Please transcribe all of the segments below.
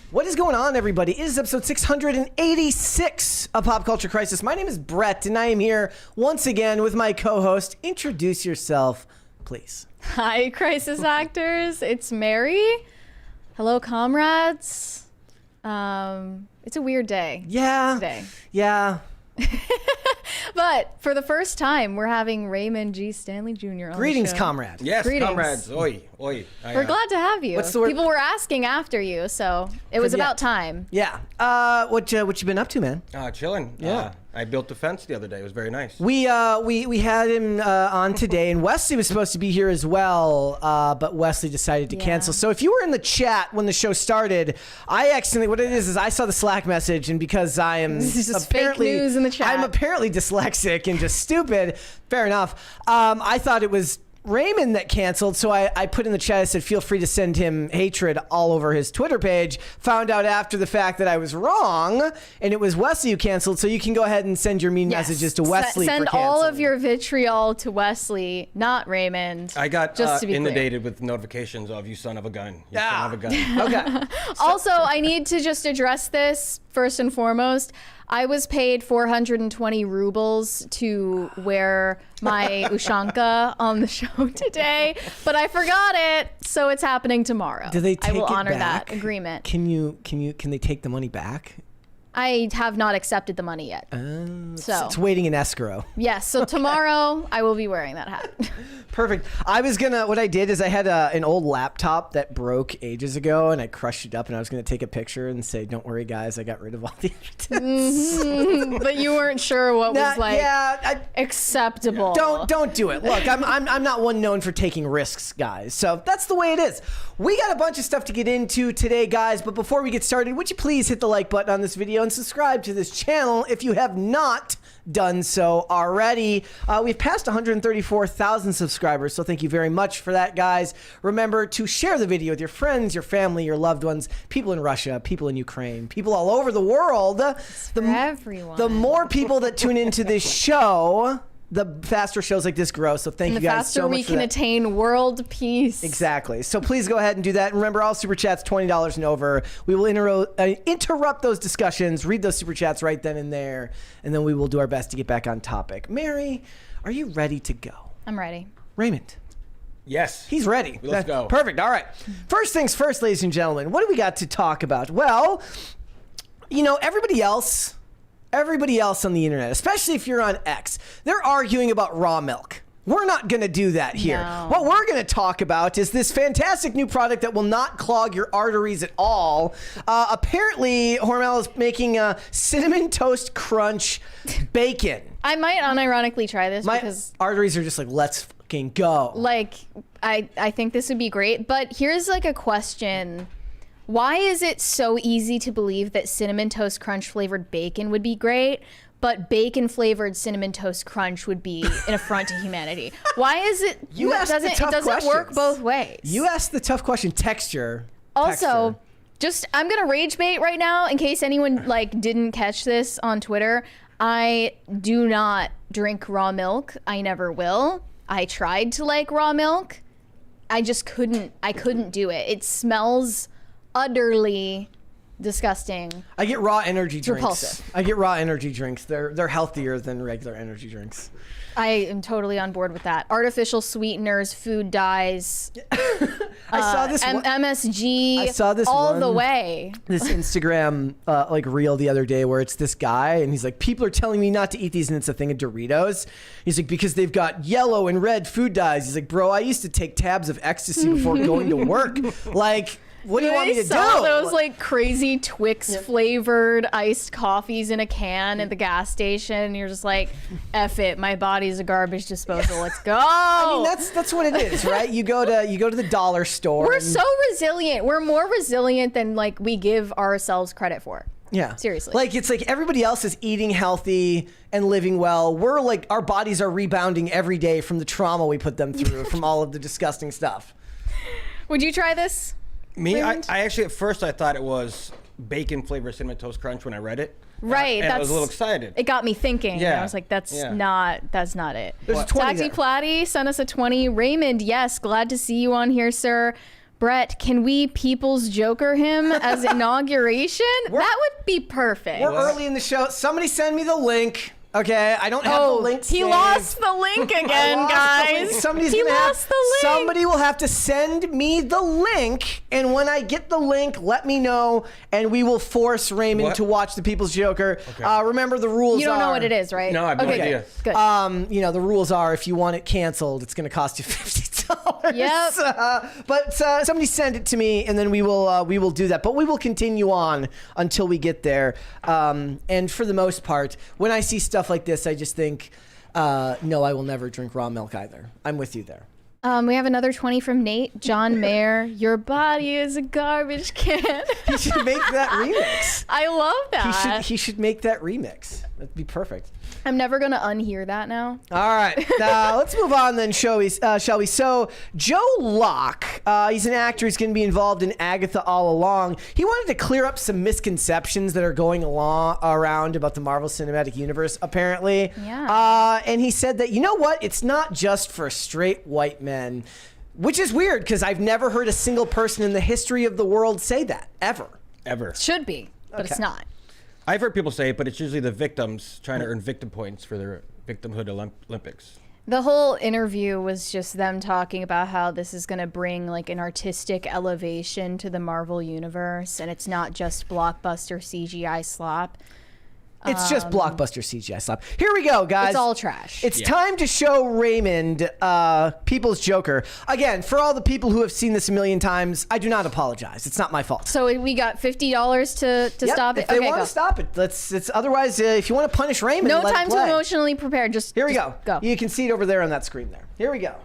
What is going on, everybody? It is episode 686 of Pop Culture Crisis. My name is Brett, and I am here once again with my co-host. Introduce yourself, please. Hi, Crisis Actors. It's Mary. Hello, comrades. It's a weird day. Yeah. Today. Yeah. But for the first time, we're having Raymond G. Stanley Jr. on Greetings, the show. comrade. Yes, Greetings. comrades. Oi, oi. We're glad to have you. What's the word? People were asking after you, so it was about time. Yeah. What you been up to, man? Chilling. Yeah. I built a fence the other day. It was very nice. We had him on today, and Wesley was supposed to be here as well, but Wesley decided to cancel. So if you were in the chat when the show started, I accidentally, what it is I saw the Slack message, and because I am This is just apparently fake news in the chat. I'm apparently dyslexic and just stupid. Fair enough. I thought it was Raymond that canceled, so I put in the chat, I said, feel free to send him hatred all over his Twitter page. Found out after the fact that I was wrong, and it was Wesley who canceled, so you can go ahead and send your mean messages to Wesley Send for all of canceling. your vitriol to Wesley, not Raymond. I got just to be inundated with notifications of you son of a gun. You son of a gun. Okay. Also, I need to just address this first and foremost. I was paid 420 rubles to wear my Ushanka on the show today, but I forgot it, so it's happening tomorrow. Do they take I will it honor back? that agreement. Can they take the money back? I have not accepted the money yet. It's waiting in escrow. Yes, so tomorrow I will be wearing that hat. Perfect. What I did is I had an old laptop that broke ages ago, and I crushed it up, and I was going to take a picture and say, don't worry, guys, I got rid of all the evidence. But you weren't sure what was acceptable. Don't do it. Look, I'm not one known for taking risks, guys. So that's the way it is. We got a bunch of stuff to get into today, guys. But before we get started, would you please hit the like button on this video and subscribe to this channel if you have not done so already. We've passed 134,000 subscribers, so thank you very much for that, guys. Remember to share the video with your friends, your family, your loved ones, people in Russia, people in Ukraine, people all over the world. Everyone. The more people that tune into this show, the faster shows like this grow. So thank you guys so much for that. The faster we can attain world peace. Exactly. So please go ahead and do that. And remember, all super chats $20 and over. We will interrupt those discussions, read those super chats right then and there, and then we will do our best to get back on topic. Mary, are you ready to go? I'm ready. Raymond. Yes. He's ready. Let's go. Perfect. All right. First things first, ladies and gentlemen. What do we got to talk about? Well, everybody else on the internet, especially if you're on X, they're arguing about raw milk. We're not going to do that here. No. What we're going to talk about is this fantastic new product that will not clog your arteries at all. Apparently, Hormel is making a cinnamon toast crunch bacon. I might unironically try this My because arteries are just like, let's fucking go. I think this would be great. But here's a question. Why is it so easy to believe that cinnamon toast crunch flavored bacon would be great, but bacon flavored cinnamon toast crunch would be an affront to humanity? Why is it? It doesn't work both ways. You asked the tough question. Texture. Also, I'm gonna rage bait right now in case anyone didn't catch this on Twitter. I do not drink raw milk. I never will. I tried to like raw milk. I just couldn't. I couldn't do it. It smells utterly disgusting. I get raw energy drinks. Repulsive. I get raw energy drinks. They're healthier than regular energy drinks. I am totally on board with that. Artificial sweeteners, food dyes. I saw this MSG. I saw this all one, the way. This Instagram reel the other day where it's this guy and he's like, people are telling me not to eat these, and it's a thing of Doritos. He's like, because they've got yellow and red food dyes. He's like, bro, I used to take tabs of ecstasy before going to work. What do you want me to do? Those crazy Twix flavored iced coffees in a can at the gas station. You're just like, F it, my body's a garbage disposal. Let's go. I mean, that's what it is, right? You go to the dollar store. We're so resilient. We're more resilient than we give ourselves credit for. Yeah. Seriously. It's like everybody else is eating healthy and living well. We're our bodies are rebounding every day from the trauma we put them through from all of the disgusting stuff. Would you try this? Me? I actually, at first, I thought it was bacon flavored cinnamon toast crunch when I read it. Right. And I was a little excited. It got me thinking. Yeah. I was like, that's not it. There's a 20 Taxi Platty sent us a 20. Raymond, yes, glad to see you on here, sir. Brett, can we People's Joker him as inauguration? That would be perfect. We're early in the show. Somebody send me the link. Okay, I don't have the link. He saved. lost the link again, guys. Somebody will have to send me the link, and when I get the link, let me know, and we will force Raymond to watch the People's Joker. Okay. Remember the rules. You don't know what it is, right? No, I have no idea. Good. You know the rules are: if you want it canceled, it's going to cost you $50. Yep. But somebody send it to me, and then we will do that. But we will continue on until we get there. And for the most part, when I see stuff like this, I just think, no, I will never drink raw milk either. I'm with you there. We have another 20 from Nate. John Mayer, your body is a garbage can. He should make that remix. I love that. He should make that remix. That'd be perfect. I'm never going to unhear that now. All right. Let's move on then, shall we? So, Joe Locke, he's an actor. He's going to be involved in Agatha All Along. He wanted to clear up some misconceptions that are going around about the Marvel Cinematic Universe, apparently. Yeah. And he said that, you know what? It's not just for straight white men, which is weird because I've never heard a single person in the history of the world say that, ever. Should be, but it's not. I've heard people say it, but it's usually the victims trying to earn victim points for their victimhood Olympics. The whole interview was just them talking about how this is going to bring like an artistic elevation to the Marvel universe, and it's not just blockbuster CGI slop. It's just blockbuster CGI slap. Here we go, guys. It's all trash. It's time to show Raymond People's Joker. Again, for all the people who have seen this a million times, I do not apologize. It's not my fault. So we got $50 to stop it? If they want to stop it, it's otherwise, if you want to punish Raymond, no let time it to play. emotionally prepare. Just Here we go. You can see it over there on that screen there. Here we go.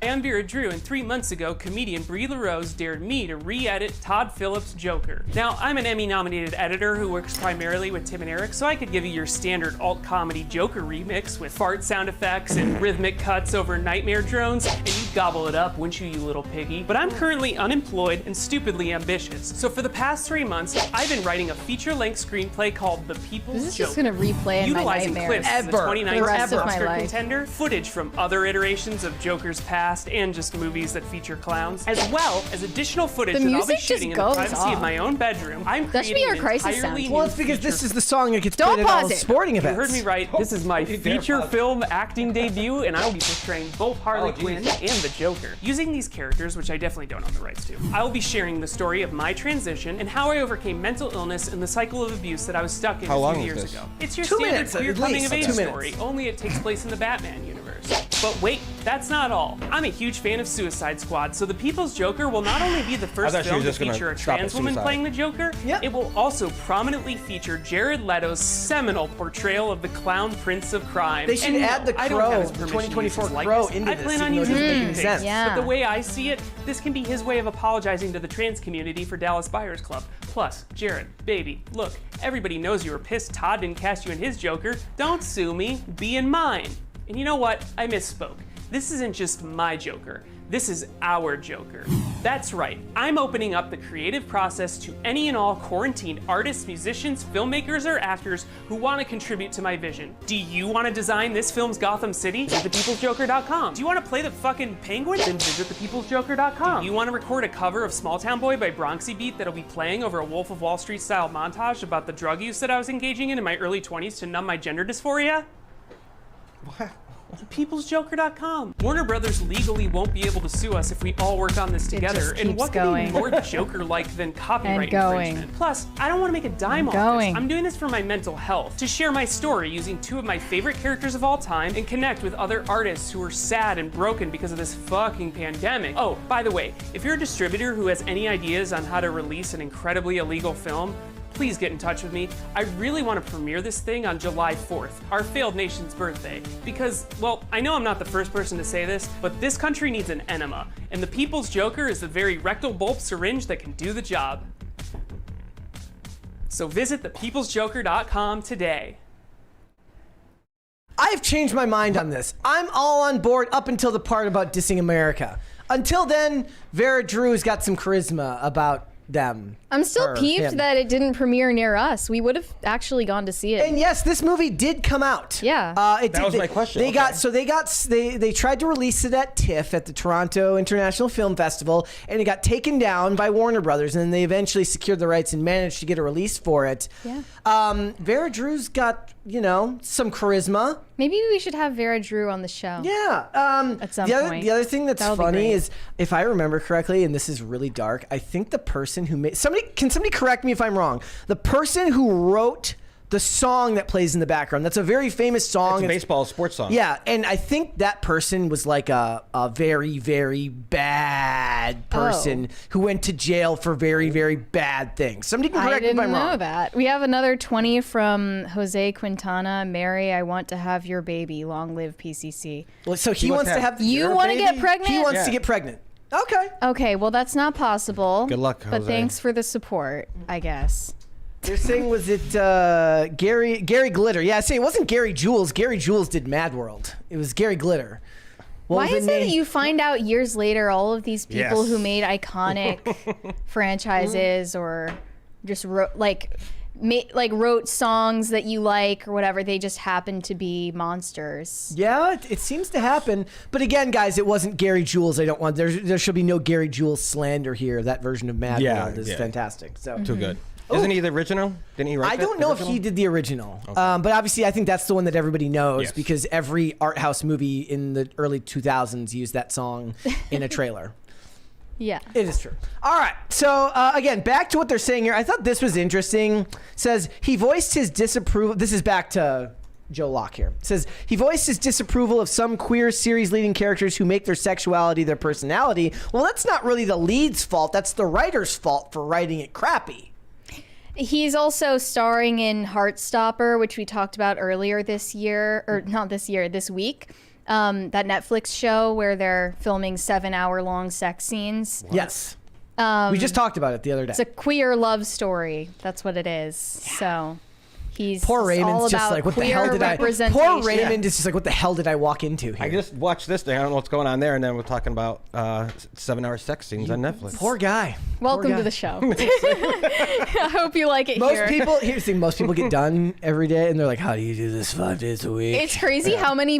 I'm Vera Drew, and 3 months ago, comedian Brie LaRose dared me to re-edit Todd Phillips' Joker. Now, I'm an Emmy-nominated editor who works primarily with Tim and Eric, so I could give you your standard alt-comedy Joker remix with fart sound effects and rhythmic cuts over nightmare drones, and you'd gobble it up, wouldn't you little piggy? But I'm currently unemployed and stupidly ambitious. So for the past 3 months, I've been writing a feature-length screenplay called The People's This is Joker. just gonna replay in my utilizing nightmares. clips from the 2019 rest of my Oscar life. contender, footage from other iterations of Joker's past, and just movies that feature clowns, as well as additional footage The that I'll be music just shooting in the goes privacy off. of my own bedroom. I'm That should be creating our an crisis entirely sound. new Well, it's because this feature- is the song that gets Don't played at all pause it. sporting You events. heard me right. This is my feature film acting debut, and I will be portraying both Harley Quinn and the Joker. Using these characters, which I definitely don't own the rights to, I will be sharing the story of my transition and how I overcame mental illness and the cycle of abuse that I was stuck in How a long few is years this? ago. It's your 2 standard minutes, queer at coming least. of age 2 minutes. story, only it takes place in the Batman universe. But wait, that's not all. I'm a huge fan of Suicide Squad, so The People's Joker will not only be the first thought she film was to just gonna feature a stop at trans woman suicide. playing the Joker. Yep. It will also prominently feature Jared Leto's seminal portrayal of the clown prince of crime. They should And add the I don't have Crow, his the permission to use 2024 his Crow likeness. into I this, plan on even though it using doesn't baby make face. sense. Yeah. But the way I see it, this can be his way of apologizing to the trans community for Dallas Buyers Club. Plus, Jared, baby, look, everybody knows you were pissed Todd didn't cast you in his Joker. Don't sue me, be in mine. And you know what? I misspoke. This isn't just my Joker. This is our Joker. That's right, I'm opening up the creative process to any and all quarantined artists, musicians, filmmakers, or actors who want to contribute to my vision. Do you want to design this film's Gotham City? Visit thepeoplesjoker.com. Do you want to play the fucking penguin? Then visit thepeoplesjoker.com. Do you want to record a cover of Small Town Boy by Bronxy Beat that'll be playing over a Wolf of Wall Street style montage about the drug use that I was engaging in my early 20s to numb my gender dysphoria? What? Peoplesjoker.com. Warner Brothers legally won't be able to sue us if we all work on this together. just And keeps what going. could be more Joker-like than copyright And going. infringement? Plus, I don't want to make a dime off going. this. I'm doing this for my mental health, to share my story using 2 of my favorite characters of all time and connect with other artists who are sad and broken because of this fucking pandemic. Oh, by the way, if you're a distributor who has any ideas on how to release an incredibly illegal film, please get in touch with me. I really want to premiere this thing on July 4th, our failed nation's birthday. Because, well, I know I'm not the first person to say this, but this country needs an enema, and the People's Joker is the very rectal bulb syringe that can do the job. So visit thepeoplesjoker.com today. I've changed my mind on this. I'm all on board up until the part about dissing America. Until then, Vera Drew's got some charisma about them. I'm still Her, peeved him. that it didn't premiere near us. We would have actually gone to see it. And yes, this movie did come out. Yeah. That was my question. They tried to release it at TIFF at the Toronto International Film Festival, and it got taken down by Warner Brothers, and then they eventually secured the rights and managed to get a release for it. Yeah. Vera Drew's got, some charisma. Maybe we should have Vera Drew on the show. Yeah. At some the other thing that's That would be funny great. is, if I remember correctly, and this is really dark, I think the person who made somebody correct me if I'm wrong. The person who wrote the song that plays in the background, that's a very famous song. It's a baseball sports song. Yeah, and I think that person was like a very, very bad person who went to jail for very, very bad things. Somebody can I correct me if didn't I'm know wrong. that. We have another 20 from Jose Quintana. Mary, I want to have your baby. Long live PCC. Well, so he wants to have You your want to get baby? pregnant? He wants Yeah. to get pregnant. Okay. Okay, well, that's not possible. Good luck, But Jose. thanks for the support, I guess. They're saying, was it Gary Glitter? Yeah, I say it wasn't Gary Jules. Gary Jules did Mad World. It was Gary Glitter. What Why was the is it that name? you find out years later all of these people Yes. who made iconic franchises or just wrote wrote songs that you like or whatever, they just happen to be monsters? Yeah, it seems to happen. But again, guys, it wasn't Gary Jules. I don't want there should be no Gary Jules slander here. That version of Mad Yeah, World is yeah. fantastic. So Too good. Isn't he the original? Didn't he write I that don't know if original? he did the original, but obviously I think that's the one that everybody knows Yes. because every art house movie in the early 2000s used that song in a trailer. Yeah. It is true. All right. So, again, back to what they're saying here. I thought this was interesting. Says he voiced his disapproval. This is back to Joe Locke here. Says he voiced his disapproval of some queer series leading characters who make their sexuality their personality. Well, that's not really the lead's fault. That's the writer's fault for writing it crappy. He's also starring in Heartstopper, which we talked about earlier this year, or not this year, this week. That Netflix show where they're filming 7-hour-long sex scenes. Yes. We just talked about it the other day. It's a queer love story. That's what it is. So he's Poor all Raymond's just about like, what the hell queer did I... Poor representation. Raymond is just like, what the hell did I walk into here? I just watched this thing. I don't know what's going on there, and then we're talking about 7-hour sex scenes on Netflix. Poor guy. Welcome Poor to guy. the show. I hope you like it Most here. people, here's the thing, most people get done every day and they're like, how do you do this 5 days a week? It's crazy how many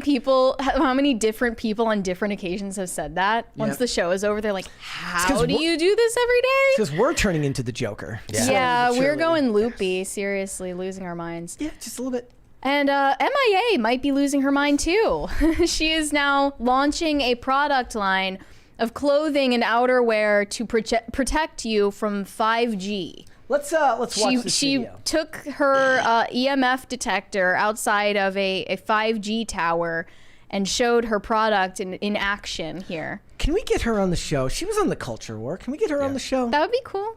different people on different occasions have said that. Once Yep. the show is over, they're like, how 'cause do we're- you do this every day? Because we're turning into the Joker. Yeah, Slowly but we're surely. going loopy, seriously, losing our minds. Yeah, just a little bit. And MIA might be losing her mind too. She is now launching a product line of clothing and outerwear to protect you from 5G. Let's watch this She video. took her EMF detector outside of a 5G tower and showed her product in action here. Can we get her on the show? She was on the Culture War. Can we get her on the show? That would be cool.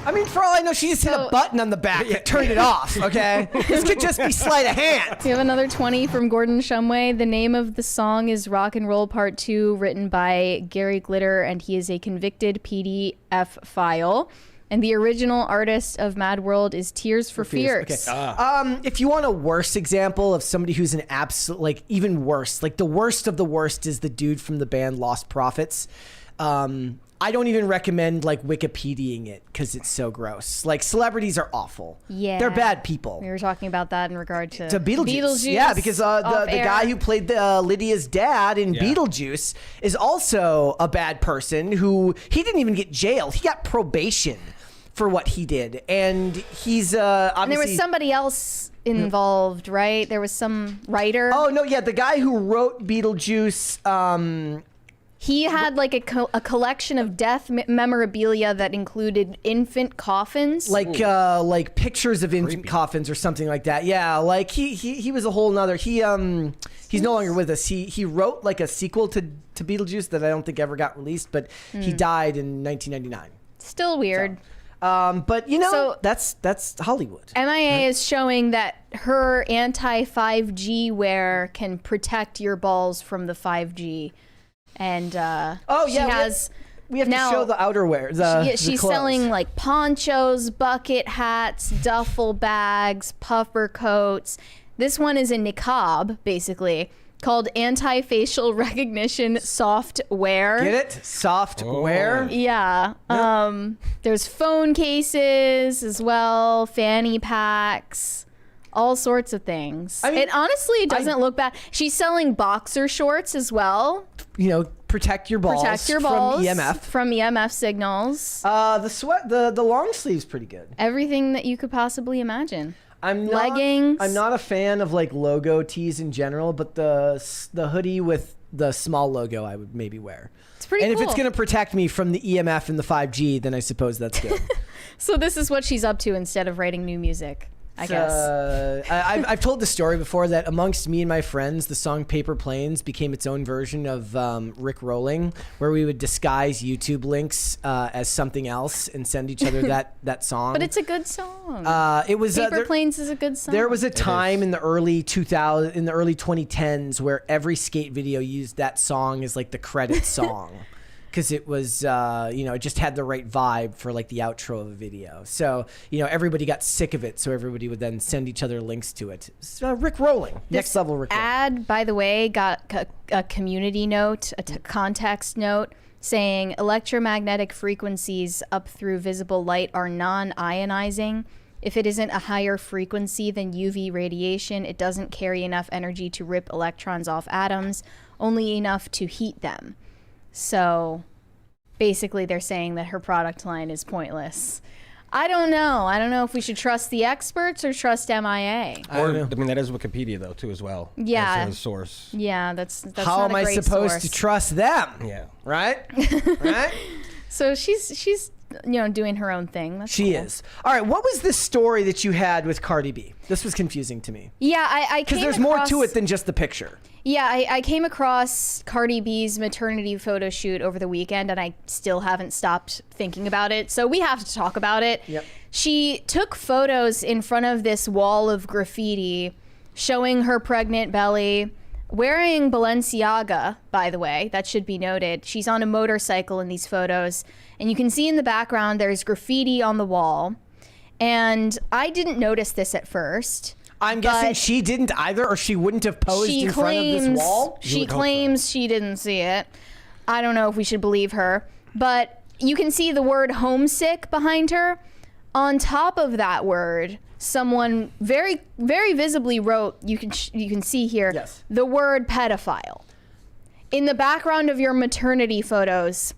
I mean, for all I know, she just hit a So- button on the back that turned it off, okay? This could just be sleight of hand. We have another 20 from Gordon Shumway. The name of the song is Rock and Roll Part 2, written by Gary Glitter, and he is a convicted PDF file. And the original artist of Mad World is Tears for Fears. Okay. If you want a worse example of somebody who's an absolute, like, even worse, like the worst of the worst is the dude from the band Lost Prophets. I don't even recommend like Wikipediaing it because it's so gross. Like celebrities are awful. Yeah. They're bad people. We were talking about that in regard to Beetlejuice. Yeah, because the off-air. guy who played Lydia's dad in Beetlejuice is also a bad person who he didn't even get jailed. He got probation for what he did. And he's obviously... And there was somebody else involved, right? There was some writer. Oh, no, yeah, the guy who wrote Beetlejuice... He had like a collection of death memorabilia that included infant coffins. like pictures of infant coffins or something like that. Yeah, like he was a whole nother. He's no longer with us. He wrote like a sequel to Beetlejuice that I don't think ever got released, but he died in 1999. Still weird. But you know, So- that's Hollywood. MIA is showing that her anti-5G wear can protect your balls from the 5G. And we have now- to show the outerwear. she's clothes. selling like ponchos, bucket hats, duffel bags, puffer coats. This one is a niqab, basically, called anti-facial recognition software. Get it? Software? Yeah. There's phone cases as well, fanny packs, all sorts of things. I mean, it honestly doesn't look bad. She's selling boxer shorts as well. You know, protect your balls, from EMF. From EMF signals. The long sleeve's pretty good. Everything that you could possibly imagine. Leggings. I'm not a fan of like logo tees in general, but the hoodie with the small logo I would maybe wear. It's pretty cool. And if it's going to protect me from the EMF and the 5G, then I suppose that's good. So this is what she's up to instead of writing new music, I guess. I've told the story before that amongst me and my friends, the song Paper Planes became its own version of Rick Rolling, where we would disguise YouTube links as something else and send each other that song. But it's a good song. It was Paper Planes is a good song. There was a time in the early 2010s where every skate video used that song as like the credit song. Because it was, it just had the right vibe for like the outro of a video. So, everybody got sick of it. So everybody would then send each other links to it. Rick Rolling, next level Rick Rolling. Ad, by the way, got a community note, a context note saying electromagnetic frequencies up through visible light are non-ionizing. If it isn't a higher frequency than UV radiation, it doesn't carry enough energy to rip electrons off atoms, only enough to heat them. So basically they're saying that her product line is pointless. I don't know if we should trust the experts or trust MIA. That is Wikipedia though too as well. Yeah. As a source. Yeah, that's how not am a I great supposed source. to trust them? Yeah. Right? Right? So she's doing her own thing. That's she cool. is. All right, what was the story that you had with Cardi B? This was confusing to me. Yeah, I because there's more to it than just the picture. Yeah, I came across Cardi B's maternity photo shoot over the weekend, and I still haven't stopped thinking about it. So we have to talk about it. Yep. She took photos in front of this wall of graffiti showing her pregnant belly, wearing Balenciaga, by the way. That should be noted. She's on a motorcycle in these photos, and you can see in the background there's graffiti on the wall. And I didn't notice this at first. I'm guessing she didn't either, or she wouldn't have posed in front of this wall? She claims she didn't see it. I don't know if we should believe her. But you can see the word homesick behind her. On top of that word, someone very, very visibly wrote, you can see here, yes, the word pedophile. In the background of your maternity photos,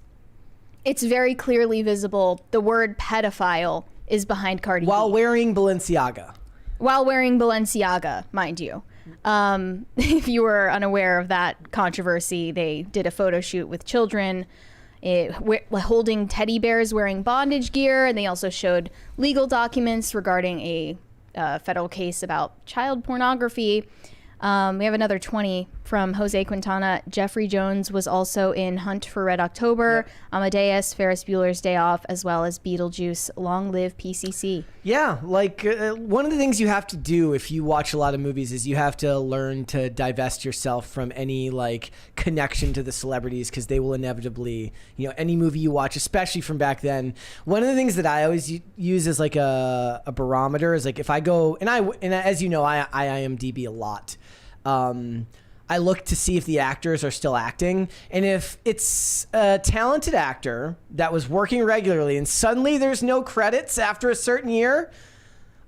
it's very clearly visible the word pedophile is behind Cardi B. While wearing Balenciaga. While wearing Balenciaga, mind you. If you were unaware of that controversy, they did a photo shoot with children holding teddy bears wearing bondage gear, and they also showed legal documents regarding a federal case about child pornography. We have another 20 from Jose Quintana. Jeffrey Jones was also in Hunt for Red October, yep, Amadeus, Ferris Bueller's Day Off, as well as Beetlejuice. Long live PCC. Yeah, like one of the things you have to do if you watch a lot of movies is you have to learn to divest yourself from any like connection to the celebrities, because they will inevitably, any movie you watch, especially from back then. One of the things that I always use as like a barometer is like if I go, and as you know, I IMDb a lot. I look to see if the actors are still acting, and if it's a talented actor that was working regularly and suddenly there's no credits after a certain year,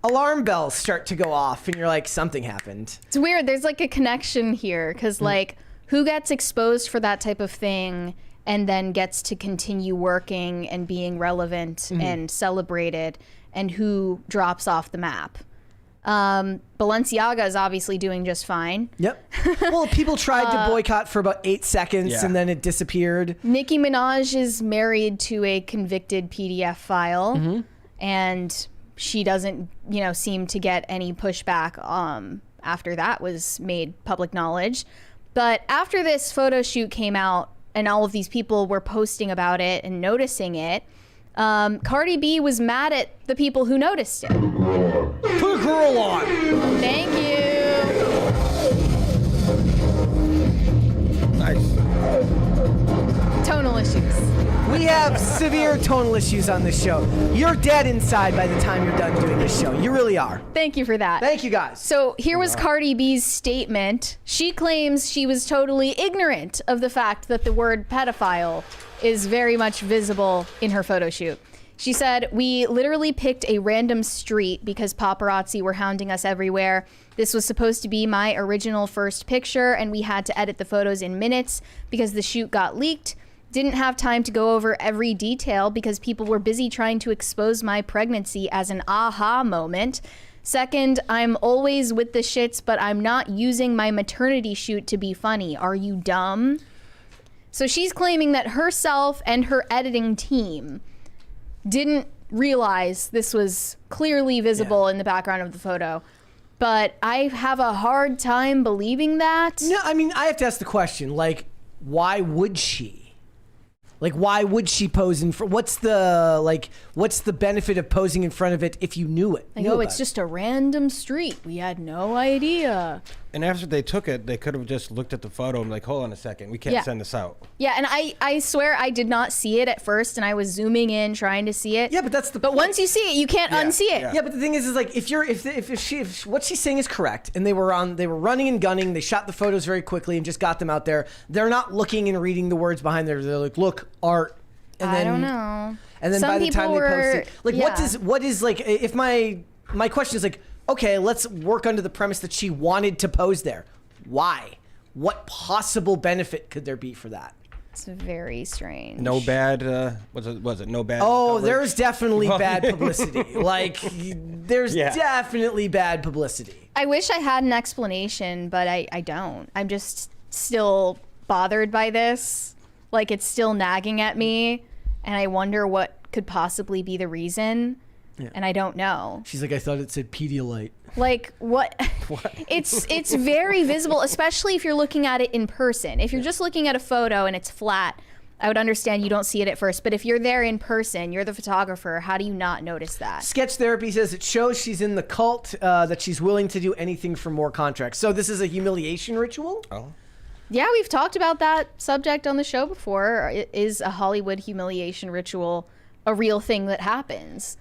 alarm bells start to go off and you're like, something happened. It's weird. There's like a connection here, because like who gets exposed for that type of thing and then gets to continue working and being relevant and celebrated, and who drops off the map? Balenciaga is obviously doing just fine. Yep. Well, people tried to boycott for about 8 seconds, and then it disappeared. Nicki Minaj is married to a convicted PDF file, and she doesn't, seem to get any pushback after that was made public knowledge. But after this photo shoot came out and all of these people were posting about it and noticing it, Cardi B was mad at the people who noticed it. Put a girl on. Thank you. Nice. Tonal issues. We We have severe tonal issues on this show. You're dead inside by the time you're done doing this show. You really are. Thank you for that. Thank you, guys. So here was Cardi B's statement. She claims she was totally ignorant of the fact that the word pedophile is very much visible in her photo shoot. She said, "We literally picked a random street because paparazzi were hounding us everywhere. This was supposed to be my original first picture, and we had to edit the photos in minutes because the shoot got leaked. Didn't have time to go over every detail because people were busy trying to expose my pregnancy as an aha moment. Second, I'm always with the shits, but I'm not using my maternity shoot to be funny. Are you dumb?" So she's claiming that herself and her editing team didn't realize this was clearly visible in the background of the photo. But I have a hard time believing that. No, I mean, I have to ask the question, like, why would she? Like, why would she pose in front? What's the benefit of posing in front of it if you knew it? Like, oh, it's just a random street. We had no idea. And after they took it, they could have just looked at the photo and like, hold on a second, we can't send this out. Yeah, and I swear I did not see it at first, and I was zooming in trying to see it. Yeah, but that's the. But once you see it, you can't unsee it. Yeah, but the thing is like if what she's saying is correct, and they were running and gunning, they shot the photos very quickly and just got them out there. They're not looking and reading the words behind there. They're like, look, art. And I don't know. And then Some by the time people they post it, like, yeah. what is like, if my question is like, okay, let's work under the premise that she wanted to pose there. Why? What possible benefit could there be for that? It's very strange. No bad, was it no bad? Oh, coverage? there's definitely bad publicity. Like, there's definitely bad publicity. I wish I had an explanation, but I don't. I'm just still bothered by this. Like, it's still nagging at me, and I wonder what could possibly be the reason. Yeah. And I don't know. She's like, I thought it said Pedialyte. Like, what? It's very visible, especially if you're looking at it in person. If you're just looking at a photo and it's flat, I would understand you don't see it at first. But if you're there in person, you're the photographer, how do you not notice that? Sketch Therapy says it shows she's in the cult, that she's willing to do anything for more contracts. So this is a humiliation ritual? Oh. Yeah, we've talked about that subject on the show before. Is a Hollywood humiliation ritual a real thing that happens?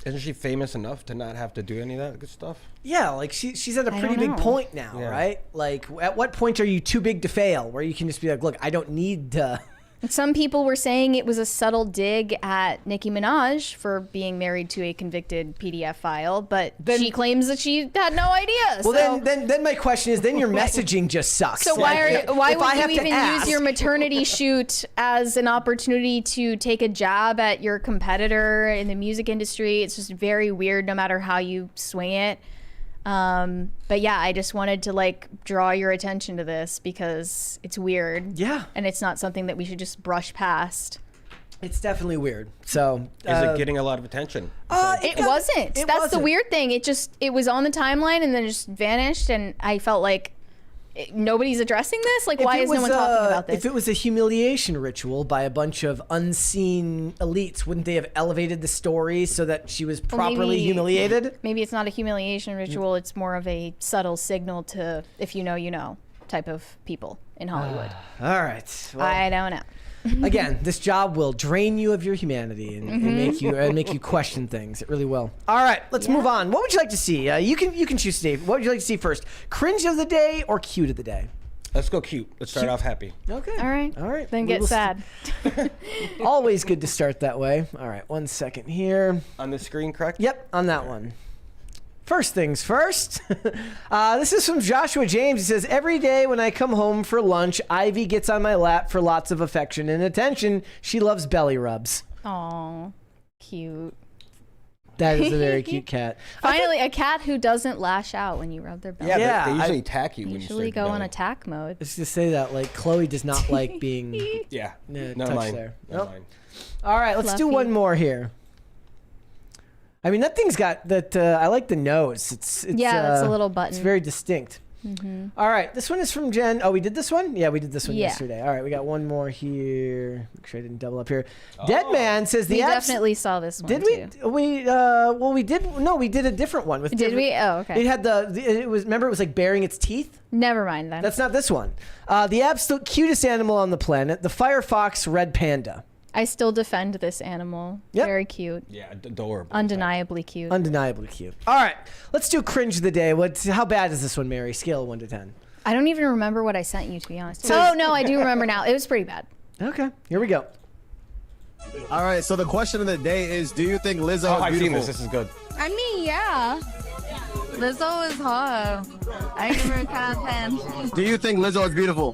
Isn't she famous enough to not have to do any of that good stuff? Yeah, like she's at a pretty big point now, right? Like, at what point are you too big to fail? Where you can just be like, look, I don't need to. Some people were saying it was a subtle dig at Nicki Minaj for being married to a convicted PDF file, but then, she claims that she had no idea. Well, so. then my question is, then your messaging just sucks. So why would you even use your maternity shoot as an opportunity to take a jab at your competitor in the music industry? It's just very weird, no matter how you swing it. But yeah, I just wanted to like draw your attention to this because it's weird. Yeah. And it's not something that we should just brush past. It's definitely weird. So is it getting a lot of attention? It wasn't. That's the weird thing. It was on the timeline and then just vanished, and I felt like nobody's addressing this. Like, why is no one talking about this? If it was a humiliation ritual by a bunch of unseen elites, wouldn't they have elevated the story so that she was properly humiliated? Maybe it's not a humiliation ritual. It's more of a subtle signal to, if you know, you know, type of people in Hollywood. All right. Well, I don't know. Again, this job will drain you of your humanity and make you question things. It really will. All right, let's move on. What would you like to see? You can choose, Steve. What would you like to see first? Cringe of the day or cute of the day? Let's go cute. Let's start off happy. Okay. All right. Then get sad. Always good to start that way. All right, 1 second here. On the screen, correct? Yep, on that one. First things first. This is from Joshua James. He says, every day when I come home for lunch, Ivy gets on my lap for lots of affection and attention. She loves belly rubs. Aw, cute. That is a very cute cat. Finally, a cat who doesn't lash out when you rub their belly. Yeah, they usually attack you when you usually go on attack mode. Let's just say that, like, Chloe does not like being never touched mind. there. Never Nope. mind. All right, let's do one more here. I mean, that thing's got that. I like the nose. It's that's a little button. It's very distinct. All right, this one is from Jen. Oh, we did this one? Yeah, we did this one yesterday. All right, we got one more here. Make sure I didn't double up here. Dead Man says the apps. Definitely saw this one. Did we? Too. We did. No, we did a different one with. Did we? Oh, okay. It had it was. Remember, it was like baring its teeth. Never mind then. That's not this one. The absolute cutest animal on the planet, the Firefox red panda. I still defend this animal. Yep. Very cute. Yeah, adorable. Undeniably cute. Undeniably cute. All right, let's do cringe of the day. How bad is this one, Mary? Scale of 1 to 10. I don't even remember what I sent you, to be honest. Oh, no, I do remember now. It was pretty bad. Okay, here we go. All right, so the question of the day is, do you think Lizzo is I've seen beautiful? this is good. I mean, yeah. Lizzo is hot. I give her a 10 out of 10. Do you think Lizzo is beautiful?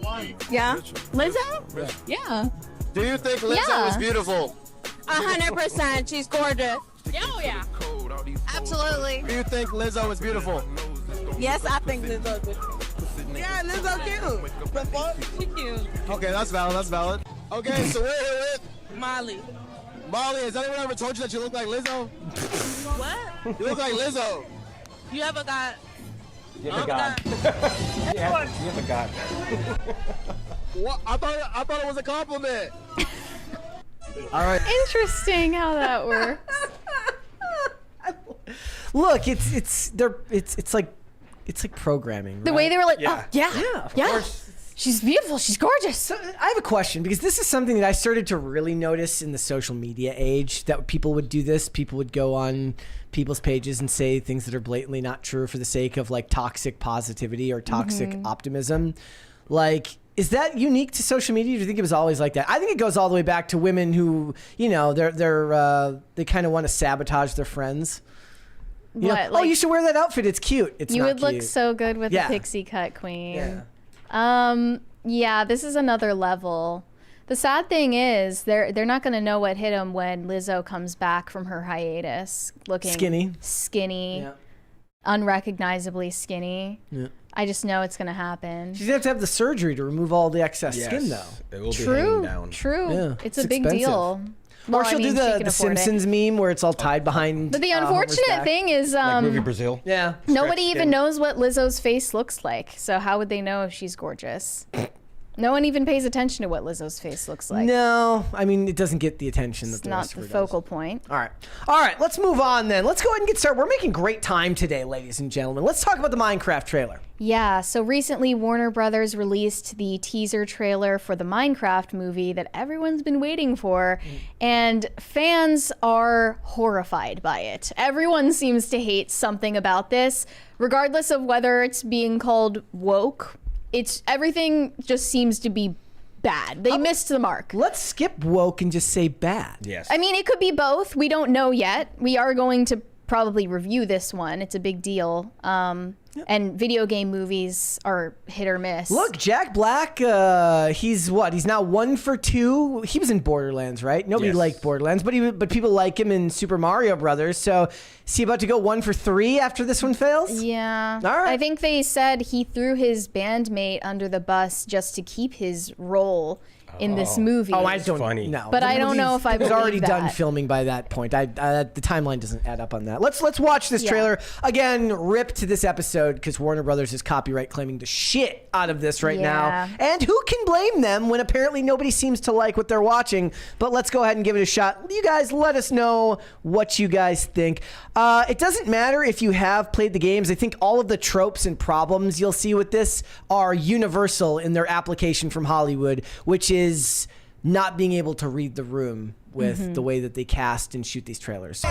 Yeah. Lizzo? Yeah. Do you think Lizzo Yeah. is beautiful? 100%. She's gorgeous. Oh, yeah. Absolutely. Do you think Lizzo is beautiful? Yes, I think Lizzo is beautiful. Yeah, Lizzo cute. The fuck? She cute. Okay, that's valid. That's valid. Okay, so we're here with Molly. Molly. Has anyone ever told you that you look like Lizzo? What? You look like Lizzo. You ever got... You have a god. You have a god. What? I thought it was a compliment. All right. Interesting how that works. Look, it's like programming. The right? way they were like, Yeah. oh, yeah, Yeah, of yeah. course. She's beautiful. She's gorgeous. So I have a question, because this is something that I started to really notice in the social media age, that people would do this. People would go on people's pages and say things that are blatantly not true for the sake of like toxic positivity or toxic optimism. Like, is that unique to social media? Do you think it was always like that? I think it goes all the way back to women who, you know, they kind of want to sabotage their friends. You know, What, oh, like- you should wear that outfit. It's cute. It's You not would look cute. so good with Yeah. a pixie cut queen. Yeah. Yeah, this is another level. The sad thing is they're not going to know what hit them when Lizzo comes back from her hiatus looking skinny, Yeah. unrecognizably skinny. Yeah. I just know it's going to happen. She's gonna have to have the surgery to remove all the excess skin, though. It will be hanging down. True. Yeah, It's it's a big expensive. deal. Or Well, she'll I mean, do she the can afford it. Simpsons meme where it's all tied behind. But the Homer's unfortunate back. thing is, Like movie Brazil. Yeah. nobody Stretched even skin. knows what Lizzo's face looks like. So how would they know if she's gorgeous? No one even pays attention to what Lizzo's face looks like. No, I mean, it doesn't get the attention that It's the not rest of the her focal does. point. All right, let's move on then. Let's go ahead and get started. We're making great time today, ladies and gentlemen. Let's talk about the Minecraft trailer. Yeah, so recently Warner Brothers released the teaser trailer for the Minecraft movie that everyone's been waiting for, and fans are horrified by it. Everyone seems to hate something about this, regardless of whether it's being called woke. Everything just seems to be bad. They missed the mark. Let's skip woke and just say bad. Yes. I mean, it could be both. We don't know yet. We are going to probably review this one. It's a big deal. And video game movies are hit or miss. Look, Jack Black, he's what? He's now 1 for 2. He was in Borderlands, right? Nobody Yes. liked Borderlands, but people like him in Super Mario Brothers. So is he about to go 1 for 3 after this one fails? Yeah. All right. I think they said he threw his bandmate under the bus just to keep his role in this movie. Oh, I don't funny. know. But I don't know if I He was believe already done that. filming by that point. The timeline doesn't add up on that. Let's watch this Yeah. trailer again. Rip to this episode because Warner Brothers is copyright claiming the shit out of this right Yeah. now. And who can blame them when apparently nobody seems to like what they're watching? But let's go ahead and give it a shot. You guys, let us know what you guys think. It doesn't matter if you have played the games. I think all of the tropes and problems you'll see with this are universal in their application from Hollywood, which is not being able to read the room with the way that they cast and shoot these trailers.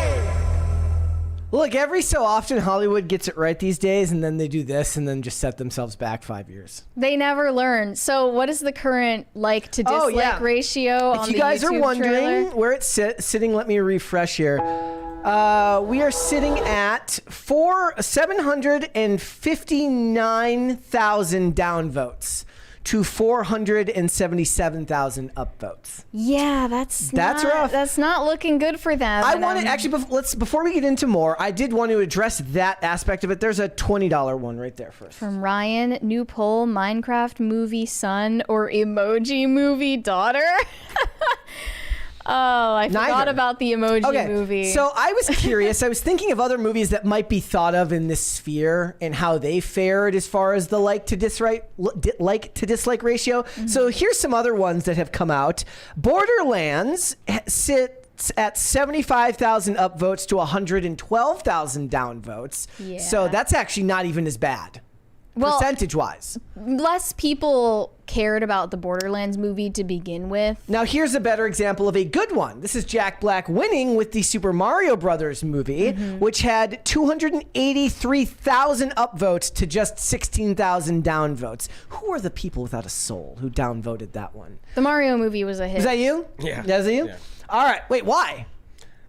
Look, every so often Hollywood gets it right these days, and then they do this and then just set themselves back 5 years. They never learn. So what is the current like to dislike ratio on If the you guys are YouTube wondering trailer? where it's sitting, let me refresh here. We are sitting at 759,000 downvotes to 477,000 upvotes. Yeah, that's rough. That's not looking good for them. I And want to actually before we get into more, I did want to address that aspect of it. There's a $20 one right there first. From Ryan, new poll: Minecraft movie son or emoji movie daughter? Oh, I forgot Neither. about the emoji movie. So I was curious. I was thinking of other movies that might be thought of in this sphere and how they fared as far as the like to dislike ratio. Mm-hmm. So here's some other ones that have come out. Borderlands sits at 75,000 upvotes to 112,000 downvotes. Yeah. So that's actually not even as bad. Well, percentage-wise. Less people cared about the Borderlands movie to begin with. Now, here's a better example of a good one. This is Jack Black winning with the Super Mario Brothers movie, which had 283,000 upvotes to just 16,000 downvotes. Who are the people without a soul who downvoted that one? The Mario movie was a hit. Is that you? Yeah. Is that you? Yeah. All right. Wait, why?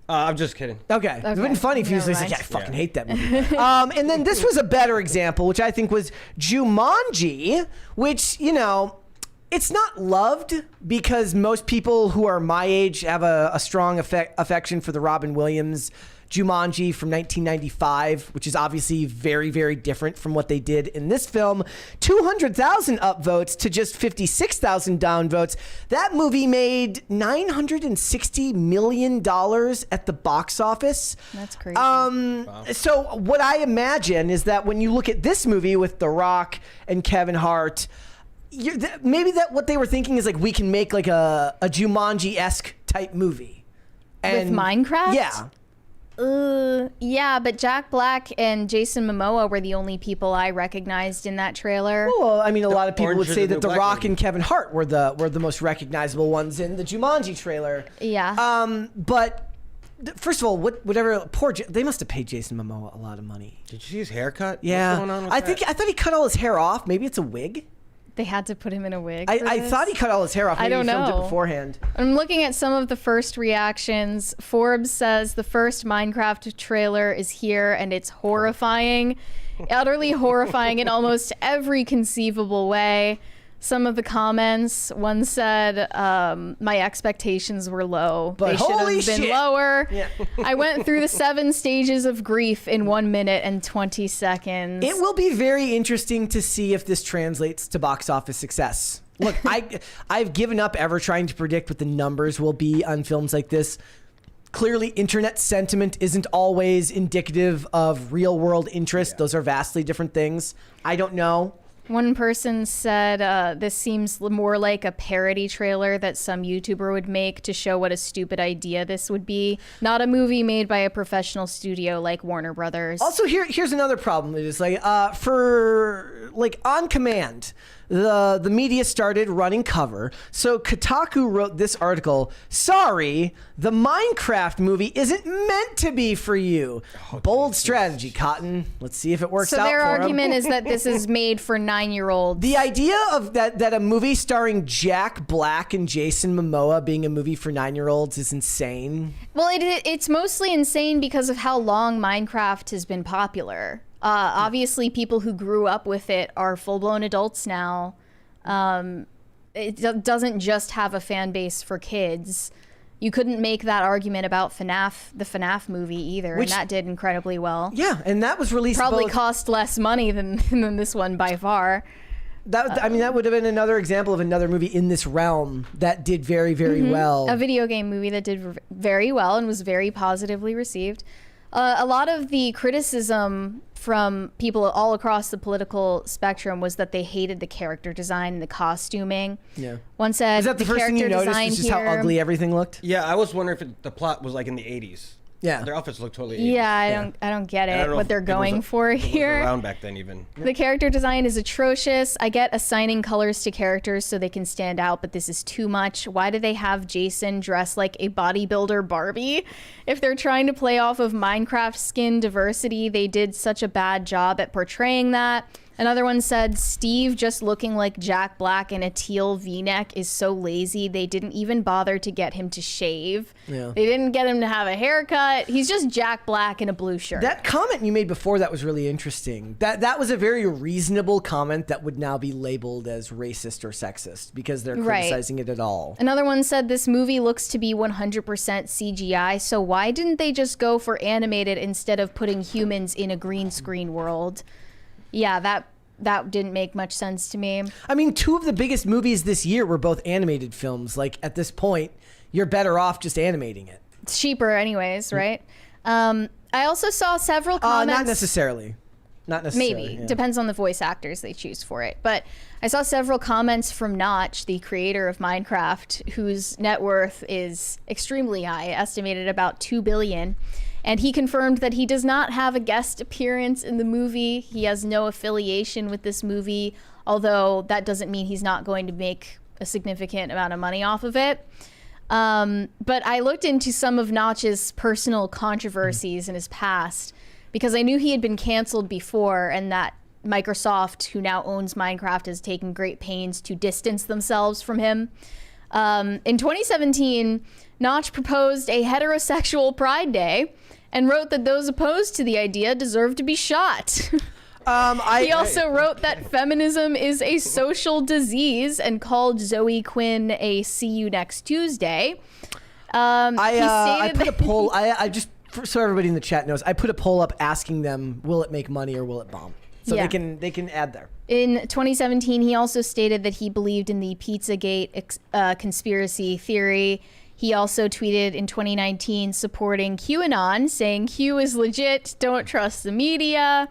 I'm just kidding. Okay. It would have been funny if you was Never like, mind. I fucking hate that movie. And then this was a better example, which I think was Jumanji, which, you know, it's not loved because most people who are my age have a strong affection for the Robin Williams Jumanji from 1995, which is obviously very, very different from what they did in this film. 200,000 upvotes to just 56,000 downvotes. That movie made $960 million at the box office. That's crazy. So what I imagine is that when you look at this movie with The Rock and Kevin Hart, maybe that what they were thinking is like, we can make like a Jumanji-esque type movie. With Minecraft? Yeah. Yeah, but Jack Black and Jason Momoa were the only people I recognized in that trailer. Well, I mean, a lot of people would Orange is say the that New The Black Rock movie. and Kevin Hart were the most recognizable ones in the Jumanji trailer. Yeah. But first of all, they must have paid Jason Momoa a lot of money. Did you see his haircut? Yeah, What's going on with I that? thought he cut all his hair off. Maybe it's a wig. They had to put him in a wig. I thought he cut all his hair off. I Maybe don't he filmed know. it beforehand. I'm looking at some of the first reactions. Forbes says the first Minecraft trailer is here and it's horrifying. Utterly horrifying in almost every conceivable way. Some of the comments, one said, my expectations were low. But they should holy have been shit. lower. Yeah. I went through the 7 stages of grief in 1 minute and 20 seconds. It will be very interesting to see if this translates to box office success. Look, I've given up ever trying to predict what the numbers will be on films like this. Clearly, internet sentiment isn't always indicative of real world interest. Yeah. Those are vastly different things. I don't know. One person said this seems more like a parody trailer that some YouTuber would make to show what a stupid idea this would be, not a movie made by a professional studio like Warner Brothers. Also, here's another problem. It is like for like on command, the media started running cover. So Kotaku wrote this article. Sorry, the Minecraft movie isn't meant to be for you. Bold strategy, Cotton. Let's see if it works So out their for 'em. argument is that this is made for 9-year-olds. The idea of that a movie starring Jack Black and Jason Momoa being a movie for 9-year-olds is insane. Well, it's mostly insane because of how long Minecraft has been popular. Obviously, people who grew up with it are full-blown adults now. It doesn't just have a fan base for kids. You couldn't make that argument about the FNAF movie either, Which- and that did incredibly well. Yeah, and that was released Probably both- cost less money than this one by far. I mean, that would have been another example of another movie in this realm that did very, very well. A video game movie that did very well and was very positively received. A lot of the criticism from people all across the political spectrum was that they hated the character design and the costuming. Yeah. One said Is that the first thing you character noticed? design Is just how here- ugly everything looked? Yeah, I was wondering if the plot was like in the 80s. Yeah. Their outfits look totally 80s. Yeah, I don't get And I it. don't know What if they're it was going for if it was here. around back then even. The character design is atrocious. I get assigning colors to characters so they can stand out, but this is too much. Why do they have Jason dress like a bodybuilder Barbie? If they're trying to play off of Minecraft skin diversity, they did such a bad job at portraying that. Another one said, Steve just looking like Jack Black in a teal V-neck is so lazy. They didn't even bother to get him to shave. Yeah. They didn't get him to have a haircut. He's just Jack Black in a blue shirt. That comment you made before that was really interesting. That was a very reasonable comment that would now be labeled as racist or sexist because they're Right. criticizing it at all. Another one said this movie looks to be 100% CGI, so why didn't they just go for animated instead of putting humans in a green screen world? Yeah, that didn't make much sense to me. I mean, 2 of the biggest movies this year were both animated films. Like, at this point, you're better off just animating it. It's cheaper anyways, right? I also saw several comments. Not necessarily. Not necessarily. Maybe. yeah. Depends on the voice actors they choose for it. But I saw several comments from Notch, the creator of Minecraft, whose net worth is extremely high, estimated about $2 billion. And he confirmed that he does not have a guest appearance in the movie. He has no affiliation with this movie, although that doesn't mean he's not going to make a significant amount of money off of it. But I looked into some of Notch's personal controversies in his past because I knew he had been canceled before, and that Microsoft, who now owns Minecraft, has taken great pains to distance themselves from him. In 2017, Notch proposed a heterosexual Pride Day and wrote that those opposed to the idea deserve to be shot. He also wrote that feminism is a social disease and called Zoe Quinn a "see you next Tuesday." I put a poll. I just, so everybody in the chat knows, I put a poll up asking them, will it make money or will it bomb? So Yeah. they can add there. In 2017, he also stated that he believed in the Pizzagate conspiracy theory. He also tweeted in 2019 supporting QAnon, saying Q is legit, don't trust the media.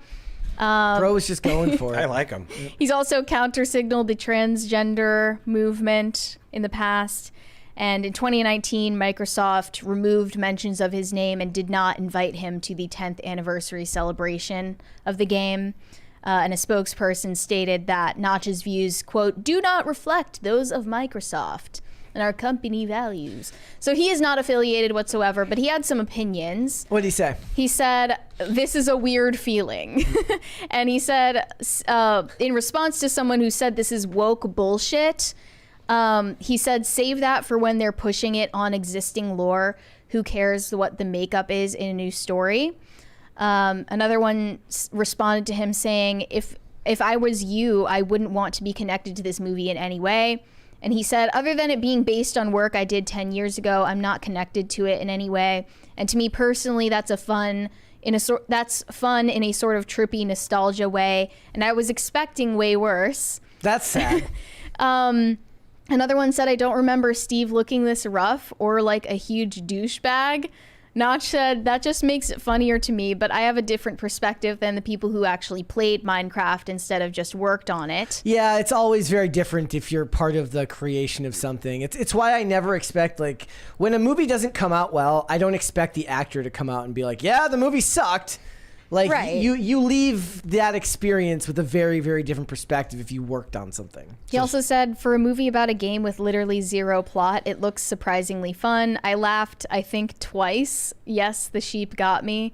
Bro was just going for it. I like him. He's also counter-signaled the transgender movement in the past. And in 2019, Microsoft removed mentions of his name and did not invite him to the 10th anniversary celebration of the game. And a spokesperson stated that Notch's views, quote, do not reflect those of Microsoft and our company values. So he is not affiliated whatsoever, but he had some opinions. What did he say? He said, this is a weird feeling. And he said, in response to someone who said this is woke bullshit, he said, save that for when they're pushing it on existing lore. Who cares what the makeup is in a new story? Another one responded to him saying, if I was you, I wouldn't want to be connected to this movie in any way. And he said, other than it being based on work I did 10 years ago, I'm not connected to it in any way. And to me personally, that's fun in a sort of trippy nostalgia way. And I was expecting way worse. That's sad. Another one said, I don't remember Steve looking this rough or like a huge douchebag. Notch said, that just makes it funnier to me, but I have a different perspective than the people who actually played Minecraft instead of just worked on it. Yeah, it's always very different if you're part of the creation of something. It's why I never expect, like, when a movie doesn't come out well, I don't expect the actor to come out and be like, yeah, the movie sucked. Like, Right. you leave that experience with a very, very different perspective if you worked on something. He also said, for a movie about a game with literally zero plot, it looks surprisingly fun. I laughed, I think, twice. Yes, the sheep got me.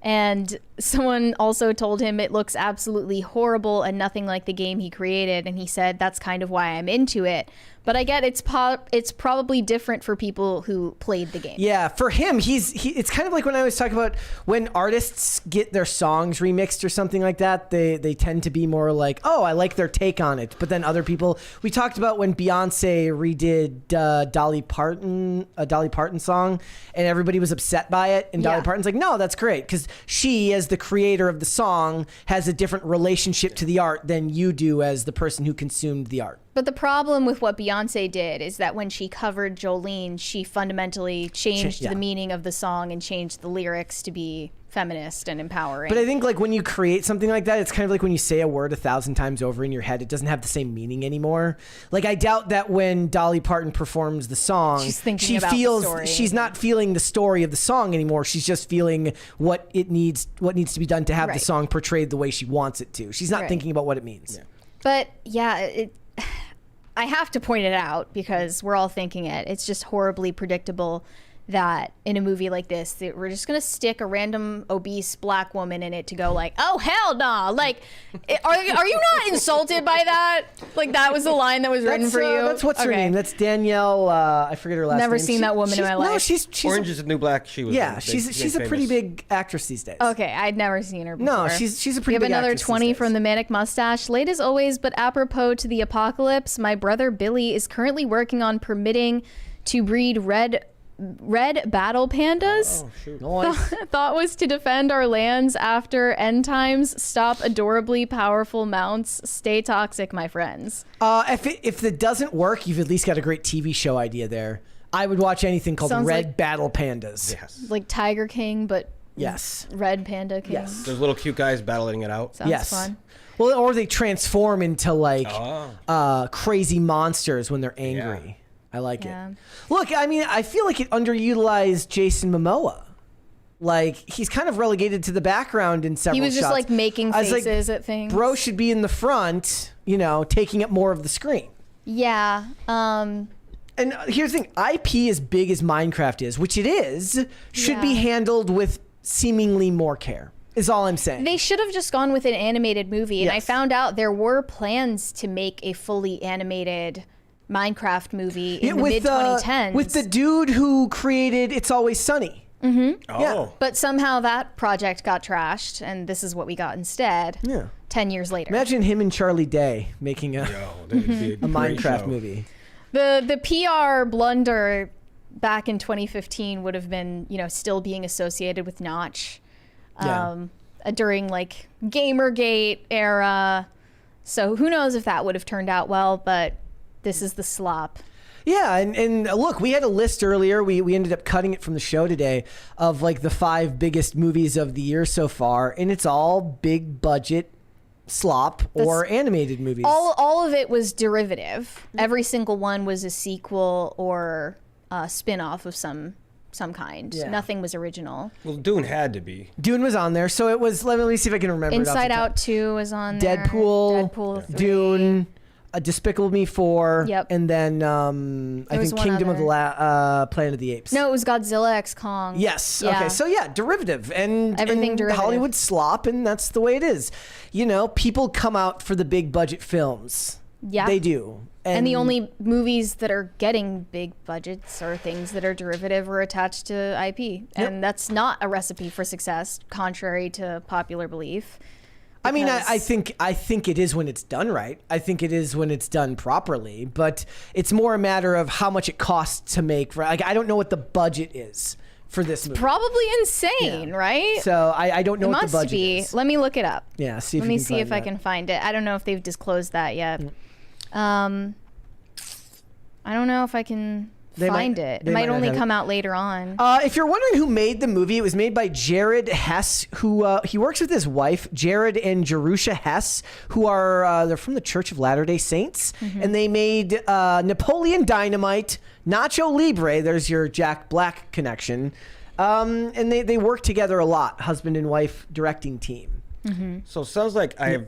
And someone also told him it looks absolutely horrible and nothing like the game he created. And he said, that's kind of why I'm into it. But I get it's probably different for people who played the game. Yeah, for him, it's kind of like when I was talking about when artists get their songs remixed or something like that, they tend to be more like, oh, I like their take on it. But then other people, we talked about when Beyonce redid a Dolly Parton song, and everybody was upset by it. And Dolly Yeah. Parton's like, no, that's great, because she, as the creator of the song, has a different relationship to the art than you do as the person who consumed the art. But the problem with what Beyonce did is that when she covered Jolene, she fundamentally changed Yeah. the meaning of the song and changed the lyrics to be feminist and empowering. But I think, like, when you create something like that, it's kind of like when you say a word 1,000 times over in your head, it doesn't have the same meaning anymore. Like, I doubt that when Dolly Parton performs the song, She's thinking she about the feels story. she's not feeling the story of the song anymore. She's just feeling what needs to be done to have Right. the song portrayed the way she wants it to. She's not Right. thinking about what it means. But yeah, I have to point it out because we're all thinking it. It's just horribly predictable that in a movie like this, that we're just gonna stick a random obese black woman in it to go like, oh hell nah! Like, are you not insulted by that? Like that was the line that was written for you. That's what's her Okay. name. That's Danielle. I forget her last name. Never seen that woman in my No, life. she's Orange is the New Black. She was. yeah, big- she's a pretty famous. big actress these days. Okay, I'd never seen her before. No, she's a pretty We have big another actress these 20 days. from the Manic Mustache. Late as always, but apropos to the apocalypse, my brother Billy is currently working on permitting to breed red battle pandas. Oh shoot. Nice. Thought was to defend our lands after end times. Stop adorably powerful mounts. Stay toxic, my friends. If it doesn't work, you've at least got a great TV show idea there. I would watch anything called Sounds Red like- Battle Pandas. Yes. Like Tiger King, but Yes. red panda king. Yes. Those little cute guys battling it out. Sounds Yes. fun. Well, or they transform into like Oh. crazy monsters when they're angry. Yeah. I like Yeah. it. Look, I mean, I feel like it underutilized Jason Momoa. like he's kind of relegated to the background in several He was just shots. like making I was like, faces at things. Bro should be in the front, you know, taking up more of the screen. Yeah. And here's the thing, IP as big as Minecraft is, which it is, should be Yeah. handled with seemingly more care, is all I'm saying. They should have just gone with an animated movie. And I Yes. found out there were plans to make a fully animated Minecraft movie in the mid-2010s. with the dude who created It's Always Sunny. Oh. But somehow that project got trashed, and this is what we got instead. Yeah. 10 years later. Imagine him and Charlie Day making a That'd be a great Minecraft show. movie. The PR blunder back in 2015 would have been, you know, still being associated with Notch during like Gamergate era. So who knows if that would have turned out well, but this is the slop. Yeah, and look, we had a list earlier. We ended up cutting it from the show today of like the 5 biggest movies of the year so far, and it's all big budget slop or animated movies. All of it was derivative. Every single one was a sequel or a spin-off of some kind. Yeah. Nothing was original. Well, Dune had to be. Dune was on there, so it was. Let me see if I can remember. Inside it off Out 2 was on there. Deadpool, 3. Dune, Despicable Me 4, Yep. and then I was think one Kingdom of the other. Planet of the Apes. No, it was Godzilla X Kong. Yes. Yeah. Okay. So yeah, derivative and Everything and derivative. Hollywood slop, and that's the way it is. You know, people come out for the big budget films. Yeah. They do. And the only movies that are getting big budgets are things that are derivative or attached to IP. And that's not a recipe for success, contrary to popular belief. I mean, I because- think it is when it's done right. I think it is when it's done properly. But it's more a matter of how much it costs to make. Like, I don't know what the budget is for this movie. Probably insane, right? So I don't know It what the must budget be. is. Let me look it up. Yeah. See if Let you me can see find if I that. can find it. I don't know if they've disclosed that yet. I don't know if I can They find might- it. they It might might not only have it. come out later on. If you're wondering who made the movie, it was made by Jared Hess, who he works with his wife, Jared and Jerusha Hess, who are they're from the Church of Latter-day Saints, and they made Napoleon Dynamite, Nacho Libre. There's your Jack Black connection, and they work together a lot, husband and wife directing team. So it sounds like I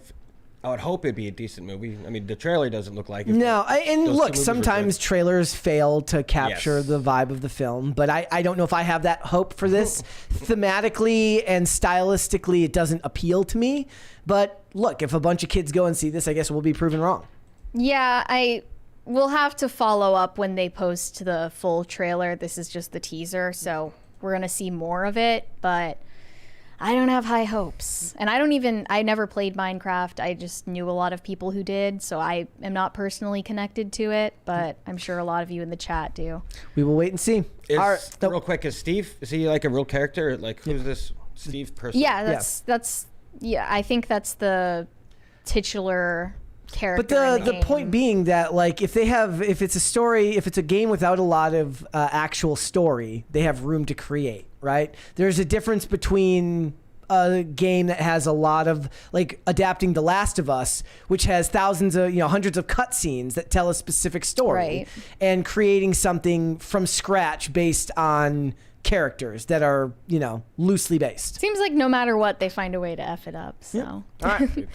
would hope it'd be a decent movie. I mean, the trailer doesn't look like it. No, and Those two look, movies were sometimes good. trailers fail to capture Yes. the vibe of the film, but I don't know if I have that hope for this. Thematically and stylistically, it doesn't appeal to me. But look, if a bunch of kids go and see this, I guess we'll be proven wrong. Yeah, I will have to follow up when they post the full trailer. This is just the teaser, so we're going to see more of it, but I don't have high hopes. And I never played Minecraft. I just knew a lot of people who did, so I am not personally connected to it, but I'm sure a lot of you in the chat do. We will wait and see. Real quick, is he like a real character? Like, who's this Steve person? Yeah, I think that's the titular character. But in the game. point being that like if it's a story, if it's a game without a lot of actual story, they have room to create, right? There's a difference between a game that has a lot of like adapting The Last of Us, which has thousands of hundreds of cutscenes that tell a specific story, Right. and creating something from scratch based on characters that are loosely based. Seems like no matter what, they find a way to F it up, so. All right.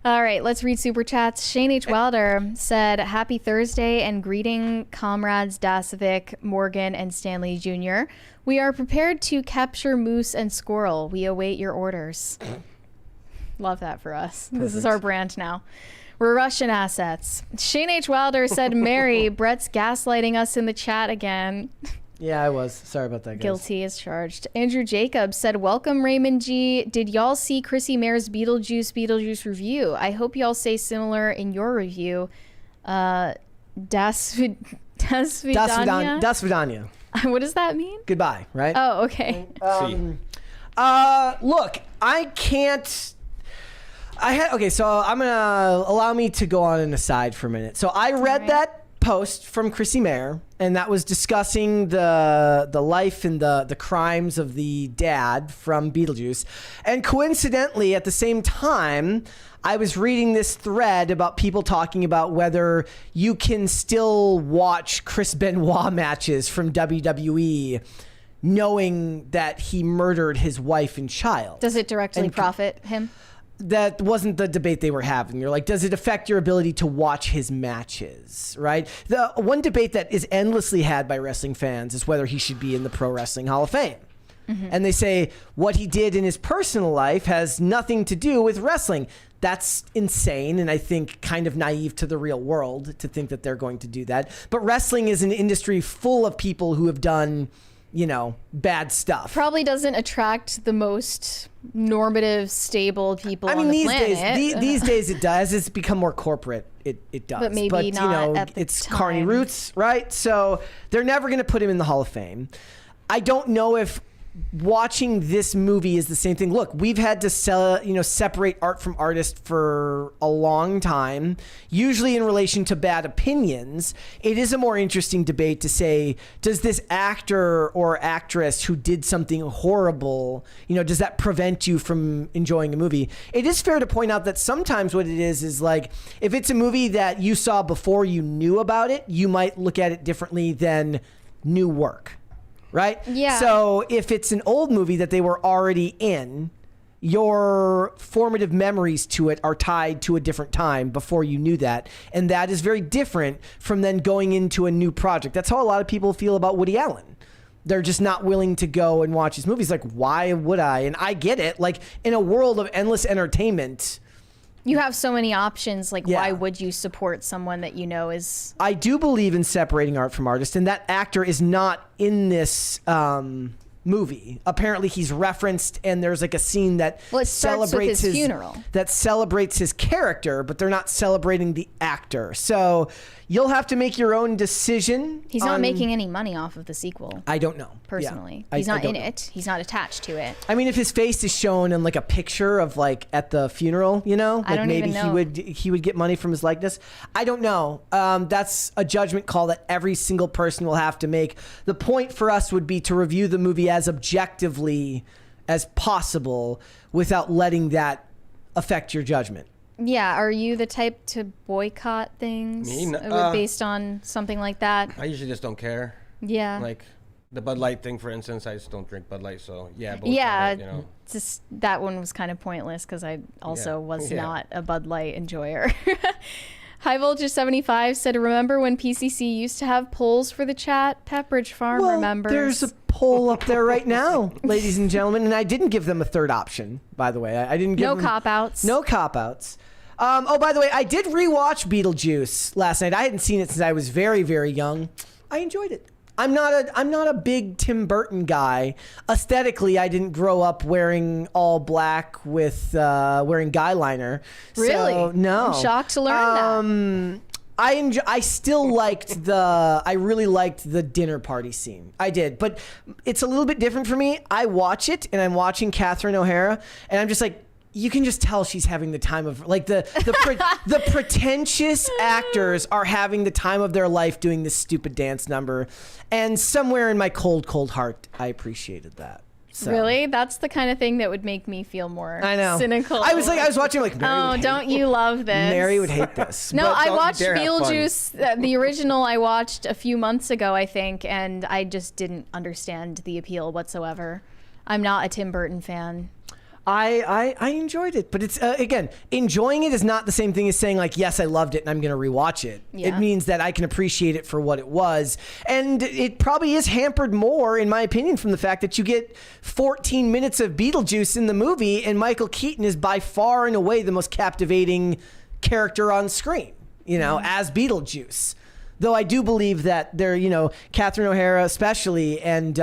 All right, let's read super chats. Shane H. Wilder said, "Happy Thursday and greeting comrades Dasovic, Morgan, and Stanley Jr. We are prepared to capture moose and squirrel. We await your orders." Love that for us. This is our brand now. We're Russian assets. Shane H. Wilder said, "Mary, Brett's gaslighting us in the chat again." Yeah, I was. Sorry about that, guys. Guilty as charged. Andrew Jacobs said, "Welcome, Raymond G. Did y'all see Chrissy Mare's Beetlejuice review? I hope y'all say similar in your review. Das Vidania? Das Vidania. What does that mean? Goodbye, right? Oh, okay. Look, I can't. So I'm gonna allow me to go on an aside for a minute. So I read right. that post from Chrissy Mare, and that was discussing the life and the crimes of the dad from Beetlejuice. And coincidentally, at the same time, I was reading this thread about people talking about whether you can still watch Chris Benoit matches from WWE knowing that he murdered his wife and child. Does it directly And- profit him? That wasn't the debate they were having. You're like, does it affect your ability to watch his matches, right? The one debate that is endlessly had by wrestling fans is whether he should be in the Pro Wrestling Hall of Fame. And they say what he did in his personal life has nothing to do with wrestling. That's insane, and I think kind of naive to the real world to think that they're going to do that. But wrestling is an industry full of people who have done, bad stuff. Probably doesn't attract the most normative, stable people on the these planet. days, these days it does. It's become more corporate. It does. But maybe not at the it's time. Carney roots, right? So they're never going to put him in the Hall of Fame. I don't know if watching this movie is the same thing. Look, we've had to separate art from artist for a long time, usually in relation to bad opinions. It is a more interesting debate to say, does this actor or actress who did something horrible, does that prevent you from enjoying a movie? It is fair to point out that sometimes what it is like, if it's a movie that you saw before you knew about it, you might look at it differently than new work. Right? Yeah. So if it's an old movie that they were already in, your formative memories to it are tied to a different time before you knew that. And that is very different from then going into a new project. That's how a lot of people feel about Woody Allen. They're just not willing to go and watch his movies. Like, why would I? And I get it. Like, in a world of endless entertainment, You have so many options. Like, Yeah. why would you support someone that you know is... I do believe in separating art from artist, and that actor is not in this movie. Apparently, he's referenced, and there's like a scene that Well, it starts with celebrates his funeral. that celebrates his character, but they're not celebrating the actor. So you'll have to make your own decision. He's not on- making any money off of the sequel, I don't know. personally. Yeah. He's I not don't in know. it. He's not attached to it. I mean, if his face is shown in like a picture of like at the funeral, I like don't maybe even know. he would get money from his likeness. I don't know. That's a judgment call that every single person will have to make. The point for us would be to review the movie as objectively as possible without letting that affect your judgment. Yeah, are you the type to boycott things Me? No, based on something like that? I usually just don't care. Yeah. Like the Bud Light thing, for instance, I just don't drink Bud Light, so yeah. both Yeah, of it, just that one was kind of pointless because I also was Yeah. not a Bud Light enjoyer. High Voltage 75 said, remember when PCC used to have polls for the chat? Pepperidge Farm remembers. There's a poll up there right now, ladies and gentlemen, and I didn't give them a third option, by the way. I didn't give No them... cop-outs. No cop-outs. By the way, I did rewatch Beetlejuice last night. I hadn't seen it since I was very, very young. I enjoyed it. I'm not a big Tim Burton guy. Aesthetically, I didn't grow up wearing all black with wearing guy liner. Really? So, no. I'm shocked to learn that. I really liked the dinner party scene. I did, but it's a little bit different for me. I watch it and I'm watching Catherine O'Hara and I'm just like, you can just tell she's having the time of like the pretentious actors are having the time of their life doing this stupid dance number, and somewhere in my cold heart, I appreciated that. So. Really? That's the kind of thing that would make me feel more I know. cynical. I was watching like, Mary oh, would hate don't you love this? Mary would hate this. No, But I don't you watched dare have fun. Beetlejuice, the original I watched a few months ago, I think, and I just didn't understand the appeal whatsoever. I'm not a Tim Burton fan. I enjoyed it, but it's again, enjoying it is not the same thing as saying like, yes, I loved it and I'm going to rewatch it. Yeah. It means that I can appreciate it for what it was, and it probably is hampered more, in my opinion, from the fact that you get 14 minutes of Beetlejuice in the movie, and Michael Keaton is by far and away the most captivating character on screen, as Beetlejuice. Though I do believe that they're, Catherine O'Hara especially and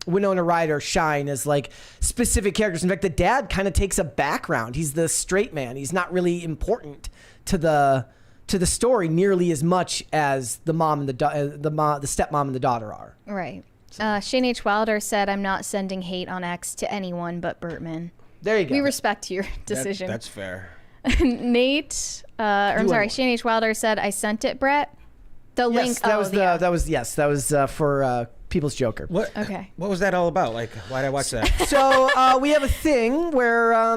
Winona Ryder shine as like specific characters. In fact, the dad kind of takes a background. He's the straight man. He's not really important to the story nearly as much as the mom and the stepmom and the daughter are. Right. Shane H. Wilder said, I'm not sending hate on X to anyone but Bertman. There you go. We respect your decision. That's fair. Nate, Shane H. Wilder said, I sent it, Brett. The link. Yes, that was for People's Joker. What? Okay. What was that all about? Like, why did I watch that? So we have a thing where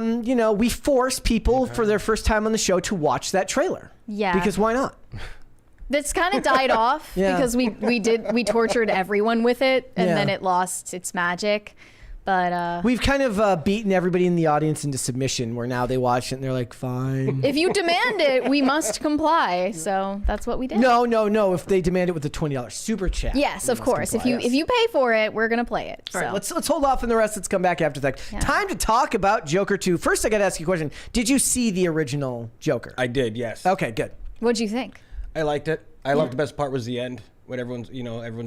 we force people for their first time on the show to watch that trailer. Yeah. Because why not? That's kind of died off Yeah. because we tortured everyone with it, and Yeah. then it lost its magic. But We've kind of beaten everybody in the audience into submission, where now they watch it and they're like, fine. if you demand it, we must comply. So that's what we did. No. If they demand it with the $20 super chat. Yes, we of must course. comply, If you pay for it, we're gonna play it. All So. right, let's hold off on the rest. Let's come back after that. Yeah. Time to talk about Joker 2. First, I got to ask you a question. Did you see the original Joker? I did, yes. Okay, good. What'd you think? I liked it. I loved the best part was the end when everyone's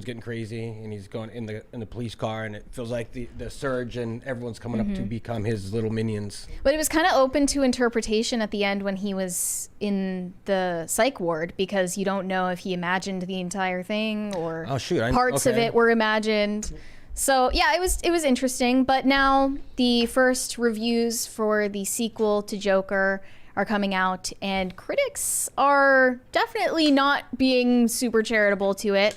getting crazy and he's going in the police car and it feels like the surge and everyone's coming up to become his little minions. But it was kind of open to interpretation at the end when he was in the psych ward, because you don't know if he imagined the entire thing or Oh, shoot, parts of okay. it were imagined. So yeah, it was interesting. But now the first reviews for the sequel to Joker are coming out, and critics are definitely not being super charitable to it.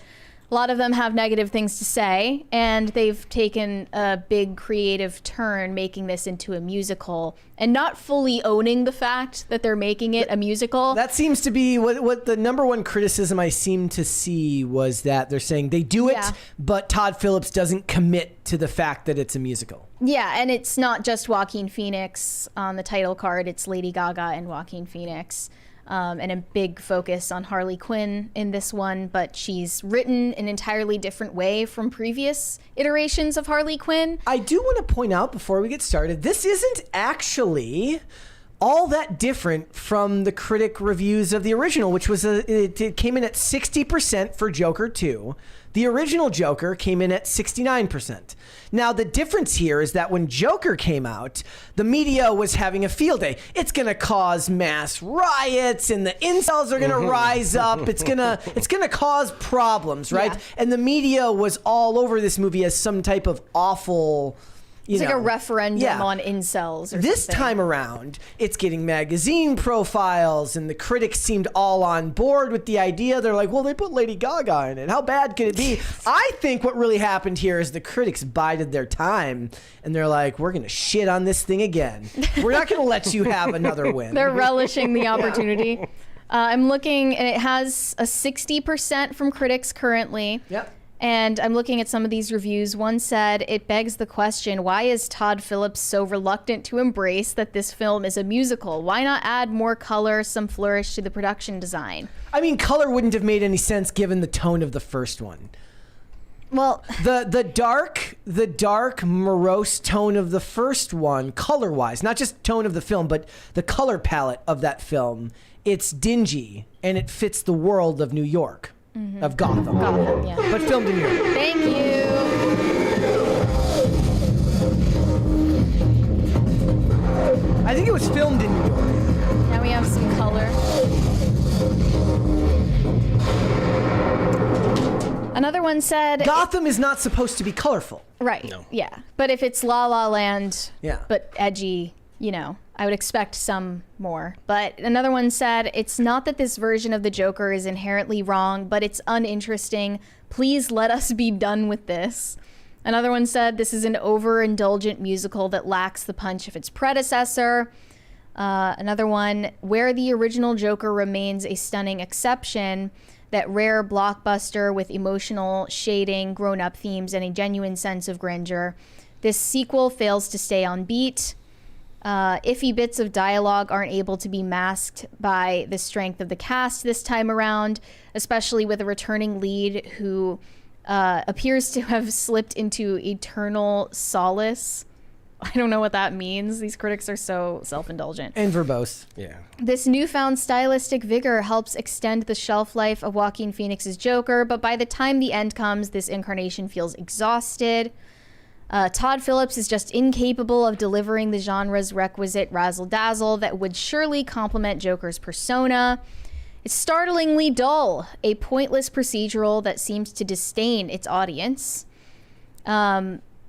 A lot of them have negative things to say, and they've taken a big creative turn making this into a musical and not fully owning the fact that they're making it a musical. That seems to be what the number one criticism I seem to see was that they're saying they do it, Yeah. but Todd Phillips doesn't commit to the fact that it's a musical. Yeah, and it's not just Joaquin Phoenix on the title card. It's Lady Gaga and Joaquin Phoenix. And a big focus on Harley Quinn in this one, but she's written an entirely different way from previous iterations of Harley Quinn. I do want to point out before we get started, this isn't actually all that different from the critic reviews of the original, which was it came in at 60% for Joker 2. The original Joker came in at 69%. Now, the difference here is that when Joker came out, the media was having a field day. It's going to cause mass riots and the incels are going to rise up. It's going to cause problems, right? Yeah. And the media was all over this movie as some type of awful, It's like a referendum on incels or this something. time around, it's getting magazine profiles, and the critics seemed all on board with the idea. They're like, well, they put Lady Gaga in it. How bad could it be? I think what really happened here is the critics bided their time, and they're like, we're going to shit on this thing again. We're not going to let you have another win. They're relishing the opportunity. I'm looking, and it has a 60% from critics currently. Yep. And I'm looking at some of these reviews. One said, it begs the question, why is Todd Phillips so reluctant to embrace that this film is a musical? Why not add more color, some flourish to the production design? I mean, color wouldn't have made any sense given the tone of the first one. Well, The dark, morose tone of the first one, color-wise, not just tone of the film, but the color palette of that film, it's dingy, and it fits the world of New York, of Gotham. Gotham, yeah. But filmed in New York. Thank you. I think it was filmed in New York. Now we have some color. Another one said, Gotham is not supposed to be colorful. right, No. yeah. But if it's La La Land, Yeah. but edgy, I would expect some more. But another one said, it's not that this version of the Joker is inherently wrong, but it's uninteresting. Please let us be done with this. Another one said, this is an overindulgent musical that lacks the punch of its predecessor. Another one, where the original Joker remains a stunning exception, that rare blockbuster with emotional shading, grown-up themes, and a genuine sense of grandeur. This sequel fails to stay on beat. Iffy bits of dialogue aren't able to be masked by the strength of the cast this time around, especially with a returning lead who appears to have slipped into eternal solace. I don't know what that means. These critics are so self-indulgent. And verbose. Yeah. This newfound stylistic vigor helps extend the shelf life of Joaquin Phoenix's Joker, but by the time the end comes, this incarnation feels exhausted. Todd Phillips is just incapable of delivering the genre's requisite razzle-dazzle that would surely complement Joker's persona. It's startlingly dull, a pointless procedural that seems to disdain its audience.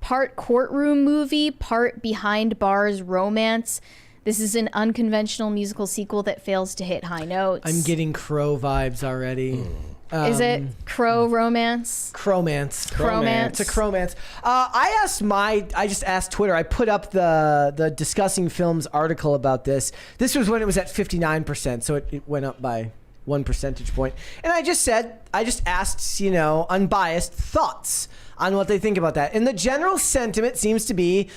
Part courtroom movie, part behind bars romance. This is an unconventional musical sequel that fails to hit high notes. I'm getting Crow vibes already. Is it Crow romance? Crowmance. Crowmance. It's a crowmance. I just asked Twitter. I put up the Discussing Films article about this. This was when it was at 59%, so it went up by 1 percentage point. And I just asked, you know, unbiased thoughts on what they think about that. And the general sentiment seems to be,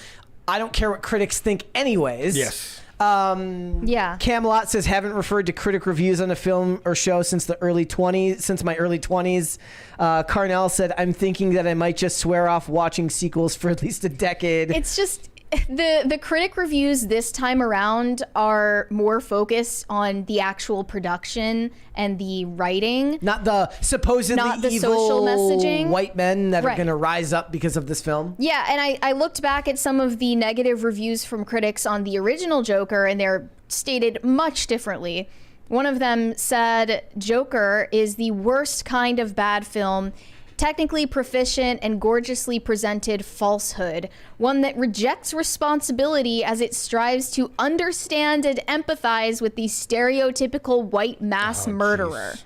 I don't care what critics think anyways. Yes. Yeah. Camelot says, haven't referred to critic reviews on a film or show since my early 20s. Carnell said, I'm thinking that I might just swear off watching sequels for at least a decade. It's just the critic reviews this time around are more focused on the actual production and the writing, not the supposedly not the evil social messaging. white men that are Right. going to rise up because of this film. Yeah, and I looked back at some of the negative reviews from critics on the original Joker, and they're stated much differently. One of them said, Joker is the worst kind of bad film, technically proficient and gorgeously presented falsehood, one that rejects responsibility as it strives to understand and empathize with the stereotypical white mass murderer. Geez.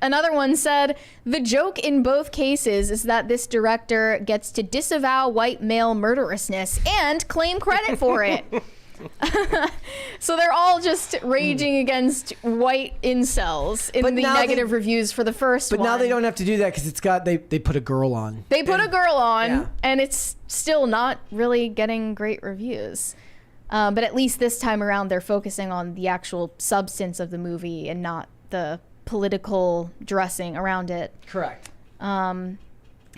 Another one said, the joke in both cases is that this director gets to disavow white male murderousness and claim credit for it. So they're all just raging against white incels in But the now negative reviews for the first But one. now they don't have to do that because they put a girl on. They put a girl on, Yeah. and it's still not really getting great reviews. But at least this time around, they're focusing on the actual substance of the movie and not the political dressing around it. Correct.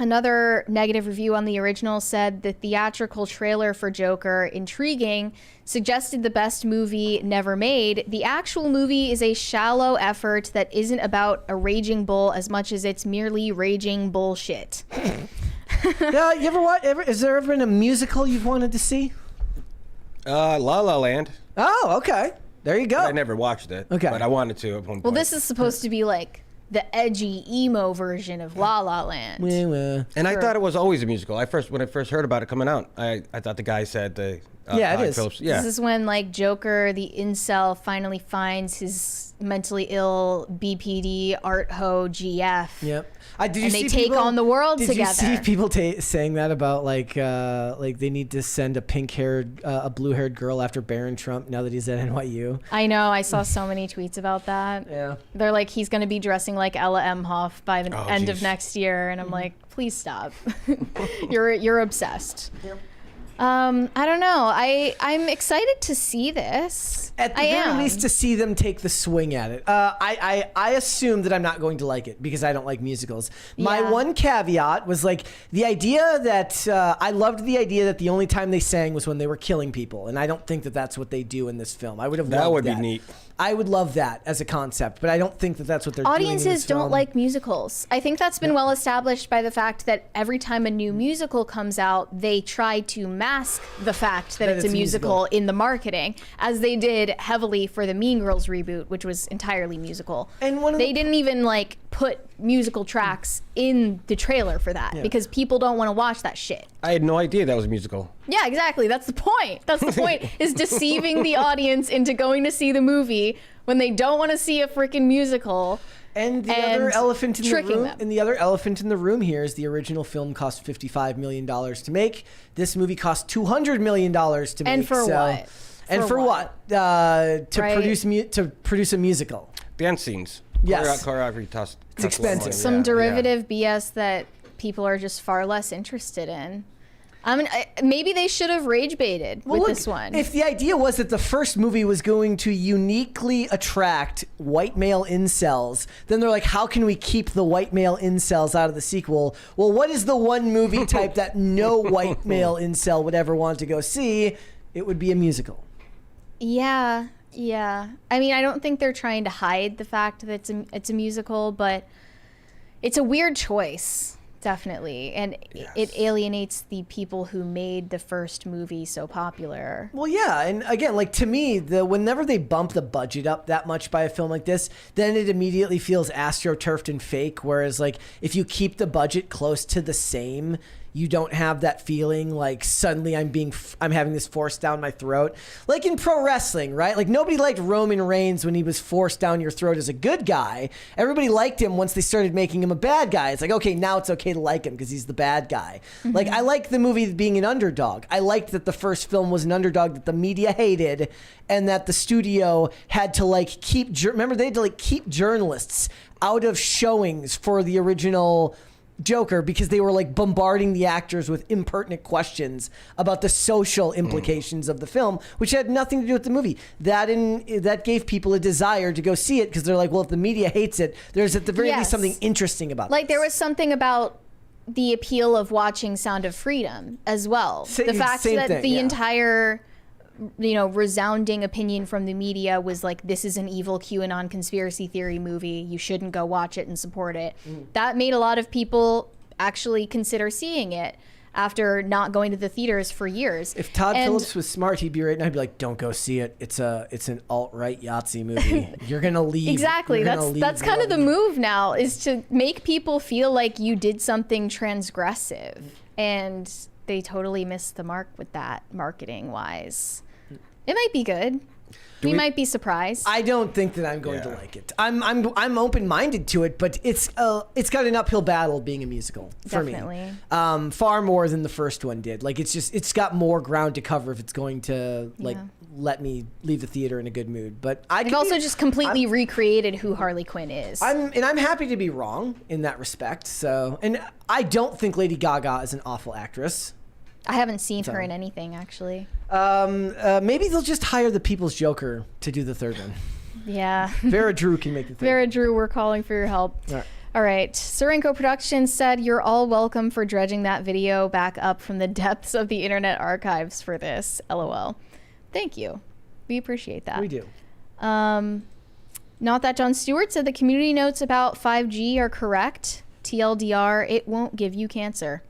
Another negative review on the original said the theatrical trailer for Joker, intriguing, suggested the best movie never made. The actual movie is a shallow effort that isn't about a raging bull as much as it's merely raging bullshit. Yeah, you has there ever been a musical you've wanted to see? La La Land. Oh, okay. There you go. I never watched it. Okay. But I wanted to at one point. Well, this is supposed to be like the edgy emo version of La La Land. And I thought it was always a musical. When I first heard about it coming out, I thought the guy said the Yeah, it Todd is. Phillips. Yeah. This is when like Joker, the incel, finally finds his mentally ill BPD art ho GF. Yep. Did you And see they take people- on the world did together. you see people saying that about like they need to send a pink-haired, a blue-haired girl after Barron Trump now that he's at NYU? I know. I saw so many tweets about that. Yeah. They're like, he's going to be dressing like Ella Emhoff by the end of geez. next year, and I'm like, please stop. You're obsessed. I don't know. I'm excited to see this. At the I very am. least, to see them take the swing at it. I assume that I'm not going to like it because I don't like musicals. My Yeah. one caveat was like the idea that I loved the idea that the only time they sang was when they were killing people, and I don't think that that's what they do in this film. I would have loved That would be neat. I would love that as a concept, but I don't think that that's what they're doing in Audiences this don't film. like musicals. I think that's been well established by the fact that every time a new musical comes out, they try to mask the fact that it's a musical in the marketing, as they did heavily for the Mean Girls reboot, which was entirely musical. And one of they the- didn't even like put musical tracks in the trailer for that because people don't want to watch that shit. I had no idea that was a musical. Yeah, exactly. That's the point. That's the point, is deceiving the audience into going to see the movie when they don't want to see a freaking musical. And the and other elephant in the tricking room, them. and the other elephant in the room here is the original film cost $55 million to make. This movie cost $200 million to make. And for what? And for what? To Right. produce a musical. Dance scenes. Yes. Choreography costs It's expensive. Some derivative BS that people are just far less interested in. I mean, maybe they should have rage baited with this one. If the idea was that the first movie was going to uniquely attract white male incels, then they're like, how can we keep the white male incels out of the sequel? Well, what is the one movie type that no white male incel would ever want to go see? It would be a musical. Yeah. I mean, I don't think they're trying to hide the fact that it's a musical, but it's a weird choice, definitely. And it alienates the people who made the first movie so popular. Well, yeah, and again, like to me, whenever they bump the budget up that much by a film like this, then it immediately feels astroturfed and fake. Whereas, like, if you keep the budget close to the same, you don't have that feeling like suddenly I'm having this forced down my throat. Like in pro wrestling, right? Like nobody liked Roman Reigns when he was forced down your throat as a good guy. Everybody liked him once they started making him a bad guy. It's like, okay, now it's okay to like him because he's the bad guy. Like I like the movie being an underdog. I liked that the first film was an underdog that the media hated and that the studio had to like remember they had to like keep journalists out of showings for the original Joker because they were like bombarding the actors with impertinent questions about the social implications of the film, which had nothing to do with the movie. That gave people a desire to go see it because they're like, well, if the media hates it, there's at the very least something interesting about it. Like there was something about the appeal of watching Sound of Freedom as well. The fact that the entire resounding opinion from the media was like, this is an evil QAnon conspiracy theory movie. You shouldn't go watch it and support it. That made a lot of people actually consider seeing it after not going to the theaters for years. If Todd Phillips was smart, he'd be right now. He'd be like, don't go see it. It's an alt-right Yahtzee movie. You're going to leave. Exactly. That's kind of the move now, is to make people feel like you did something transgressive. And they totally missed the mark with that marketing-wise. It might be good. We might be surprised. I don't think that I'm going to like it. I'm open-minded to it, but it's got an uphill battle being a musical for me. Far more than the first one did. Like it's got more ground to cover if it's going to let me leave the theater in a good mood. But They've also just completely recreated who Harley Quinn is. I'm happy to be wrong in that respect. So, and I don't think Lady Gaga is an awful actress. I haven't seen her in anything, actually. Maybe they'll just hire the People's Joker to do the third one. Yeah. Vera Drew can make the third Vera Drew, we're calling for your help. All right. Serenko Productions said, you're all welcome for dredging that video back up from the depths of the internet archives for this. LOL. Thank you. We appreciate that. We do. Not That John Stewart said the community notes about 5G are correct. TLDR, it won't give you cancer.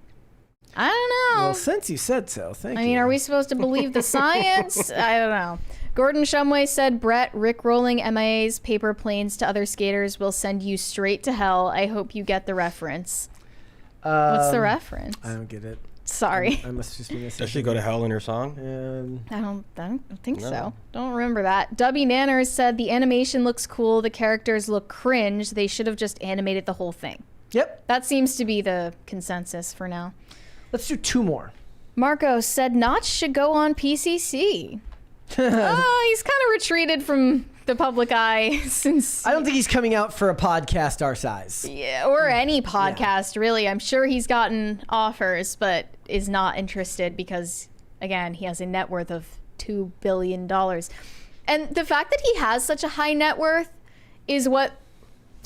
I don't know. Well, since you said so, thank you. I mean, are we supposed to believe the science? I don't know. Gordon Shumway said, Brett, rickrolling MIA's paper planes to other skaters will send you straight to hell. I hope you get the reference. What's the reference? I don't get it. Sorry. I must just be missing. Does she go to hell in her song? I don't think so. Don't remember that. Dubby Nanners said, the animation looks cool. The characters look cringe. They should have just animated the whole thing. Yep. That seems to be the consensus for now. Let's do two more. Marco said Notch should go on PCC. He's kind of retreated from the public eye since... I don't think he's coming out for a podcast our size. Yeah, or any podcast, really. I'm sure he's gotten offers, but is not interested because, again, he has a net worth of $2 billion. And the fact that he has such a high net worth is what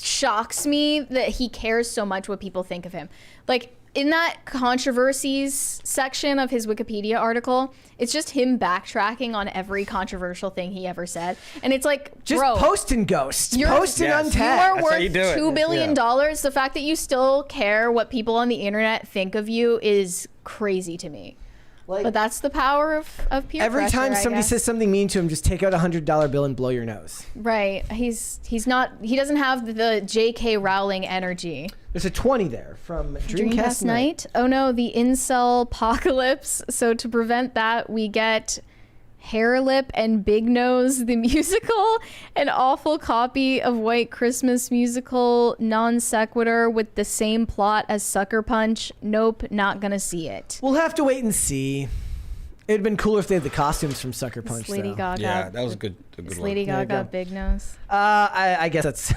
shocks me, that he cares so much what people think of him. Like, in that controversies section of his Wikipedia article, it's just him backtracking on every controversial thing he ever said. And it's like, just bro, post and ghost. Post and untag. You are worth $2 billion. The fact that you still care what people on the internet think of you is crazy to me. Like, but that's the power of peer every pressure, time I somebody guess. says something mean to him, just take out a $100 bill and blow your nose. Right. He doesn't have the J.K. Rowling energy. There's a 20 there from Dreamcast Night. Oh no, the incel apocalypse. So to prevent that, we get Hair Lip and Big Nose the musical, an awful copy of White Christmas musical non sequitur with the same plot as Sucker Punch. Nope, not gonna see it. We'll have to wait and see. It'd been cooler if they had the costumes from Sucker Punch. Lady Gaga. Yeah, that was a good one. Lady Gaga, Big Nose. I guess that's.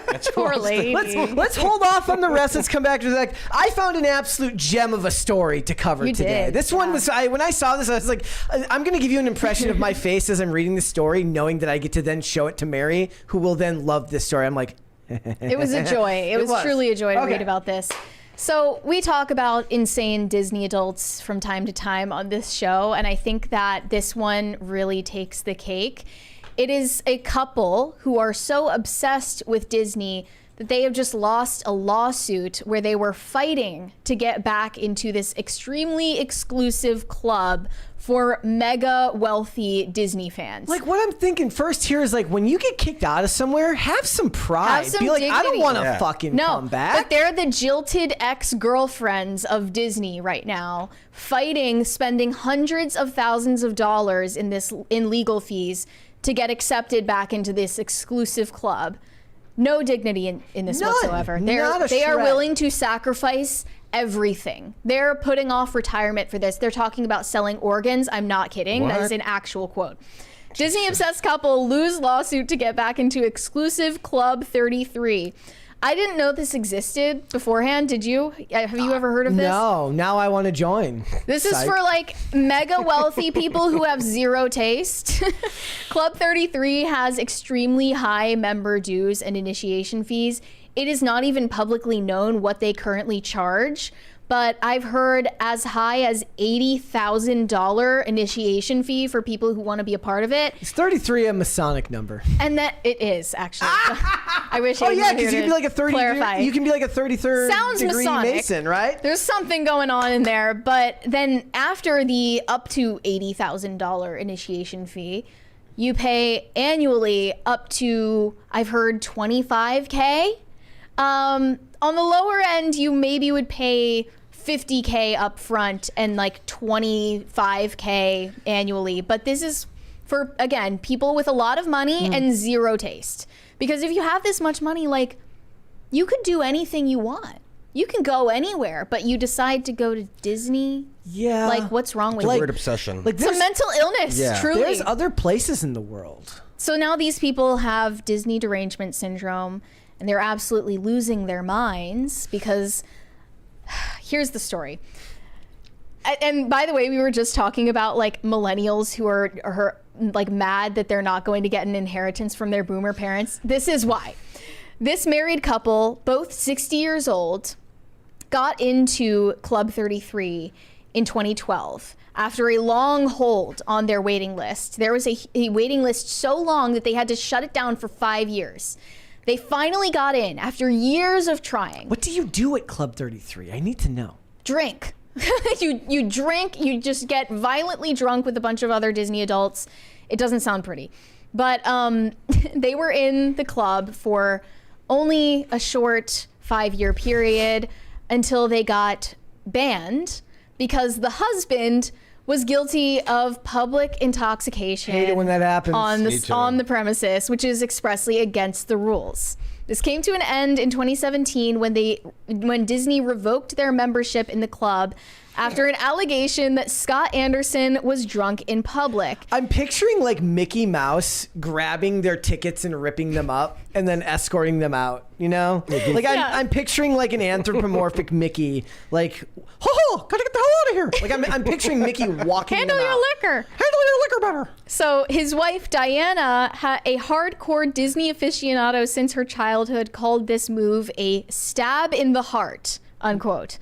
That's Poor lady. Let's hold off on the rest. Let's come back to that. I found an absolute gem of a story to cover today. Did. This one was. When I saw this, I was like, I'm going to give you an impression of my face as I'm reading the story, knowing that I get to then show it to Mary, who will then love this story. I'm like. It was a joy. It was truly a joy to read about this. So we talk about insane Disney adults from time to time on this show, and I think that this one really takes the cake. It is a couple who are so obsessed with Disney that they have just lost a lawsuit where they were fighting to get back into this extremely exclusive club for mega wealthy Disney fans. Like, what I'm thinking first here is like, when you get kicked out of somewhere, have some pride. Have some Be like, I don't dignity. want to Yeah. fucking No, come back. but they're the jilted ex-girlfriends of Disney right now, fighting, spending hundreds of thousands of dollars in legal fees to get accepted back into this exclusive club. No dignity in this None. whatsoever. Not a They are shred. willing to sacrifice everything. They're putting off retirement for this. They're talking about selling organs. I'm not kidding. That What? is an actual quote. Disney obsessed couple lose lawsuit to get back into exclusive Club 33. I didn't know this existed beforehand. Did you? Have you ever heard of this? No, now I want to join. This is Psych. for like mega wealthy people who have zero taste. Club 33 has extremely high member dues and initiation fees. It is not even publicly known what they currently charge, but I've heard as high as $80,000 initiation fee for people who want to be a part of it. Is 33 a Masonic number? And that it is actually. I wish. Oh I was yeah, here because you to can be like a 30. clarify. You can be like a 33rd Sounds degree Masonic. Mason, right? There's something going on in there, but then after the up to $80,000 initiation fee, you pay annually up to, I've heard, $25K. On the lower end, you maybe would pay $50K up front and like $25K annually. But this is for, again, people with a lot of money and zero taste. Because if you have this much money, like, you could do anything you want. You can go anywhere, but you decide to go to Disney. Yeah. Like, what's wrong with It's a you? weird obsession. Like It's a there's, mental illness, Yeah. truly. there's other places in the world. So now these people have Disney derangement syndrome, and they're absolutely losing their minds because here's the story. And by the way, we were just talking about like millennials who are like mad that they're not going to get an inheritance from their boomer parents. This is why. This married couple, both 60 years old, got into Club 33 in 2012 after a long hold on their waiting list. There was a waiting list so long that they had to shut it down for 5 years. They finally got in after years of trying. What do you do at Club 33? I need to know. Drink. you drink, you just get violently drunk with a bunch of other Disney adults. It doesn't sound pretty. But they were in the club for only a short 5-year period until they got banned because the husband was guilty of public intoxication Hate it when that happens. Me too. on the premises, which is expressly against the rules. This came to an end in 2017 when Disney revoked their membership in the club after an allegation that Scott Anderson was drunk in public. I'm picturing like Mickey Mouse grabbing their tickets and ripping them up and then escorting them out, you know? Like I'm picturing like an anthropomorphic Mickey, like, gotta get the hell out of here. Like I'm picturing Mickey walking Handle them your out. liquor. Handle your liquor better. So his wife, Diana, a hardcore Disney aficionado since her childhood, called this move a stab in the heart, unquote.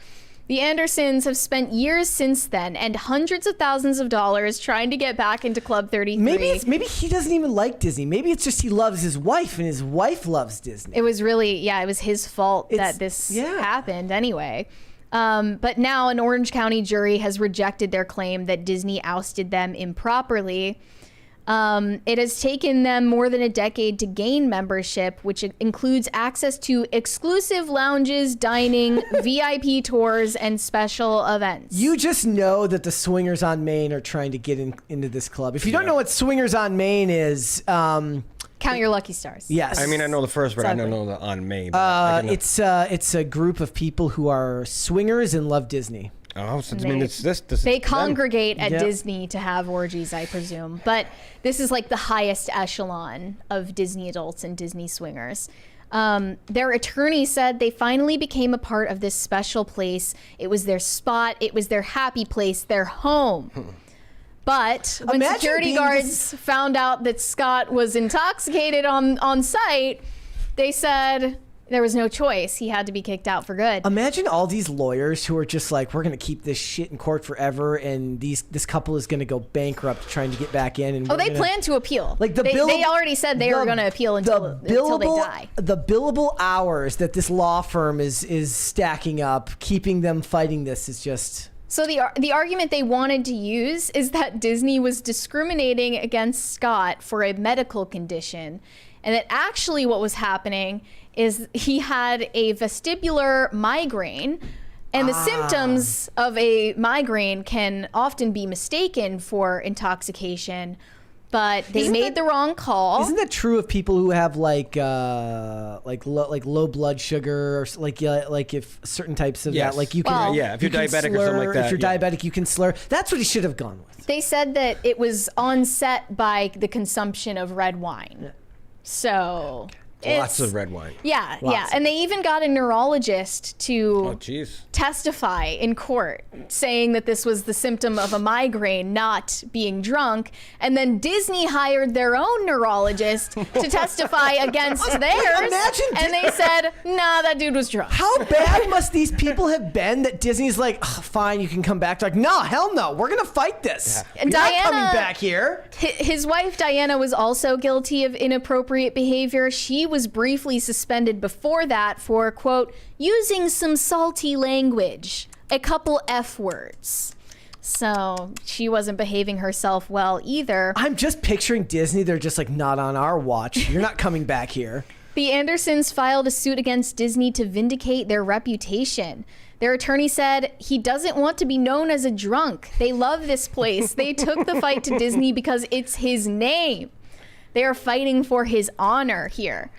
The Andersons have spent years since then and hundreds of thousands of dollars trying to get back into Club 33. Maybe he doesn't even like Disney. Maybe it's just he loves his wife and his wife loves Disney. It was really, it was his fault It's- that this yeah. happened anyway. But now an Orange County jury has rejected their claim that Disney ousted them improperly. It has taken them more than a decade to gain membership, which includes access to exclusive lounges, dining, VIP tours, and special events. You just know that the Swingers on Main are trying to get into this club. If you don't know what Swingers on Main is, Count your lucky stars. yes. I mean, I know the first, but I don't Exactly. know the on May. But I can- It's a group of people who are swingers and love Disney. oh, so I They- mean, it's this. They them. congregate at Yep. Disney to have orgies, I presume. But this is like the highest echelon of Disney adults and Disney swingers. Their attorney said they finally became a part of this special place. It was their spot. It was their happy place, their home. But when Imagine security being guards found out that Scott was intoxicated on site, they said, there was no choice. He had to be kicked out for good. Imagine all these lawyers who are just like, we're going to keep this shit in court forever, and this couple is going to go bankrupt trying to get back in. And they plan to appeal. Like they already said they were going to appeal until they die. The billable hours that this law firm is stacking up, keeping them fighting this is just... So the argument they wanted to use is that Disney was discriminating against Scott for a medical condition, and that actually what was happening is he had a vestibular migraine, and the symptoms of a migraine can often be mistaken for intoxication, but they made the wrong call. Isn't that true of people who have like low blood sugar, or like if certain types of that, like you can, if you're diabetic slur, or something like that. If you're diabetic, you can slur. That's what he should have gone with. They said that it was onset by the consumption of red wine. So Lots of red wine. Yeah, Lots. and they even got a neurologist to jeez. testify in court, saying that this was the symptom of a migraine, not being drunk. And then Disney hired their own neurologist to testify against theirs. And they said, nah, that dude was drunk. How bad must these people have been that Disney's like, oh, fine, you can come back? They're like, no, hell no, we're gonna fight this. Yeah. And You're Diana, not coming back here. His wife Diana was also guilty of inappropriate behavior. She was briefly suspended before that for, quote, using some salty language, a couple F words. So she wasn't behaving herself well either. I'm just picturing Disney. They're just like, not on our watch. You're not coming back here. The Andersons filed a suit against Disney to vindicate their reputation. Their attorney said he doesn't want to be known as a drunk. They love this place. They took the fight to Disney because it's his name. They are fighting for his honor here.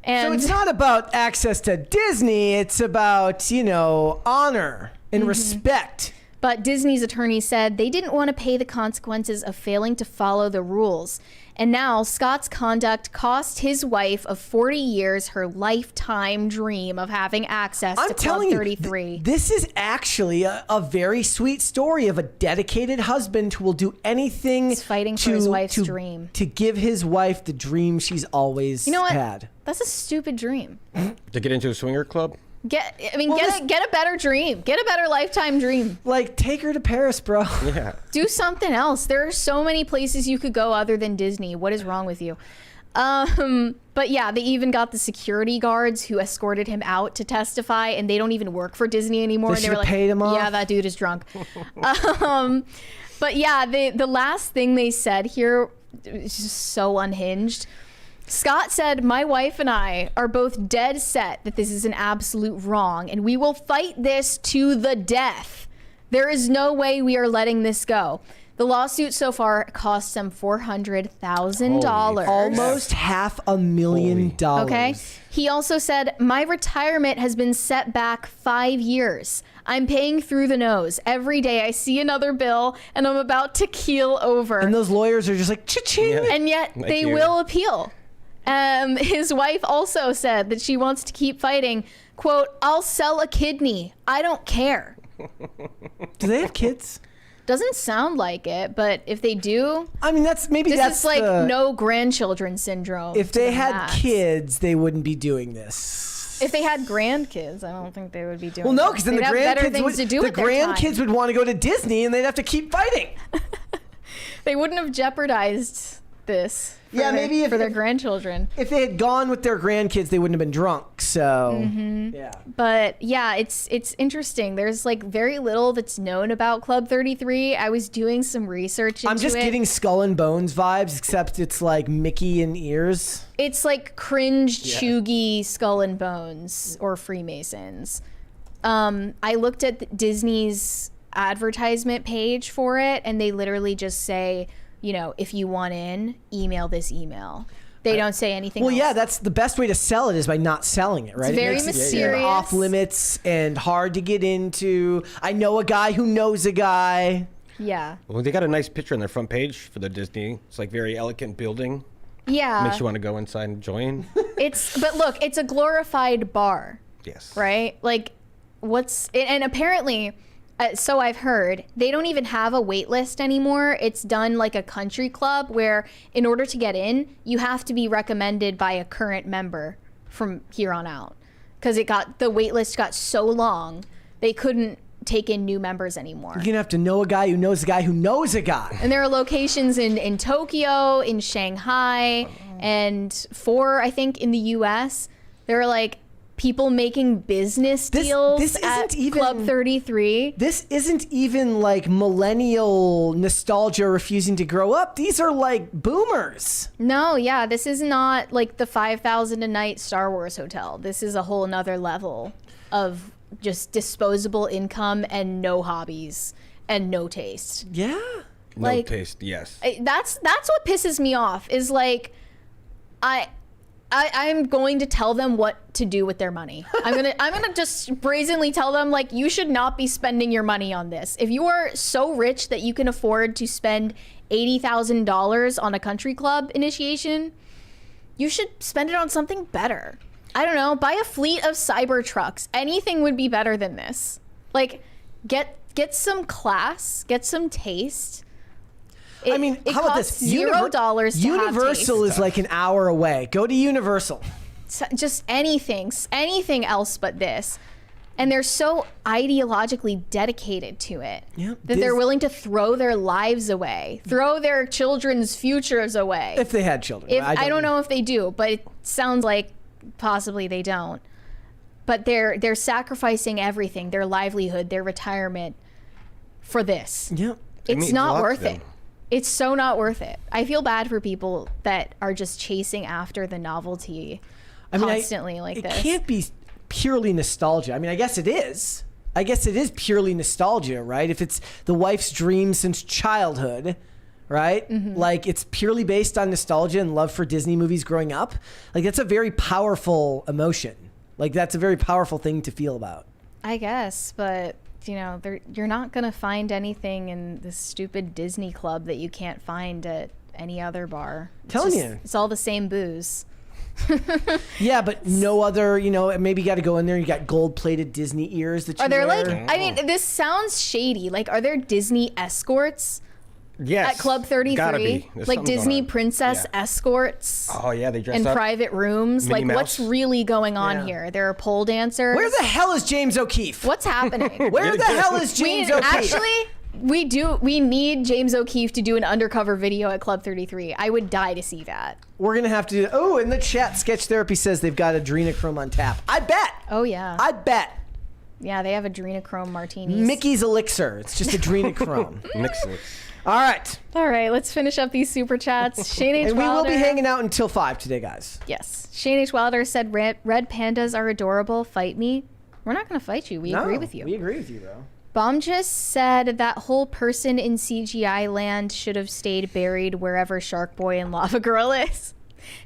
And so it's not about access to Disney. It's about, honor and respect. But Disney's attorney said they didn't want to pay the consequences of failing to follow the rules. And now Scott's conduct cost his wife of 40 years her lifetime dream of having access to Club 33. This is actually a very sweet story of a dedicated husband who will do anything. He's fighting for his wife's dream. To give his wife the dream she's always had. That's a stupid dream. To get into a swinger club? Get a better dream. Get a better lifetime dream. Like, take her to Paris, bro. Yeah. Do something else. There are so many places you could go other than Disney. What is wrong with you? But yeah, they even got the security guards who escorted him out to testify, and they don't even work for Disney anymore. They were like, paid him off. Yeah, that dude is drunk. But yeah, the last thing they said here is just so unhinged. Scott said, my wife and I are both dead set that this is an absolute wrong, and we will fight this to the death. There is no way we are letting this go. The lawsuit so far cost them $400,000. Almost $500,000. Okay. He also said, my retirement has been set back 5 years. I'm paying through the nose. Every day I see another bill and I'm about to keel over. And those lawyers are just like, cha-ching. Yeah. And yet they will appeal. His wife also said that she wants to keep fighting. Quote, I'll sell a kidney. I don't care. Do they have kids? Doesn't sound like it, but if they do, I mean, that's like no grandchildren syndrome. If they had kids, they wouldn't be doing this. If they had grandkids, I don't think they would be doing. Well, no, because then the grandkids would want to go to Disney, and they'd have to keep fighting. They wouldn't have jeopardized this. Maybe for their grandchildren. If they had gone with their grandkids, they wouldn't have been drunk. So, yeah. But yeah, it's interesting. There's like very little that's known about Club 33. I was doing some research into it. I'm just getting Skull and Bones vibes, except it's like Mickey and ears. It's like Cringe, Chuggy, Skull and Bones, or Freemasons. I looked at Disney's advertisement page for it, and they literally just say, if you want in, email this email. They don't say anything else. Yeah, that's the best way to sell it is by not selling it, right? It's very mysterious. Off limits and hard to get into. I know a guy who knows a guy. Yeah. Well, they got a nice picture on their front page for the Disney. It's like very elegant building. Yeah. Makes you want to go inside and join. But look, it's a glorified bar. Yes. Right? Like, and apparently, so I've heard, they don't even have a wait list anymore. It's done like a country club where in order to get in, you have to be recommended by a current member from here on out. because the wait list got so long they couldn't take in new members anymore. You're gonna have to know a guy who knows a guy who knows a guy. And there are locations in Tokyo, in Shanghai, and 4, I think, in the US. There are like people making business deals this at isn't even Club 33. This isn't even like millennial nostalgia refusing to grow up. These are like boomers. No, yeah, this is not like the 5,000 a night Star Wars hotel. This is a whole nother level of just disposable income and no hobbies and no taste. Yeah. No taste, yes. That's what pisses me off is like I'm going to tell them what to do with their money. I'm gonna just brazenly tell them, like, you should not be spending your money on this. If you are so rich that you can afford to spend $80,000 on a country club initiation, you should spend it on something better. I don't know, buy a fleet of cyber trucks. Anything would be better than this. Like, get some class, get some taste. I mean, how about this? $0 to Universal have is like an hour away. Go to Universal. Just anything else but this. And they're so ideologically dedicated to it that they're willing to throw their lives away, throw their children's futures away. If they had children. I don't know if they do, but it sounds like possibly they don't. But they're sacrificing everything, their livelihood, their retirement for this. Yeah. It's not worth it. It's so not worth it. I feel bad for people that are just chasing after the novelty constantly like this. It can't be purely nostalgia. I mean, I guess it is. I guess it is purely nostalgia, right? If it's the wife's dream since childhood, right? Mm-hmm. Like, it's purely based on nostalgia and love for Disney movies growing up. Like, that's a very powerful emotion. Like, that's a very powerful thing to feel about. I guess, but you know, you're not gonna find anything in this stupid Disney club that you can't find at any other bar. It's all the same booze. Yeah, but no other, you know, maybe you got to go in there. You got gold-plated Disney ears that you Are there wear. like? I mean, this sounds shady. Like, are there Disney escorts? Yes. At Club 33, Gotta be. There's like something Disney going on. princess escorts. Oh yeah, they dress in up private rooms. Minnie Like, what's Mouse. really going on here? There are pole dancers. Where the hell is James O'Keefe? What's happening? Where the hell is James O'Keefe? Actually, we need James O'Keefe to do an undercover video at Club 33. I would die to see that. We're gonna have to do. Oh, in the chat, Sketch Therapy says they've got adrenochrome on tap. I bet. Oh yeah. I bet. Yeah, they have adrenochrome martinis. Mickey's elixir. It's just adrenochrome. Excellent. All right. All right, let's finish up these super chats. Shane H. And we will Wilder. be hanging out until 5 today, guys. Yes. Shane H. Wilder said, red pandas are adorable. Fight me. We're not going to fight you. We agree with you. We agree with you, bro. Bomjus said that whole person in CGI land should have stayed buried wherever Shark Boy and Lava Girl is.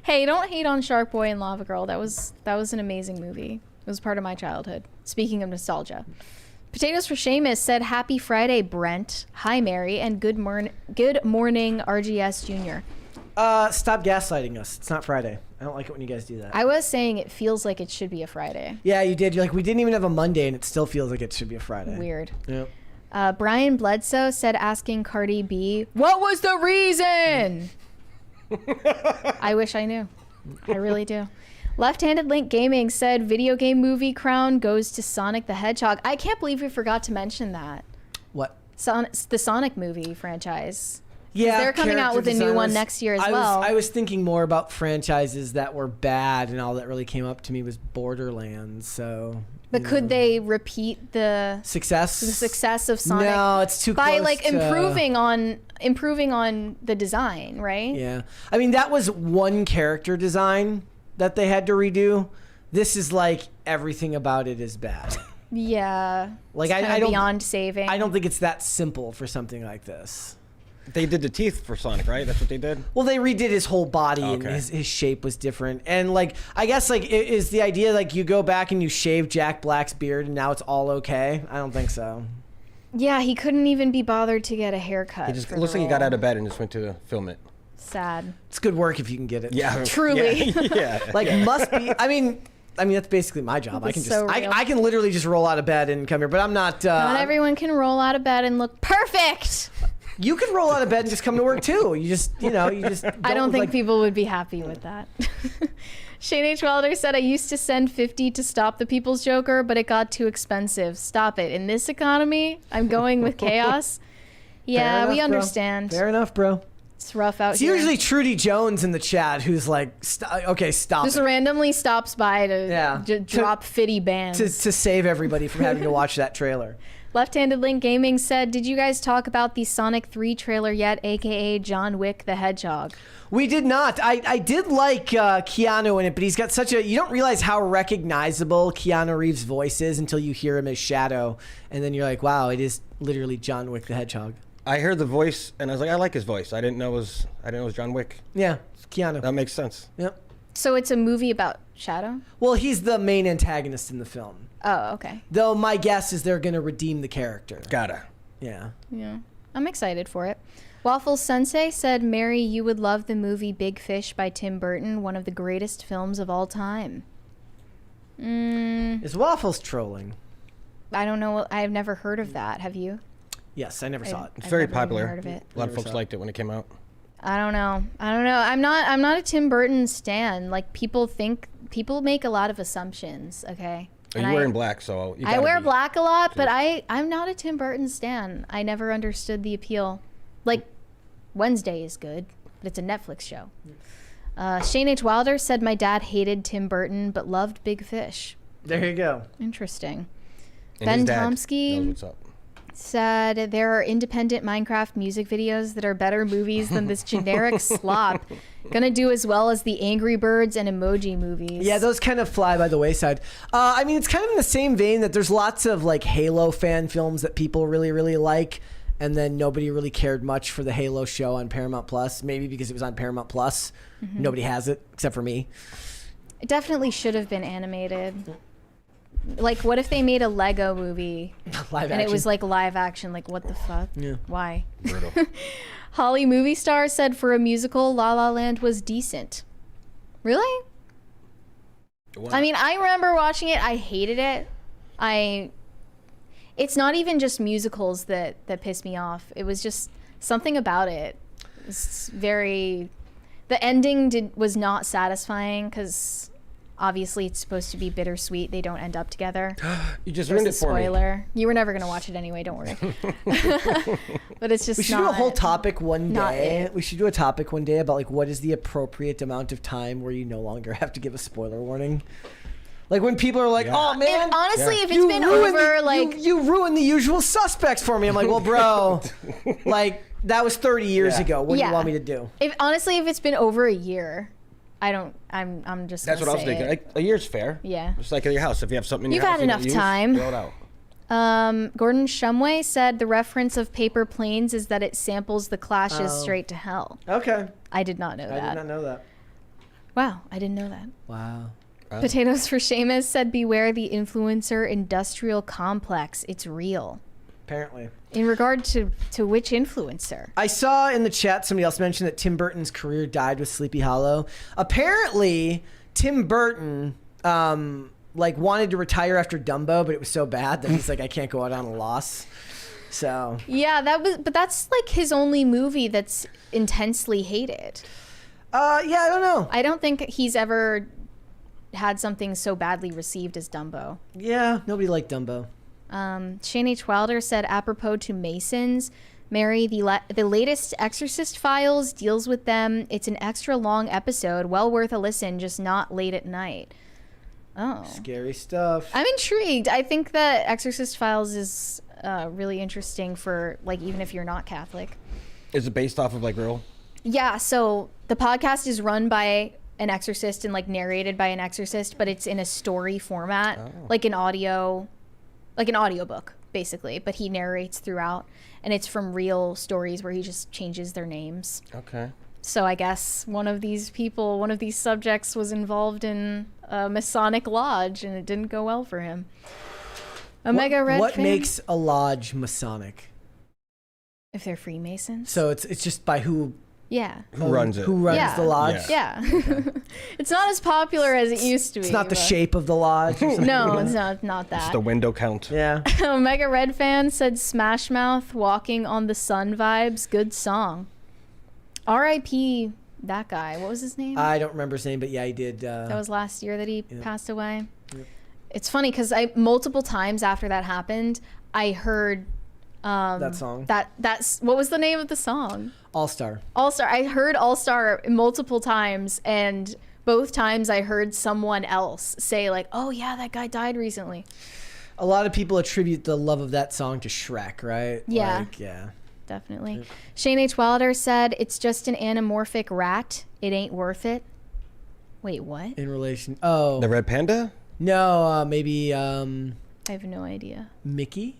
Hey, don't hate on Shark Boy and Lava Girl. That was an amazing movie. It was part of my childhood. Speaking of nostalgia. Potatoes for Seamus said, happy Friday, Brent. Hi, Mary, and good morning, RGS Jr. Stop gaslighting us. It's not Friday. I don't like it when you guys do that. I was saying it feels like it should be a Friday. Yeah, you did. You're like, we didn't even have a Monday, and it still feels like it should be a Friday. Weird. Yep. Brian Bledsoe said, asking Cardi B, what was the reason? I wish I knew. I really do. Left-Handed Link Gaming said, video game movie crown goes to Sonic the Hedgehog. I can't believe we forgot to mention that. What? The Sonic movie franchise. Yeah, they're coming out with a new one next year as well. I was thinking more about franchises that were bad, and all that really came up to me was Borderlands. So, but could they repeat the success of Sonic? No, it's too by close like to... improving on the design, right? Yeah, I mean that was one character design that they had to redo. This is like everything about it is bad. Yeah, like I don't beyond saving. I don't think it's that simple for something like this. They did the teeth for Sonic, right? That's what they did? Well, they redid his whole body, and his shape was different. And, like, I guess, like, is the idea, like, you go back and you shave Jack Black's beard and now it's all okay? I don't think so. Yeah, he couldn't even be bothered to get a haircut. It looks like he got out of bed and just went to film it. Sad. It's good work if you can get it. Yeah. Truly. Yeah. Like, must be... I mean, that's basically my job. I can so just... I can literally just roll out of bed and come here, but I'm not... Not everyone can roll out of bed and look perfect! You could roll out of bed and just come to work too. You just. I don't think people would be happy with that. Shane H. Wilder said, I used to send 50 to stop the People's Joker, but it got too expensive. Stop it. In this economy, I'm going with chaos. Yeah, Fair we enough, bro. understand. Fair enough, bro. It's rough out It's here. usually Trudy Jones in the chat who's like, okay, stop Just it. randomly stops by to drop fitty bands. To save everybody from having to watch that trailer. Left-Handed Link Gaming said, did you guys talk about the Sonic 3 trailer yet, aka John Wick the Hedgehog? We did not. I did like Keanu in it, but he's got such a... You don't realize how recognizable Keanu Reeves' voice is until you hear him as Shadow. And then you're like, wow, it is literally John Wick the Hedgehog. I heard the voice, and I was like, I like his voice. I didn't know it was John Wick. Yeah, it's Keanu. That makes sense. Yep. So it's a movie about Shadow? Well, he's the main antagonist in the film. Oh, okay. Though my guess is they're going to redeem the character. Gotta. Yeah. Yeah. I'm excited for it. Waffles Sensei said, Mary, you would love the movie Big Fish by Tim Burton, one of the greatest films of all time. Is Waffles trolling? I don't know. I've never heard of that. Have you? Yes, I never saw it. It's I've very never even popular. heard of it. A lot of Never folks saw it. liked it when it came out. I don't know. I'm not a Tim Burton stan. Like people make a lot of assumptions, okay? Are you wearing black, so you I gotta wear be. black a lot, but I'm not a Tim Burton stan. I never understood the appeal. Like Wednesday is good, but it's a Netflix show. Shane H. Wilder said my dad hated Tim Burton but loved Big Fish. There you go. Interesting. And Ben his dad Tomsky knows what's up. said there are independent Minecraft music videos that are better movies than this generic slop. Gonna do as well as the Angry Birds and Emoji movies. Yeah, those kind of fly by the wayside. I mean, it's kind of in the same vein that there's lots of like Halo fan films that people really, really like, and then nobody really cared much for the Halo show on Paramount Plus. Maybe because it was on Paramount Plus. Nobody has it except for me. It definitely should have been animated. Like, what if they made a Lego movie Live and action. it was like live action? Like, what the fuck? Yeah. Why? Brutal. Holly Movie Star said for a musical, La La Land was decent. Really? Wow. I mean, I remember watching it. I hated it. It's not even just musicals that piss me off. It was just something about it. It's very... The ending was not satisfying because obviously it's supposed to be bittersweet. They don't end up together. You just There's ruined a it for me. spoiler. You were never going to watch it anyway. Don't worry. But it's just We should do a whole topic one not day. it. We should do a topic one day about like what is the appropriate amount of time where you no longer have to give a spoiler warning. Like when people are like, Yeah. "Oh man, Honestly, if it's you been ruined over, the, like... you ruined The Usual Suspects for me." I'm like, "Well, bro, like that was 30 years Yeah. ago. What do Yeah. you want me to do?" Honestly, if it's been over a year, I'm just That's what I was say thinking. it. Like, a year's fair. Yeah. Just like at your house. If you have something in You've your house had you enough don't use, time. throw it out. Gordon Shumway said the reference of Paper Planes is that it samples the Clash's Straight to Hell. Okay, I did not know I that. did not know that. Wow, I didn't know that. Wow. Potatoes for Seamus said beware the influencer industrial complex. It's real. Apparently. In regard to which influencer? I saw in the chat somebody else mentioned that Tim Burton's career died with Sleepy Hollow. Apparently, Tim Burton like wanted to retire after Dumbo, but it was so bad that he's like, I can't go out on a loss. So Yeah, but that's like his only movie that's intensely hated. yeah, I don't know. I don't think he's ever had something so badly received as Dumbo. Yeah, nobody liked Dumbo. Shane H. Wilder said, apropos to Masons, Mary, the latest Exorcist Files deals with them. It's an extra long episode, well worth a listen, just not late at night. Oh. Scary stuff. I'm intrigued. I think that Exorcist Files is really interesting for, like, even if you're not Catholic. Is it based off of like real? Yeah, so the podcast is run by an exorcist and like narrated by an exorcist, but it's in a story format, like an audiobook basically, but he narrates throughout, and it's from real stories where he just changes their names. Okay. So I guess one of these subjects was involved in a Masonic lodge and it didn't go well for him. Omega Red What fan? makes a lodge Masonic? If they're Freemasons? So it's just by who Yeah. Who runs it? Who runs Yeah. the lodge? Yeah. It's not as popular as it used to be. It's not the but- shape of the lodge. Or something. No, it's not It's that. the window count. Yeah. Mega Red fan said Smash Mouth, Walking on the Sun vibes, good song. R.I.P. that guy. What was his name? I don't remember his name, but yeah, he did. That was last year that he passed away. Yep. It's funny because I multiple times after that happened, I heard that song. That's what was the name of the song? All Star. All Star. I heard All Star multiple times, and both times I heard someone else say like, "Oh yeah, that guy died recently." A lot of people attribute the love of that song to Shrek, right? Yeah. Like, yeah. Definitely. Yep. Shane H. Wilder said, "It's just an anamorphic rat. It ain't worth it." Wait, what? In relation. Oh. The red panda? No, maybe I have no idea. Mickey?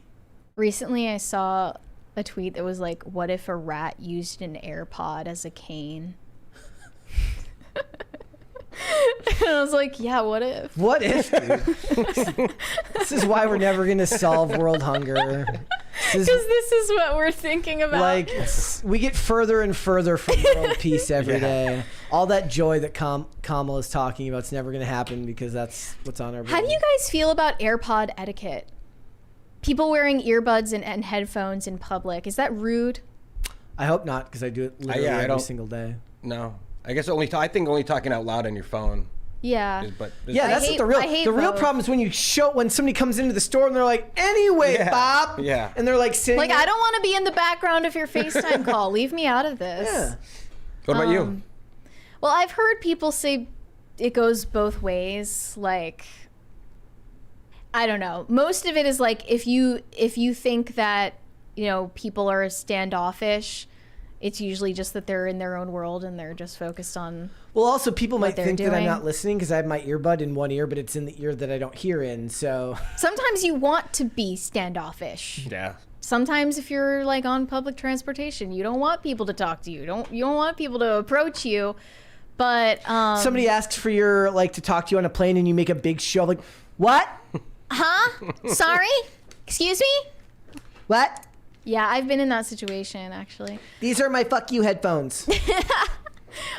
Recently, I saw a tweet that was like, "What if a rat used an AirPod as a cane?" And I was like, "Yeah, what if?" What if, dude? This is why we're never going to solve world hunger. Because this is what we're thinking about. Like, we get further and further from world peace every day. All that joy that Kamala's talking about is never going to happen because that's what's on our brain. How do you guys feel about AirPod etiquette? People wearing earbuds and headphones in public. Is that rude? I hope not, because I do it literally I every don't- single day. No. I guess I think only talking out loud on your phone. Yeah. But Yeah, that's hate- what the I hate real both. problem is when somebody comes into the store and they're like, "Anyway, Yeah, Bob," yeah. and they're like sitting Like, there- I don't want to be in the background of your FaceTime call. Leave me out of this. Yeah. What about you? Well, I've heard people say it goes both ways. Like, I don't know. Most of it is like if you think that, you know, people are standoffish, it's usually just that they're in their own world and they're just focused on. Well, also people might they're think that I'm doing. not listening because I have my earbud in one ear, but it's in the ear that I don't hear in. So Sometimes you want to be standoffish. Yeah. Sometimes if you're like on public transportation, you don't want people to talk to you. You don't want people to approach you. But somebody asks for your to talk to you on a plane, and you make a big show like, "What? huh? Sorry? Excuse me? What? Yeah, I've been in that situation actually. These are my fuck you headphones."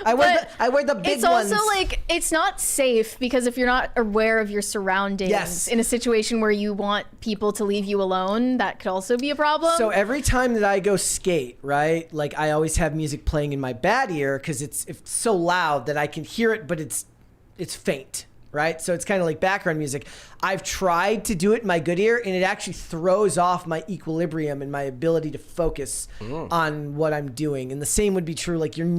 I wear the big It's ones. also like it's not safe because if you're not aware of your surroundings Yes. in a situation where you want people to leave you alone, that could also be a problem. So every time that I go skate, right, like I always have music playing in my bad ear because it's so loud that I can hear it, but it's faint, right? So it's kind of like background music. I've tried to do it in my good ear, and it actually throws off my equilibrium and my ability to focus on what I'm doing. And the same would be true. Like I'm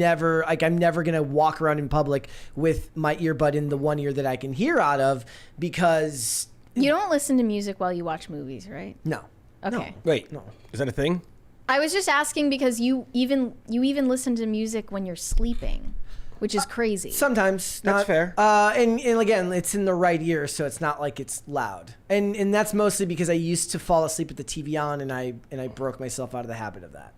never gonna walk around in public with my earbud in the one ear that I can hear out of because you don't listen to music while you watch movies, right? no. Okay. Wait. No. Is that a thing? I was just asking because you even listen to music when you're sleeping, which is crazy. Sometimes That's not, fair. And again, it's in the right ear, so it's not like it's loud. And that's mostly because I used to fall asleep with the TV on, and I broke myself out of the habit of that.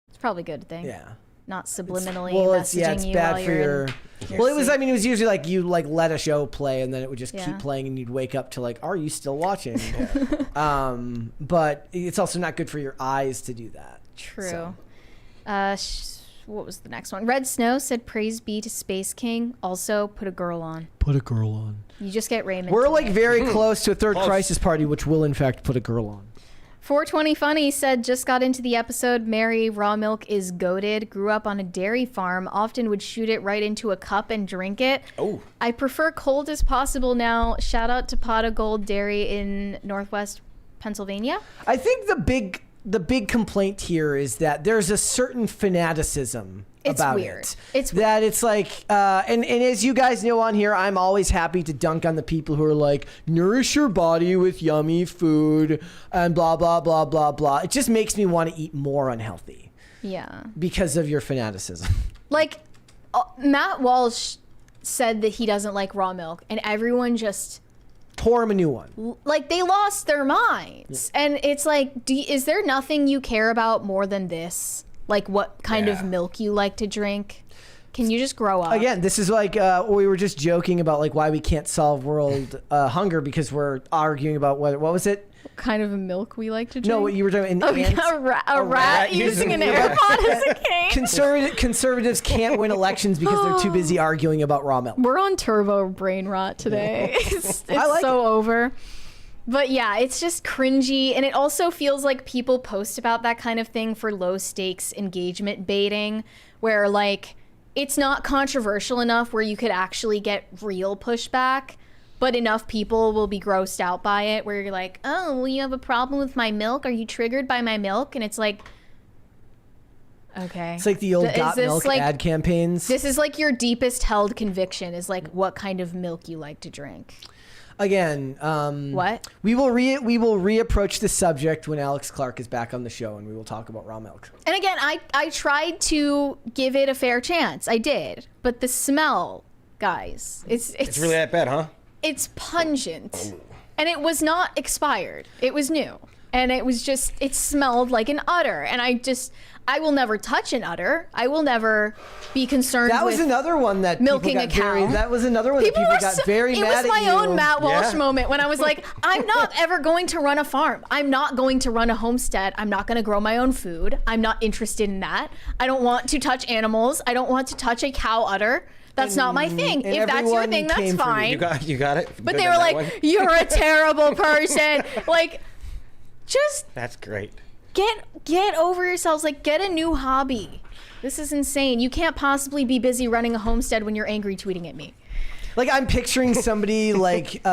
It's probably a good thing. Yeah. Not subliminally It's messaging you bad while for you're your. in Well, it was usually like you let a show play, and then it would just Yeah. keep playing, and you'd wake up to like, are you still watching? But it's also not good for your eyes to do that. True. So. What was the next one? Red Snow said, "Praise be to Space King." Also, put a girl on. Put a girl on. You just get Raymond. We're today. like very close to a third Close. crisis party, which will in fact put a girl on. 420 Funny said, "Just got into the episode. Mary, raw milk is goated. Grew up on a dairy farm. Often would shoot it right into a cup and drink it. Oh. I prefer cold as possible now. Shout out to Pot of Gold Dairy in Northwest Pennsylvania." I think the big complaint here is that there's a certain fanaticism It's about weird. it. It's that it's like, and as you guys know on here, I'm always happy to dunk on the people who are like, nourish your body with yummy food and blah, blah, blah, blah, blah. It just makes me want to eat more unhealthy Yeah. because of your fanaticism. Like, Matt Walsh said that he doesn't like raw milk, and everyone just, Pour him a new one. like, they lost their minds. And it's like, is there nothing you care about more than this? Like, what kind of Yeah. milk you like to drink? Can you just grow up? Again, this is like we were just joking about like why we can't solve world hunger because we're arguing about what was it? kind of milk we like to drink? No, what you were talking about. Oh, yeah, a rat using an AirPod as a cane. Conservatives can't win elections because they're too busy arguing about raw milk. We're on turbo brain rot today. It's like so over. But yeah, it's just cringy. And it also feels like people post about that kind of thing for low stakes engagement baiting, where like it's not controversial enough where you could actually get real pushback, but enough people will be grossed out by it where you're like, oh, well, you have a problem with my milk? Are you triggered by my milk? And it's like, okay. It's like the old Got Milk like, ad campaigns. This is like your deepest held conviction is like what kind of milk you like to drink. Again, What? we will reapproach the subject when Alex Clark is back on the show, and we will talk about raw milk. And again, I tried to give it a fair chance. I did. But the smell, guys, it's really that bad, huh? It's pungent. And it was not expired. It was new. And it was just, it smelled like an udder. And I will never touch an udder. I will never be concerned That was with another one that milking people a got cow. That was another one that people got very mad at you. It was my own Matt Walsh Yeah. moment when I was like, I'm not ever going to run a farm. I'm not going to run a homestead. I'm not going to grow my own food. I'm not interested in that. I don't want to touch animals. I don't want to touch a cow udder. That's not my thing. If that's your everyone thing, came that's for fine. You got it. But Good they on were that like, one. you're a terrible person. Like, just That's great. get over yourselves. Like, get a new hobby. This is insane. You can't possibly be busy running a homestead when you're angry tweeting at me. Like, I'm picturing somebody like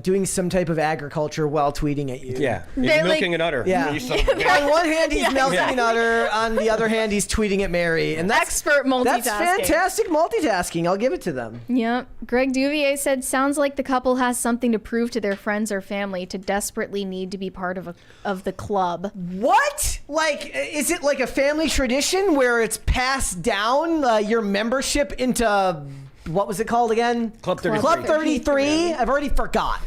doing some type of agriculture while tweeting at you. Yeah. They're He's milking like- an udder. Yeah. You son of a bitch. On one hand, he's melting exactly. an udder. On the other hand, he's tweeting at Mary. And that's Expert multitasking. That's fantastic multitasking. I'll give it to them. Yep. Greg Duvier said, sounds like the couple has something to prove to their friends or family to desperately need to be part of the club. What? Like, is it like a family tradition where it's passed down your membership into, what was it called again? Club 33. Club 33? I've already forgot.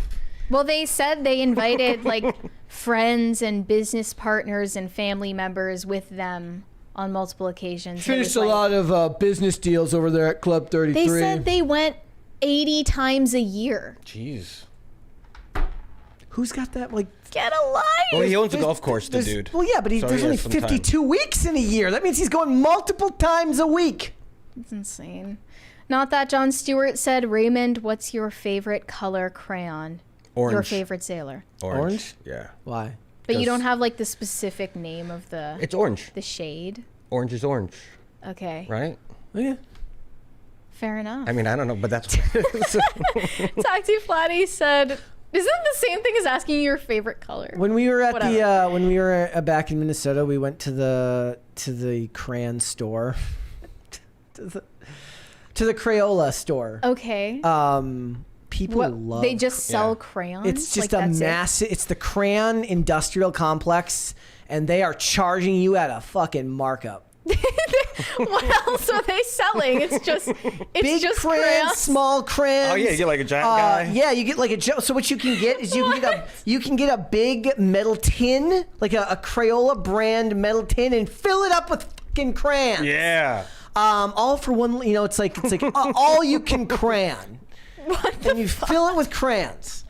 Well, they said they invited like friends and business partners and family members with them on multiple occasions. It was like- of business deals over there at Club 33. They said they went 80 times a year. Jeez. Who's got that? Like, Get a life. Well, he owns a there's- golf course, the there's- dude. Well, yeah, but So there's he only has some time. 52 weeks in a year. That means he's going multiple times a week. It's insane. Not that John Stewart said, Raymond, what's your favorite color crayon? Orange. Your favorite sailor. Orange? Yeah. Why? But you Because- don't have like the specific name of It's orange. the shade. Orange is orange, Okay. right? Oh, yeah. Fair enough. I mean, I don't know, but that's Taxi Flatty said, isn't it the same thing as asking you your favorite color? When we were at Whatever. when we were back in Minnesota, we went to the crayon store, to the Crayola store. Okay. People What, love. they just sell yeah. crayons? It's just Like, a that's it? massive. It's the crayon industrial complex, and they are charging you at a fucking markup. What else are they selling? It's just Big just crayons, small crayons. Oh, yeah, you get like a giant guy. Yeah, you get like a. So what you can get is you can get a big metal tin, like a Crayola brand metal tin, and fill it up with fucking crayons. Yeah. All for one. You know, it's like all you can crayon. And you fill it with crayons.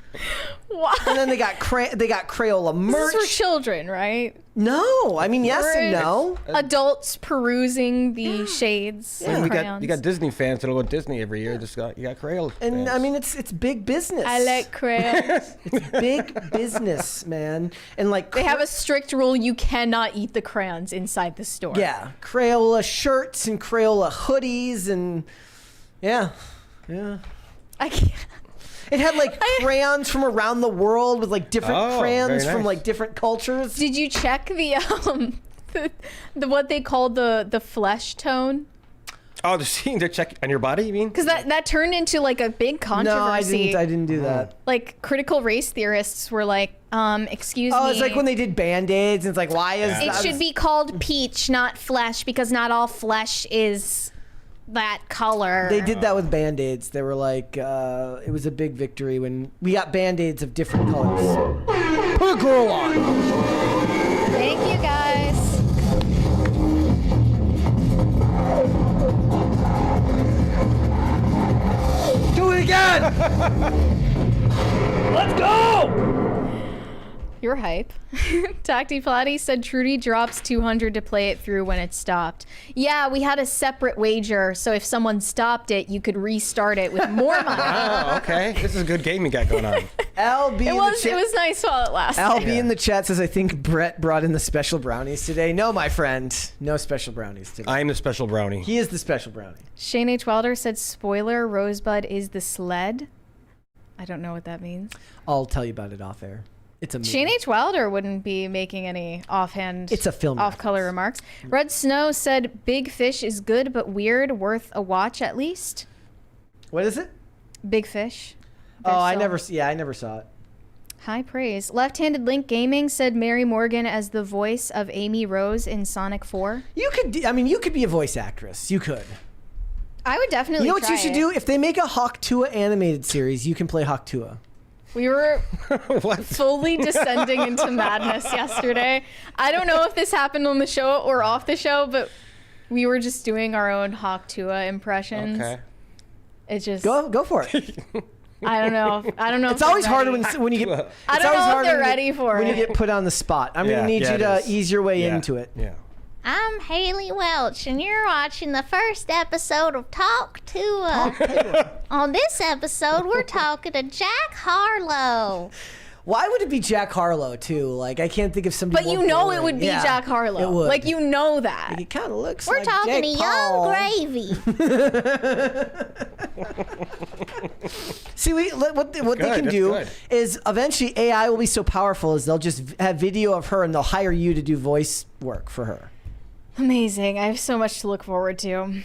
What? And then they got Crayola merch. This is for children, right? No, I mean yes and no. Adults perusing the shades. And of we crayons. got Disney fans that'll go to Disney every year. You got Crayola And fans. I mean it's big business. I like crayons. It's big business, man. And like They have a strict rule: you cannot eat the crayons inside the store. yeah, Crayola shirts and Crayola hoodies and yeah. I can't. It had like crayons from around the world with like different Oh, crayons very from nice. like different cultures. Did you check the what they called the flesh tone? Oh, they're seeing they're checking on your body. You mean? Because that turned into like a big controversy. No, I didn't do that. Like critical race theorists were like, excuse Oh, me. it's like when they did Band-Aids and it's like why is It that? should be called peach, not flesh, because not all flesh is that color. They did that with Band-Aids. They were like, it was a big victory when we got Band-Aids of different colors. Put a girl on. Thank you, guys. Do it again. Let's go. You're hype. Tacti Platty said Trudy drops 200 to play it through when it stopped. Yeah, we had a separate wager, so if someone stopped it, you could restart it with more money. Oh, okay. This is a good game you got going on. LB It was nice while it lasted. LB in the chat says, I think Brett brought in the special brownies today. No, my friend. No special brownies today. I am the special brownie. He is the special brownie. Shane H. Wilder said, spoiler, Rosebud is the sled. I don't know what that means. I'll tell you about it off air. It's a movie. Shane H. Wilder wouldn't be making any offhand, It's a film off-color remarks. Red Snow said, Big Fish is good but weird, worth a watch at least. What is it? Big Fish. Oh, I Their never saw it. High praise. Left-handed Link Gaming said Mary Morgan as the voice of Amy Rose in Sonic 4. You could be a voice actress. You could. I would definitely. You know what you try should it. do? If they make a Hawk Tuah animated series, you can play Hawk Tuah. We were What? fully descending into madness yesterday. I don't know if this happened on the show or off the show, but we were just doing our own Hawk Tuah impressions. Okay. It just Go for it. I don't know. It's always harder when you get. I don't know if they're ready for when it. you get put on the spot. I'm gonna need you it to is. ease your way Yeah, into it. Yeah. I'm Haley Welch, and you're watching the first episode of Talk to On this episode, we're talking to Jack Harlow. Why would it be Jack Harlow too? Like I can't think of somebody. But you more know boring. it would be Yeah, Jack Harlow. It would. Like you know that. It kind of looks. We're like talking Jake to Young Paul. Gravy. See, what they Good, can that's do good. is eventually AI will be so powerful is they'll just have video of her and they'll hire you to do voice work for her. Amazing. I have so much to look forward to.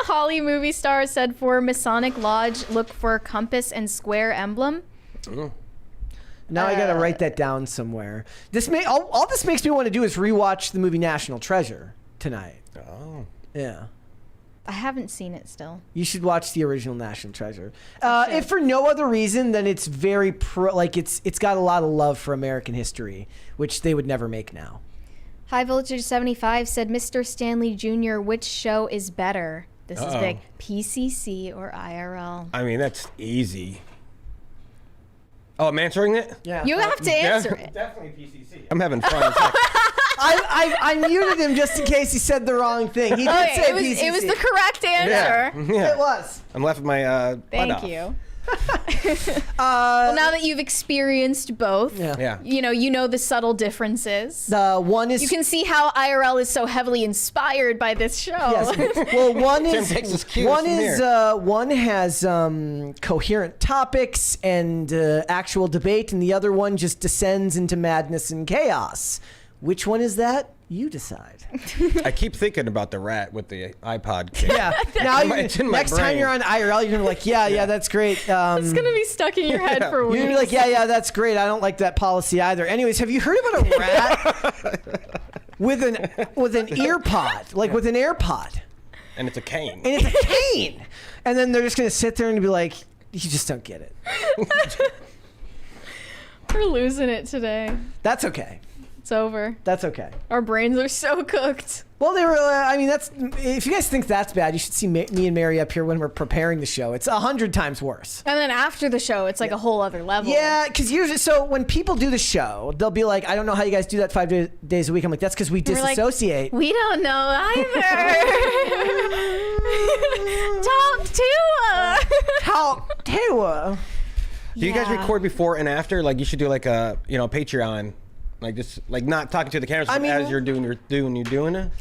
Holly Movie Star said for Masonic Lodge, look for compass and square emblem. Now I gotta write that down somewhere. All this makes me want to do is rewatch the movie National Treasure tonight. Oh. Yeah. I haven't seen it still. You should watch the original National Treasure. If for no other reason than it's very it's got a lot of love for American history, which they would never make now. High Voltage 75 said, Mr. Stanley Jr., which show is better? This is big. PCC or IRL? I mean, that's easy. Oh, I'm answering it? Yeah. You have to answer it. Definitely PCC. I'm having fun. It's like- I muted him just in case he said the wrong thing. He did Okay, say it was PCC. the correct answer. yeah. It was. I'm left with my butt Thank off. you. Well, now that you've experienced both, Yeah. you know the subtle differences. The one is You can see how IRL is so heavily inspired by this show. Yes. Well, one Tim is takes his cues one from is here. one has coherent topics and actual debate, and the other one just descends into madness and chaos. Which one is that? You decide. I keep thinking about the rat with the iPod case. Yeah. Now It's in my next time brain. you're on IRL, you're gonna be like, yeah, that's great. It's gonna be stuck in your head for You're weeks. gonna be like, yeah, that's great. I don't like that policy either. Anyways, have you heard about a rat with an ear pod, like with an AirPod, And it's a cane. and it's a cane, and then they're just gonna sit there and be like, you just don't get it. We're losing it today. That's okay. It's over. That's okay. Our brains are so cooked. Well, they were. I mean, that's. If you guys think that's bad, you should see me and Mary up here when we're preparing the show. It's 100 times worse. And then after the show, it's like a whole other level. Yeah, because usually, so when people do the show, they'll be like, "I don't know how you guys do that 5 days a week." I'm like, "That's because we We're like, disassociate." we don't know either. Talk to How to? Do you guys Yeah. record before and after? Like you should do like a Patreon, like just like not talking to the cameras I but mean- as you're doing it.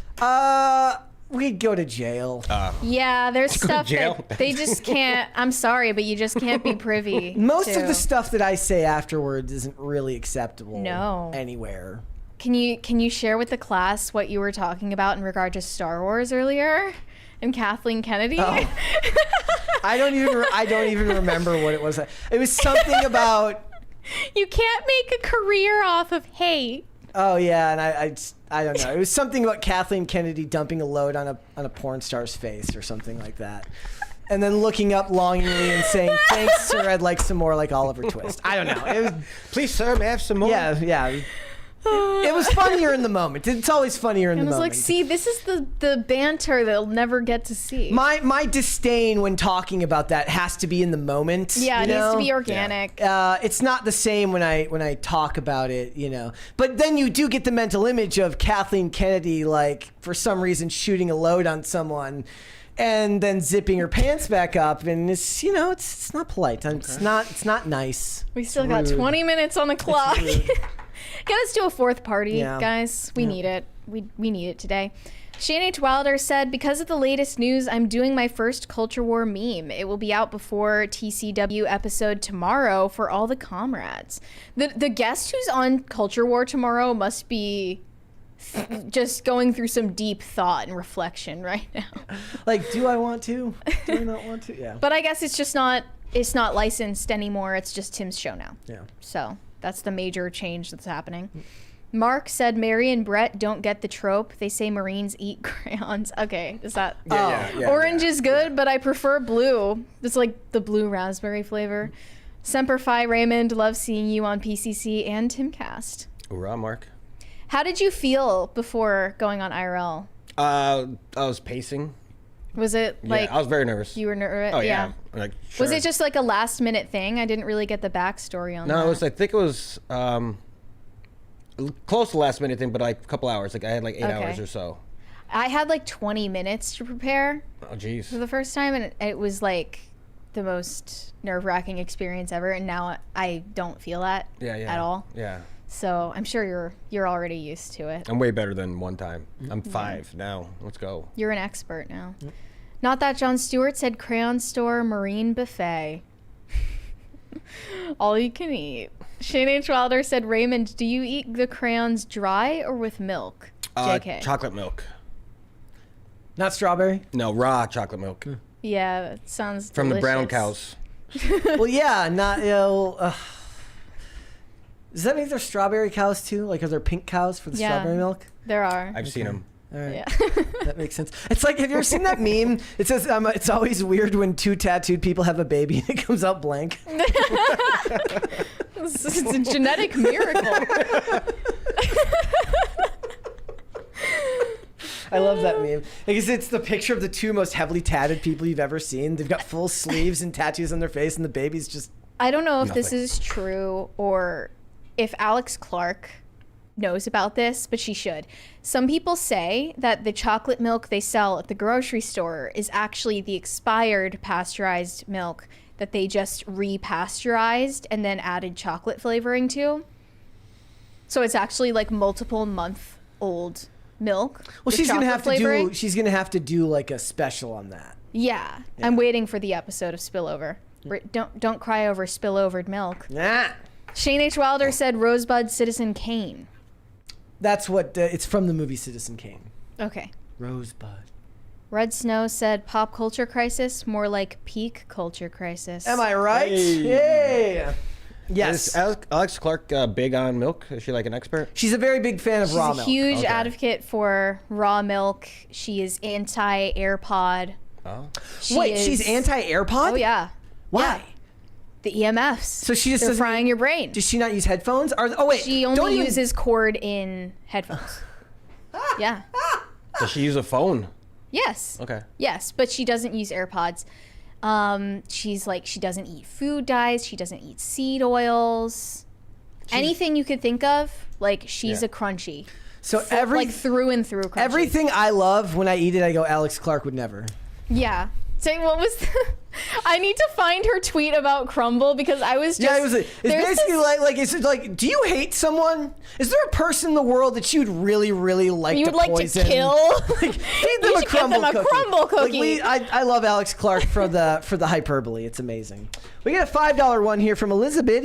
We'd go to jail. Yeah, there's stuff jail. that they just can't. I'm sorry, but you just can't be privy. Most to. of the stuff that I say afterwards isn't really acceptable. No. Anywhere. Can you share with the class what you were talking about in regard to Star Wars earlier and Kathleen Kennedy? Oh. I don't even remember what it was. It was something about. You can't make a career off of hate. Oh yeah, and I don't know. It was something about Kathleen Kennedy dumping a load on a porn star's face or something like that, and then looking up longingly and saying, "Thanks, sir. I'd like some more, like Oliver Twist." I don't know. It was Please, sir, may I have some more? yeah. It was funnier in the moment. It's always funnier in the I was moment. like, see, this is the banter they'll never get to see. My disdain when talking about that has to be in the moment. Yeah, it you needs know? to be organic. It's not the same when I talk about it, you know. But then you do get the mental image of Kathleen Kennedy, like, for some reason shooting a load on someone and then zipping her pants back up, and it's, you know, it's not polite. It's not nice. We still got 20 minutes on the clock. Get us to a fourth party, Yeah. guys. We need it. We need it today. Shane H. Wilder said, because of the latest news, I'm doing my first Culture War meme. It will be out before TCW episode tomorrow for all the comrades. The guest who's on Culture War tomorrow must be just going through some deep thought and reflection right now. Like, do I want to? Do I not want to? Yeah. But I guess it's not licensed anymore. It's just Tim's show now. Yeah. So that's the major change that's happening. Mark said Mary and Brett don't get the trope. They say Marines eat crayons. Okay, is that... Orange is good, but I prefer blue. It's like the blue raspberry flavor. Semper Fi Raymond, love seeing you on PCC and Timcast. Hoorah, Mark. How did you feel before going on IRL? I was pacing. Was it like... Yeah, I was very nervous. You were nervous? Oh, yeah. Like, sure. Was it just like a last minute thing? I didn't really get the backstory on that. No, I think it was close to last minute thing, but like a couple hours. Like I had like 8 hours or so. I had like 20 minutes to prepare Oh, jeez. for the first time, and it was like the most nerve-wracking experience ever, and now I don't feel that at all. Yeah. So I'm sure you're already used to it. I'm way better than one time. I'm 5 now. Let's go. You're an expert now. Not that John Stewart said Crayon Store Marine Buffet. All you can eat. Shane H. Wilder said, Raymond, do you eat the crayons dry or with milk? JK. Chocolate milk. Not strawberry? No, raw chocolate milk. Yeah, that sounds From the brown delicious. cows. Well, yeah, not, you know... does that mean they're strawberry cows too? Like, are there pink cows for the strawberry milk? There are. I've seen them. All right. Yeah. That makes sense. It's like, have you ever seen that meme? It says, it's always weird when 2 tattooed people have a baby and it comes out blank. It's a genetic miracle. I love that meme. Because it's the picture of the 2 most heavily tatted people you've ever seen. They've got full sleeves and tattoos on their face, and the baby's just... I don't know if this Nothing. is true or if Alex Clark knows about this, but she should. Some people say that the chocolate milk they sell at the grocery store is actually the expired pasteurized milk that they just repasteurized and then added chocolate flavoring to. So it's actually like multiple month old milk. Well, with she's gonna chocolate have flavoring. to do. She's gonna have to do like a special on that. Yeah, I'm waiting for the episode of Spillover. Don't cry over spillovered milk. Nah. Shane H. Wilder said Rosebud Citizen Kane. That's what it's from the movie Citizen Kane. Okay. Rosebud. Red Snow said pop culture crisis, more like peak culture crisis. Am I right? Hey. Yeah. Yes. Is Alex Clark big on milk? Is she like an expert? She's a very big fan of She's raw a milk. huge Okay. advocate for raw milk. She is anti-AirPod. Oh. Wait, she's anti-AirPod? Oh yeah. Why? Yeah. The EMFs. So she just They're doesn't- frying your brain. Does she not use headphones? Oh wait, She don't only even- uses cord-in headphones. Yeah. Does she use a phone? Yes. Okay. Yes, but she doesn't use AirPods. She's like, she doesn't eat food dyes. She doesn't eat seed oils. Anything you could think of, like she's Yeah. a crunchy. So Like through and through crunchy. everything I love when I eat it, I go, Alex Clark would never. Yeah. Say what was I need to find her tweet about Crumble because I was just Yeah, it's there's basically this- it's like, do you hate someone? Is there a person in the world that you'd really, really like you to would like poison? to kill. Like, feed them You a should crumble give them a cookie. crumble cookie. Like I love Alex Clark for the hyperbole. It's amazing. We got a $5 one here from Elizabeth.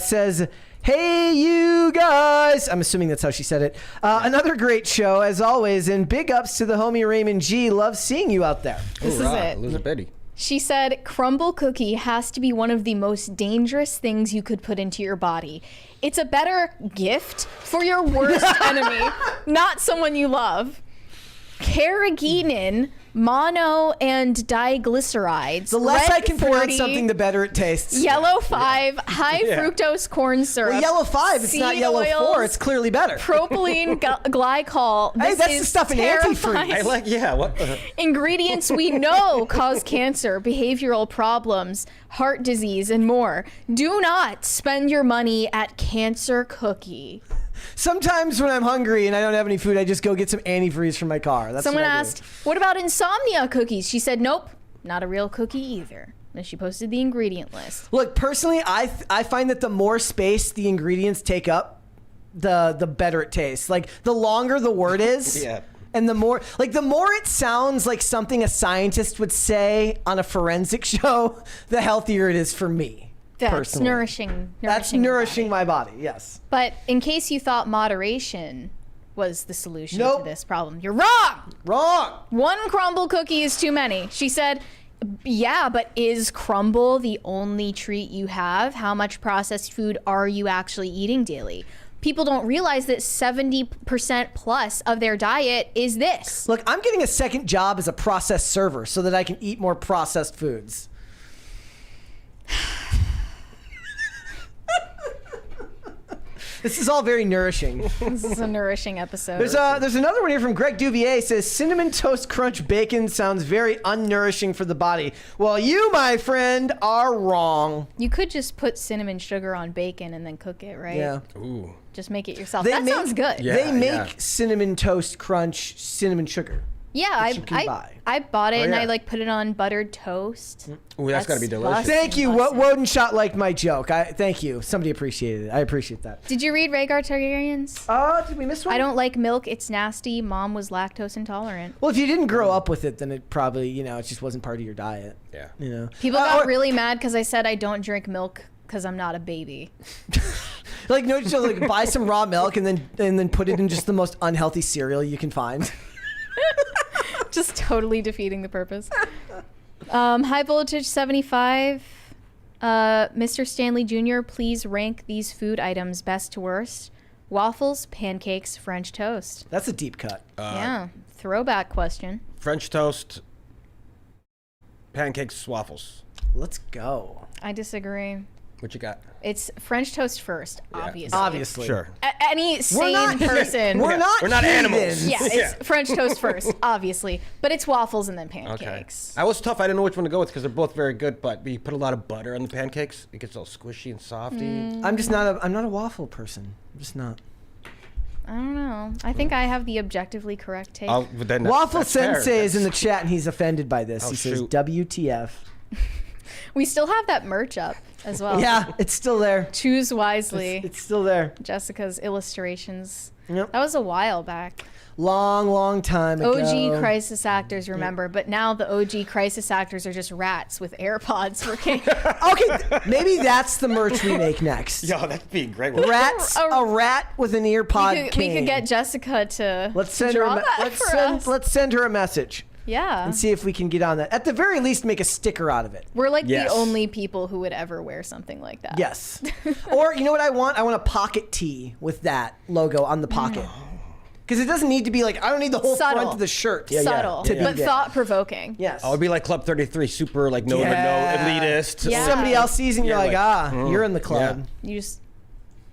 Says, hey, you guys. I'm assuming that's how she said it. Another great show, as always, and big ups to the homie Raymond G. Love seeing you out there. This is Hoorah, it. Elizabeth. She said, crumble cookie has to be one of the most dangerous things you could put into your body. It's a better gift for your worst enemy, not someone you love. carrageenan, mono and diglycerides. The less red I can pronounce 40, something, the better it tastes. Yellow 5, high fructose corn syrup. Well, yellow 5, it's not seed yellow 4. oils, It's clearly better. propylene glycol. Hey, This that's the is stuff in terrifying. antifreeze. What? Ingredients we know cause cancer, behavioral problems, heart disease, and more. Do not spend your money at Cancer Cookie. Sometimes when I'm hungry and I don't have any food, I just go get some antifreeze from my car. That's Someone what I do. asked, what about insomnia cookies? She said, nope, not a real cookie either. And she posted the ingredient list. Look, personally, I find that the more space the ingredients take up, the better it tastes. Like, the longer the word is, Yeah. and the more it sounds like something a scientist would say on a forensic show, the healthier it is for me. That's personally. nourishing. That's your nourishing body. my body, yes. But in case you thought moderation was the solution Nope. to this problem, you're wrong. Wrong. One crumble cookie is too many. She said, yeah, but is crumble the only treat you have? How much processed food are you actually eating daily? People don't realize that 70% plus of their diet is this. Look, I'm getting a second job as a processed server so that I can eat more processed foods. This is all very nourishing. This is a nourishing episode. There's another one here from Greg Duvier. It says, Cinnamon Toast Crunch Bacon sounds very unnourishing for the body. Well, you, my friend, are wrong. You could just put cinnamon sugar on bacon and then cook it, right? Yeah. Ooh. Just make it yourself. That sounds good. Yeah. They make Cinnamon Toast Crunch cinnamon sugar. Yeah, you can buy. I bought it and yeah. I like put it on buttered toast. Ooh, that's gotta be delicious. Thank you. Bussin'. Woden Shot liked my joke. Thank you. Somebody appreciated it. I appreciate that. Did you read Rhaegar Targaryen's? Did we miss one? I don't like milk. It's nasty. Mom was lactose intolerant. Well, if you didn't grow up with it, then it probably, it just wasn't part of your diet. Yeah. People got really mad because I said I don't drink milk because I'm not a baby. Like, no, just like buy some raw milk and then put it in just the most unhealthy cereal you can find. Just totally defeating the purpose. High voltage 75. Mr. Stanley Jr., please rank these food items best to worst. Waffles, pancakes, French toast. That's a deep cut. Yeah, throwback question. French toast, pancakes, waffles. Let's go. I disagree. What you got? It's French toast first, obviously. Obviously. Sure. Any sane person. We're not animals. Yeah, it's French toast first, obviously. But it's waffles and then pancakes. I was tough. I didn't know which one to go with because they're both very good. But you put a lot of butter on the pancakes, it gets all squishy and softy. I'm just not I'm not a waffle person. I'm just not. I don't know. I think I have the objectively correct take. But then Waffle that's fair. Sensei is in the chat and he's offended by this. Oh, He says, shoot. WTF. We still have that merch up as well. Yeah, it's still there. Choose wisely. It's still there. Jessica's illustrations. Yep. That was a while back. Long time ago. OG crisis actors remember, but now the OG crisis actors are just rats with AirPods for kids. Okay, maybe that's the merch we make next. Yo, that'd be a great. Rats, a rat with an ear pod we cane. could get Jessica to Let's send her. draw that for us. Let's send her a message Yeah. and see if we can get on that. At the very least, make a sticker out of it. We're like Yes. the only people who would ever wear something like that. Yes. Or you know what I want? I want a pocket tee with that logo on the pocket. Because it doesn't need to be like, I don't need the whole Subtle. front of the shirt. Subtle, To be but there. thought-provoking. Yes. I would be like Club 33, super like no elitist. Yeah. Somebody else sees and you're Yeah, like, like, you're in the club. You just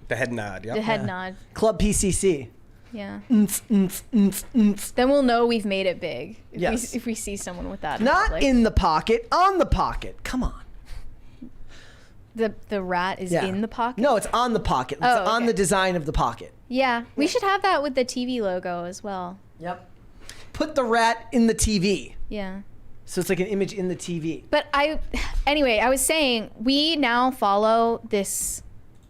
The head nod. Yep. the head nod. Club PCC. Yeah. Not Then we'll know we've made it big. Yes. If we see someone with that. in public. in the pocket, on the pocket. Come on. The rat is Yeah. in the pocket. No, it's on the pocket. It's Oh, on okay. the design of the pocket. Yeah, we should have that with the TV logo as well. Yep. Put the rat in the TV. Yeah. So it's like an image in the TV. But anyway, I was saying we now follow this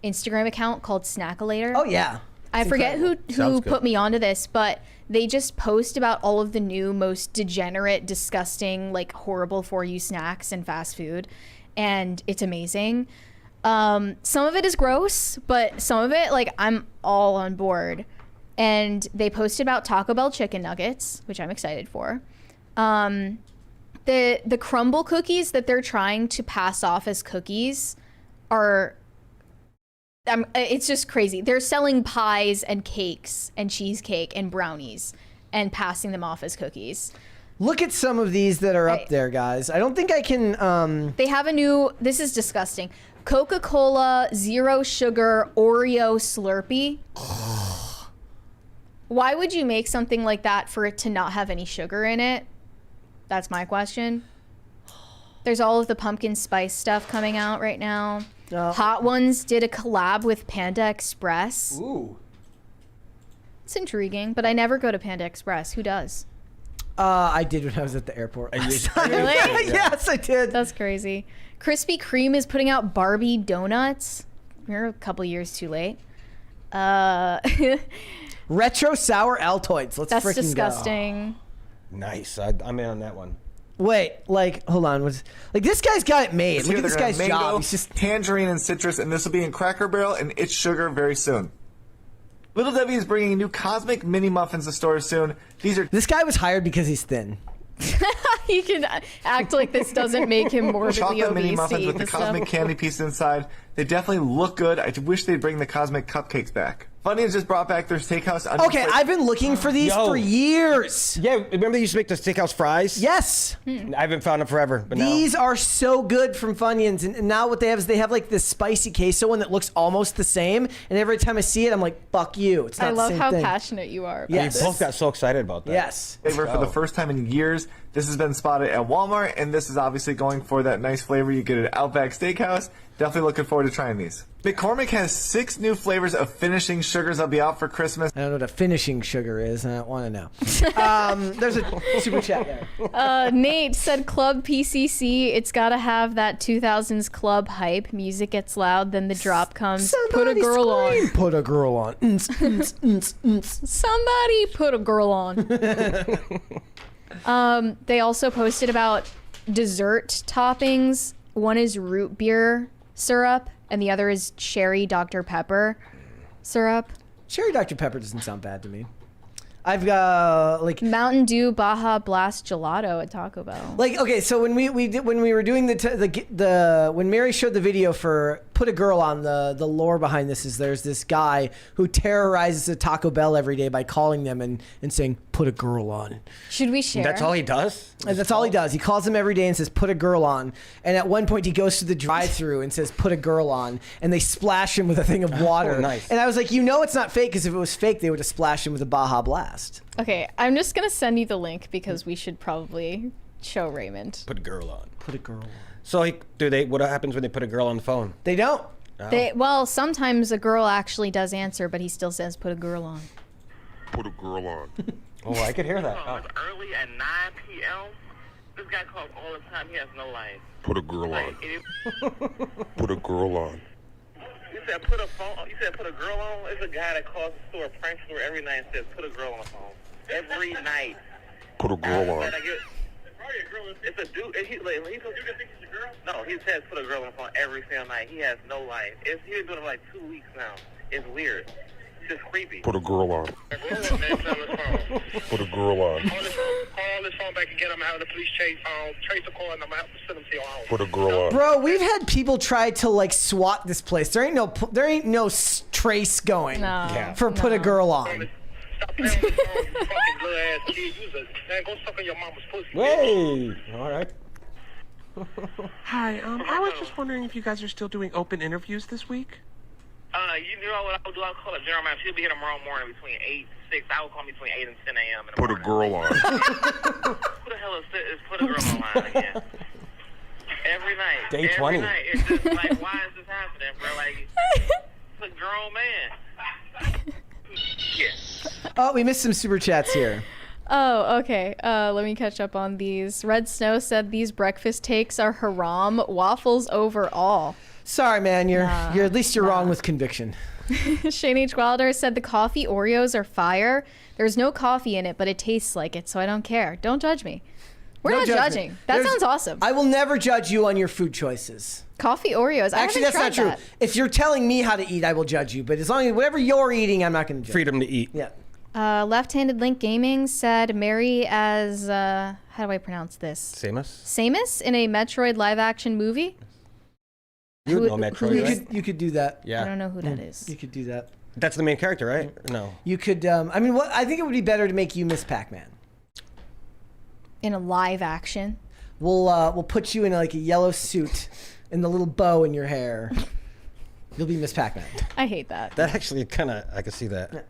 Instagram account called Snackalator. Oh, yeah. I It's forget incredible. who Sounds good. put me onto this, but they just post about all of the new, most degenerate, disgusting, like horrible for you snacks and fast food, and it's amazing. Some of it is gross, but some of it, like, I'm all on board. And they posted about Taco Bell chicken nuggets, which I'm excited for. The crumble cookies that they're trying to pass off as cookies are it's just crazy. They're selling pies and cakes and cheesecake and brownies and passing them off as cookies. Look at some of these that are up there, guys. I don't think I can. They have a new. This is disgusting. Coca-Cola Zero Sugar Oreo Slurpee. Why would you make something like that for it to not have any sugar in it? That's my question. There's all of the pumpkin spice stuff coming out right now. Hot Ones did a collab with Panda Express. Ooh. It's intriguing, but I never go to Panda Express. Who does? I did when I was at the airport. Really? Yes, I did. That's crazy. Krispy Kreme is putting out Barbie donuts. We're a couple years too late. Retro sour Altoids. Let's That's freaking disgusting. Nice. I'm in on that one. go. Wait, like, hold on. Like, this guy's got it made. It's Look here, at this they're gonna guy's have mango, job. He's just. tangerine and citrus, and this will be in Cracker Barrel and It's Sugar very soon. Little Debbie is bringing new cosmic mini muffins to stores soon. These are This guy was hired because he's thin. You can act like this doesn't make him morbidly chocolate mini obese. muffins with the and stuff. cosmic candy pieces inside. They definitely look good. I wish they'd bring the cosmic cupcakes back. Funyuns just brought back their steakhouse onion Okay, flakes. I've been looking for these Yo. for years. Yeah, remember they used to make the steakhouse fries? Yes. I haven't found them forever, but These are so good from Funyuns, and now what they have is they have like this spicy queso one that looks almost the same. And every time I see it, I'm like, "Fuck you!" It's not I the love same how thing. passionate you are. now Yes. we both got so excited about that. Yes. flavor for the first time in years. This has been spotted at Walmart, and this is obviously going for that nice flavor you get at Outback Steakhouse. Definitely looking forward to trying these. McCormick has 6 new flavors of finishing sugars that'll be out for Christmas. I don't know what a finishing sugar is, and I don't want to know. There's a super chat guy. Nate said Club PCC, it's got to have that 2000s club hype. Music gets loud, then the drop comes. Put a Somebody girl scream. on. Put a girl on. Somebody put a girl on. They also posted about dessert toppings. One is root beer syrup, and the other is cherry Dr. Pepper syrup. Cherry Dr. Pepper doesn't sound bad to me. I've got like Mountain Dew Baja Blast Gelato at Taco Bell. okay, so when we were doing the when Mary showed the video for Put a Girl On, the lore behind this is there's this guy who terrorizes a Taco Bell every day by calling them and saying put a girl on. Should we share? That's all he does? And that's all he does. He calls them every day and says put a girl on. And at one point he goes to the drive-thru and says put a girl on, and they splash him with a thing of water. Oh, nice. And I was like, it's not fake, because if it was fake they would have splashed him with a Baja Blast. Okay, I'm just gonna send you the link because we should probably show Raymond. Put a girl on. Put a girl on. So what happens when they put a girl on the phone? They don't. Well, sometimes a girl actually does answer, but he still says put a girl on. Put a girl on. Oh, I could hear that. Oh. Early at 9 p.m. This guy calls all the time. He has no life. Put a girl on. Like, Put a girl on. you said put a phone. You said put a girl on. It's a guy that calls the store, prank store every night and says put a girl on the phone every night. Put a girl on. It's a dude. He thinks it's a girl. No, he says put a girl on the phone every single night. He has no life. He's been doing it for like 2 weeks now. It's weird. It's just creepy. Put a girl on. Put a girl on. Call this phone back and get him out of the police chase. Trace the call and I'm out to send him to your house. Put a girl on. Bro, we've had people try to like SWAT this place. There ain't no trace going for put a girl on. Stop playing with this fucking little ass kid. Man, go suck on your mama's pussy. Hey! All right. Hi, I was just wondering if you guys are still doing open interviews this week? You know what I would do? I'll call up General Manager. He'll be here tomorrow morning between 8 and 6. I will call me between 8 and 10 a.m. in the Put a morning. girl on. Who the hell is put a girl on line again? Every night. Day 20. Every night. It's just like, why is this happening, bro? Like, it's a grown man. Yeah. Oh, we missed some super chats here. Oh, okay. Let me catch up on these. Red Snow said these breakfast takes are haram. Waffles over all. Sorry, man. You're at least you're wrong with conviction. Shane H. Wilder said the coffee Oreos are fire. There's no coffee in it, but it tastes like it, so I don't care. Don't judge me. We're No not judgment. judging. That sounds awesome. I will never judge you on your food choices. Coffee Oreos. Actually, that's not true. If you're telling me how to eat, I will judge you. But as long as whatever you're eating, I'm not going to judge. Freedom to eat. Yeah. Left-handed Link Gaming said Mary as how do I pronounce this? Samus in a Metroid live-action movie. You would know Metroid, right? You could do that. Yeah. I don't know who that is. You could do that. That's the main character, right? No. You could. I mean, what? I think it would be better to make you Miss Pac-Man. In a live action. We'll put you in like a yellow suit and the little bow in your hair. You'll be Miss Pac-Man. I hate that. That actually kind of, I can see that.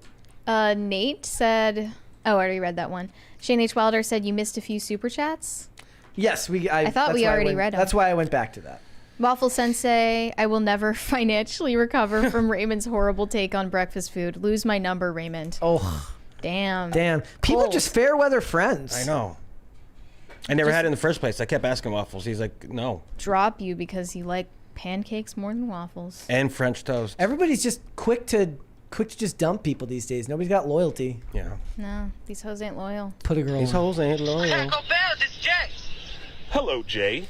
Nate said, oh, I already read that one. Shane H. Wilder said you missed a few super chats. Yes, I thought we already read them. That's why I went back to that. Waffle Sensei, I will never financially recover from Raymond's horrible take on breakfast food. Lose my number, Raymond. Oh. Damn. People Cold. just fair weather friends. I know. I never had it in the first place. I kept asking Waffles. He's like, no. Drop you because you like pancakes more than waffles. And French toast. Everybody's just quick to just dump people these days. Nobody's got loyalty. Yeah. No, these hoes ain't loyal. Put a girl These on. hoes ain't loyal. Taco Bell, this Jay. Hello, Jay.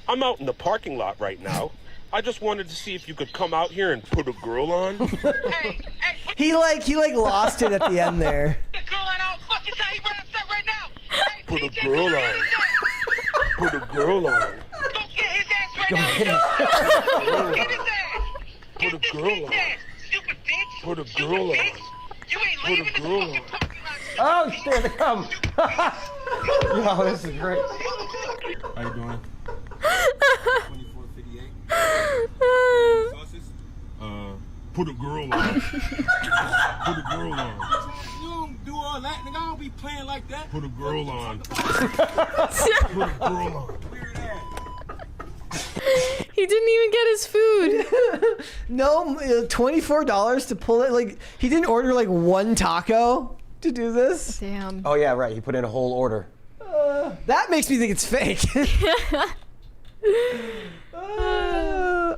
I'm out in the parking lot right now. I just wanted to see if you could come out here and put a girl on. Hey, He lost it at the end there. the girl on out. Fucking tell you where I'm at right now. Hey, Put a PJ, girl go on. get his ass. Put a girl on. Go get his ass right now. Go get his ass. Put Get a this girl bitch on. ass. Stupid bitch. Put a Stupid girl on. bitch. You ain't Put a leaving this girl fucking on. parking lot. Oh, shit, they come. Yo, this is great. How you doing? 2458. Sauces? Put a girl on. Put a girl on. You don't do all that, nigga. I don't be playing like that. Put a girl on. Put a girl on. Weird ass. He didn't even get his food. No, $24 to pull it. Like, he didn't order like one taco to do this. Damn. Oh, yeah, right. He put in a whole order. That makes me think it's fake.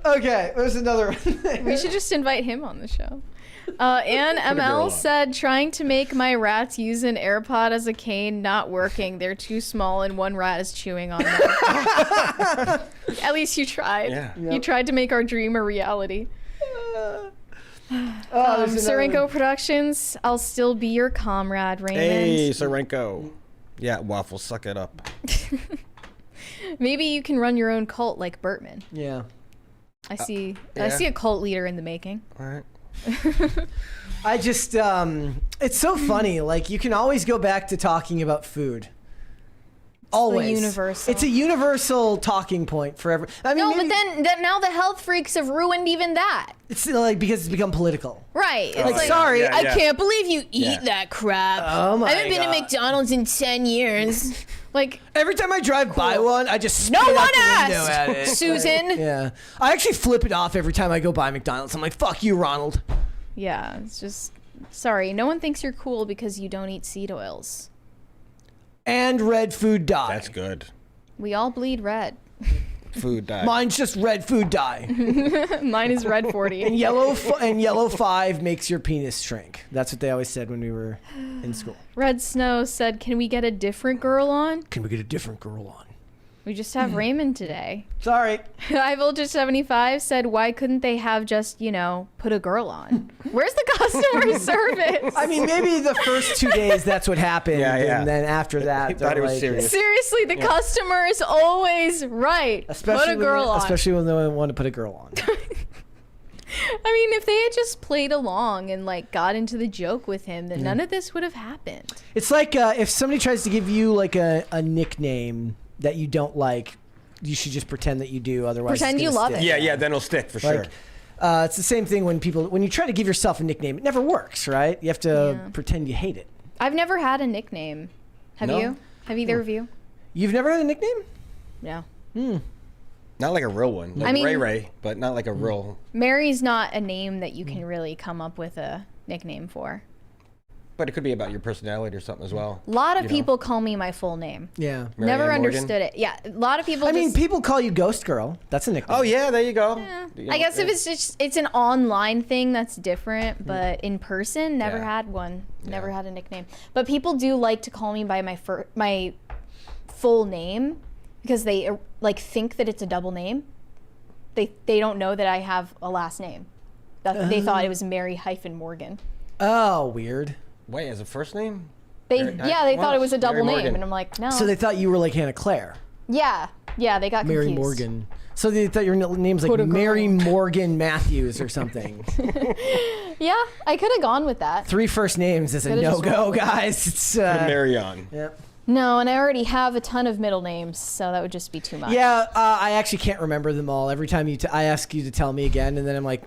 Okay, there's another one. We should just invite him on the show. Ann ML said, trying to make my rats use an AirPod as a cane, not working. They're too small and one rat is chewing on them. At least you tried. Yeah. You tried to make our dream a reality. There's another Serenko one. Productions, I'll still be your comrade, Raymond. Hey, Serenko. Yeah, Waffles, suck it up. Maybe you can run your own cult like Bertman. Yeah. I see yeah. a cult leader in the making. All right. I just, it's so funny. Like, you can always go back to talking about food. Always. universal. It's a universal talking point for every. I mean, No, maybe but then now the health freaks have ruined even that. it's like because it's become political. Right. It's Like, sorry, Yeah, I yeah. can't believe you eat Yeah. that crap. Oh my I haven't been to God. McDonald's in 10 years. Like, Every time I drive by one, I just spit no out one the window asked, at it. Susan. Yeah, I actually flip it off every time I go by McDonald's. I'm like, "Fuck you, Ronald." Yeah, it's just, sorry. No one thinks you're cool because you don't eat seed oils. And red food dye. That's good. We all bleed red. Food dye. Mine's just red food dye. Mine is red 40. And yellow 5 makes your penis shrink. That's what they always said when we were in school. Red Snow said, can we get a different girl on? Can we get a different girl on? We just have Raymond today. Sorry. High Voltage 75 said, why couldn't they have just, put a girl on? Where's the customer service? I mean, maybe the first 2 days that's what happened, Yeah, yeah. and then after that, He thought they're it was like- serious. Seriously, the customer is always right. Especially put a girl on. Especially when they want to put a girl on. I mean, if they had just played along and got into the joke with him, then none of this would have happened. It's like if somebody tries to give you like a nickname that you don't like, you should just pretend that you do. Otherwise, Pretend it's you gonna love stick. it. Yeah, then it'll stick for sure. Like, it's the same thing when you try to give yourself a nickname, it never works, right? You have to pretend you hate it. I've never had a nickname. Have No? you? Have either of you? You've never had a nickname? No. Not like a real one. Like I mean- Ray Ray, but not like a real. Mary's not a name that you can really come up with a nickname for. But it could be about your personality or something as well. A lot of You know? people call me my full name. Yeah. Mary Never Ann Morgan? understood it. Yeah, a lot of people I mean, just, people call you Ghost Girl. That's a nickname. Oh yeah, there you go. I guess if it's an online thing, that's different. But in person, never Yeah. had one. Never had a nickname. But people do like to call me by my full name because they think that it's a double name. They don't know that I have a last name. They thought it was Mary Morgan. Oh, weird. Wait, as a first name? They Mary- thought it was a double Mary name, Morgan. and I'm like, no. So they thought you were like Hannah Claire. Yeah, Yeah, they got Mary confused. Morgan. So they thought your name's like Put a girl Mary on. Morgan Matthews or something. Yeah, I could have gone with that. 3 first names is a Could've just no-go, rolled with guys. It's Mary on. Yep. No, and I already have a ton of middle names, so that would just be too much. Yeah, I actually can't remember them all. Every time I ask you to tell me again, and then I'm like,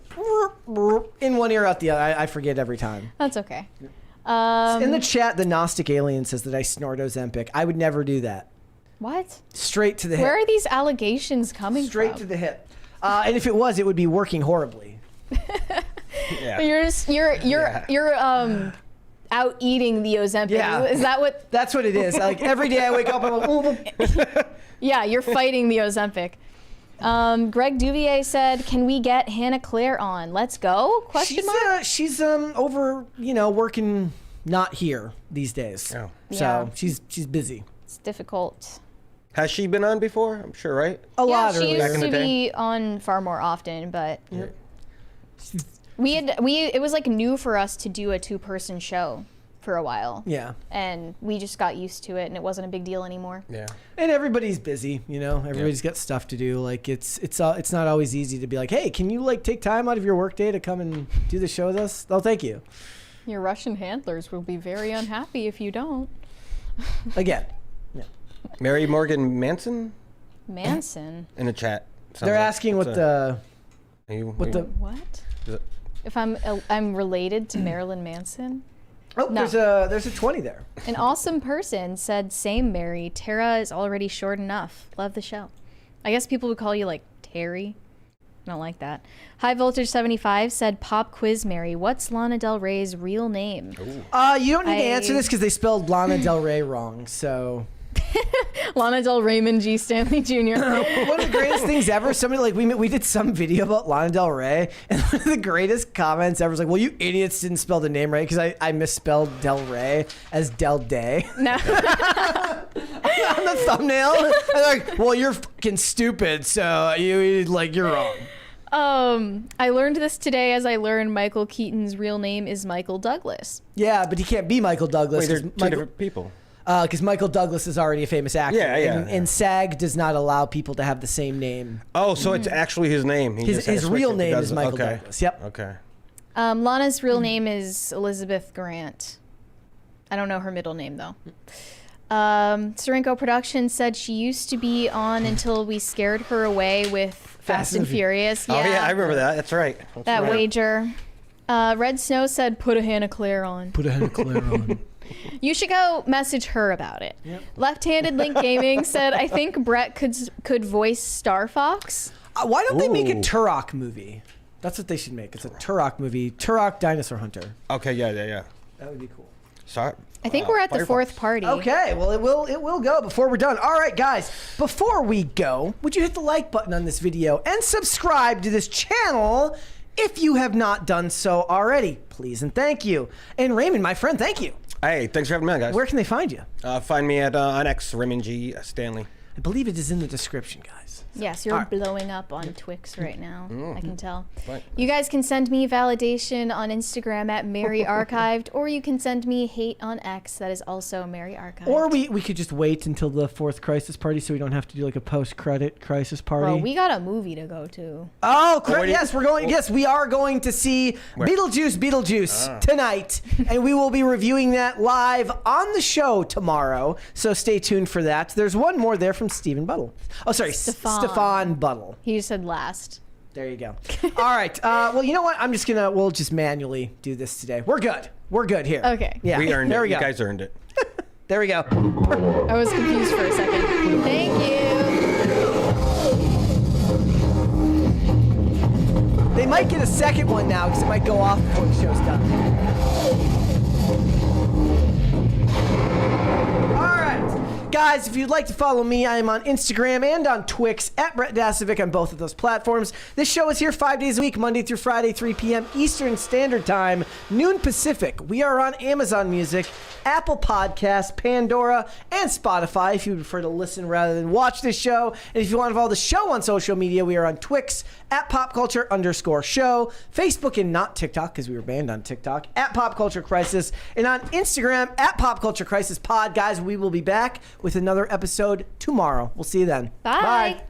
in one ear, out the other. I forget every time. That's okay. In the chat, the Gnostic Alien says that I snort Ozempic. I would never do that. What? Straight to the hip. Where are these allegations coming Straight from? to the hip. And if it was, it would be working horribly. Yeah. You're out eating the Ozempic. Yeah. Is that what? That's what it is. Like every day I wake up, I'm like, ooh. Yeah, you're fighting the Ozempic. Greg Duvier said, "Can we get Hannah Claire on? Let's go?" Question mark. She's over, working not here these days. Oh. So Yeah. she's busy. It's difficult. Has she been on before? I'm sure, right? A Yeah, lot she earlier. used in to the day? be on far more often, but it was like new for us to do a 2-person show for a while. Yeah. And we just got used to it, and it wasn't a big deal anymore. Yeah. And everybody's busy, Everybody's got stuff to do. Like it's not always easy to be like, hey, can you take time out of your work day to come and do the show with us? They'll thank you. Your Russian handlers will be very unhappy if you don't. Again. Mary Morgan Manson Manson. in the chat. They're asking what the What? If I'm related to Marilyn Manson? Oh, No. there's a 20 there. An awesome person said, "Same, Mary. Tara is already short enough. Love the show." I guess people would call you like Terry. I don't like that. High Voltage 75 said, "Pop quiz, Mary. What's Lana Del Rey's real name?" You don't need to answer this because they spelled Lana Del Rey wrong. So Lana Del Raymond G. Stanley Jr. one of the greatest things ever. Somebody we did some video about Lana Del Rey, and one of the greatest comments ever was like, "Well, you idiots didn't spell the name right because I misspelled Del Rey as Del Day." No. On the thumbnail, I'm like, "Well, you're fucking stupid, so you're wrong." I learned this today as I learned Michael Keaton's real name is Michael Douglas. Yeah, but he can't be Michael Douglas. Wait, they're two different people. Because Michael Douglas is already a famous actor. Yeah, yeah. And SAG does not allow people to have the same name. Oh, so it's actually his name. He just had to His switch real it name because- is Michael okay. Douglas. Yep. Okay. Lana's real name is Elizabeth Grant. I don't know her middle name though. Serenko Productions said she used to be on until we scared her away with Fast and Furious. Oh yeah, I remember that. That's right. That's that right. wager. Red Snow said, "Put a Hannah Claire on." Put a Hannah Claire on. You should go message her about it. Yep. Left-handed Link Gaming said, "I think Brett could voice Star Fox." Why don't they make a Turok movie? That's what they should make. It's a Turok movie. Turok Dinosaur Hunter. Okay, yeah. That would be cool. Sorry. I think we're at the fourth party. Okay, well it will go before we're done. All right, guys, before we go, would you hit the like button on this video and subscribe to this channel if you have not done so already? Please and thank you. And Raymond, my friend, thank you. Hey, thanks for having me on, guys. Where can they find you? Find me at on X, Raymond G. Stanley. I believe it is in the description, guys. Yes, you're blowing up on Twix right now. I can tell. Right. You guys can send me validation on Instagram at Mary Archived, or you can send me hate on X. That is also Mary Archived. Or we could just wait until the fourth crisis party so we don't have to do like a post-credit crisis party. Bro, we got a movie to go to. Oh, yes, we're going. Yes, we are going to see Beetlejuice tonight, and we will be reviewing that live on the show tomorrow. So stay tuned for that. There's one more there from Stephen Buttle. Oh, sorry, Stefan Buttle. He just said last. There you go. All right. Well, you know what? We'll just manually do this today. We're good. We're good here. Okay. Yeah. We earned there it. We go. You guys earned it. There we go. I was confused for a second. Thank you. They might get a second one now because it might go off before the show's done. Guys, if you'd like to follow me, I am on Instagram and on Twix at Brett Dasovic on both of those platforms. This show is here 5 days a week, Monday through Friday, 3 p.m. Eastern Standard Time, noon Pacific. We are on Amazon Music, Apple Podcasts, Pandora, and Spotify if you would prefer to listen rather than watch this show. And if you want to follow the show on social media, we are on Twix at popculture_show, Facebook and not TikTok because we were banned on TikTok, at Pop Culture Crisis, and on Instagram at Pop Culture Crisis Pod. Guys, we will be back with with another episode tomorrow. We'll see you then. Bye. Bye.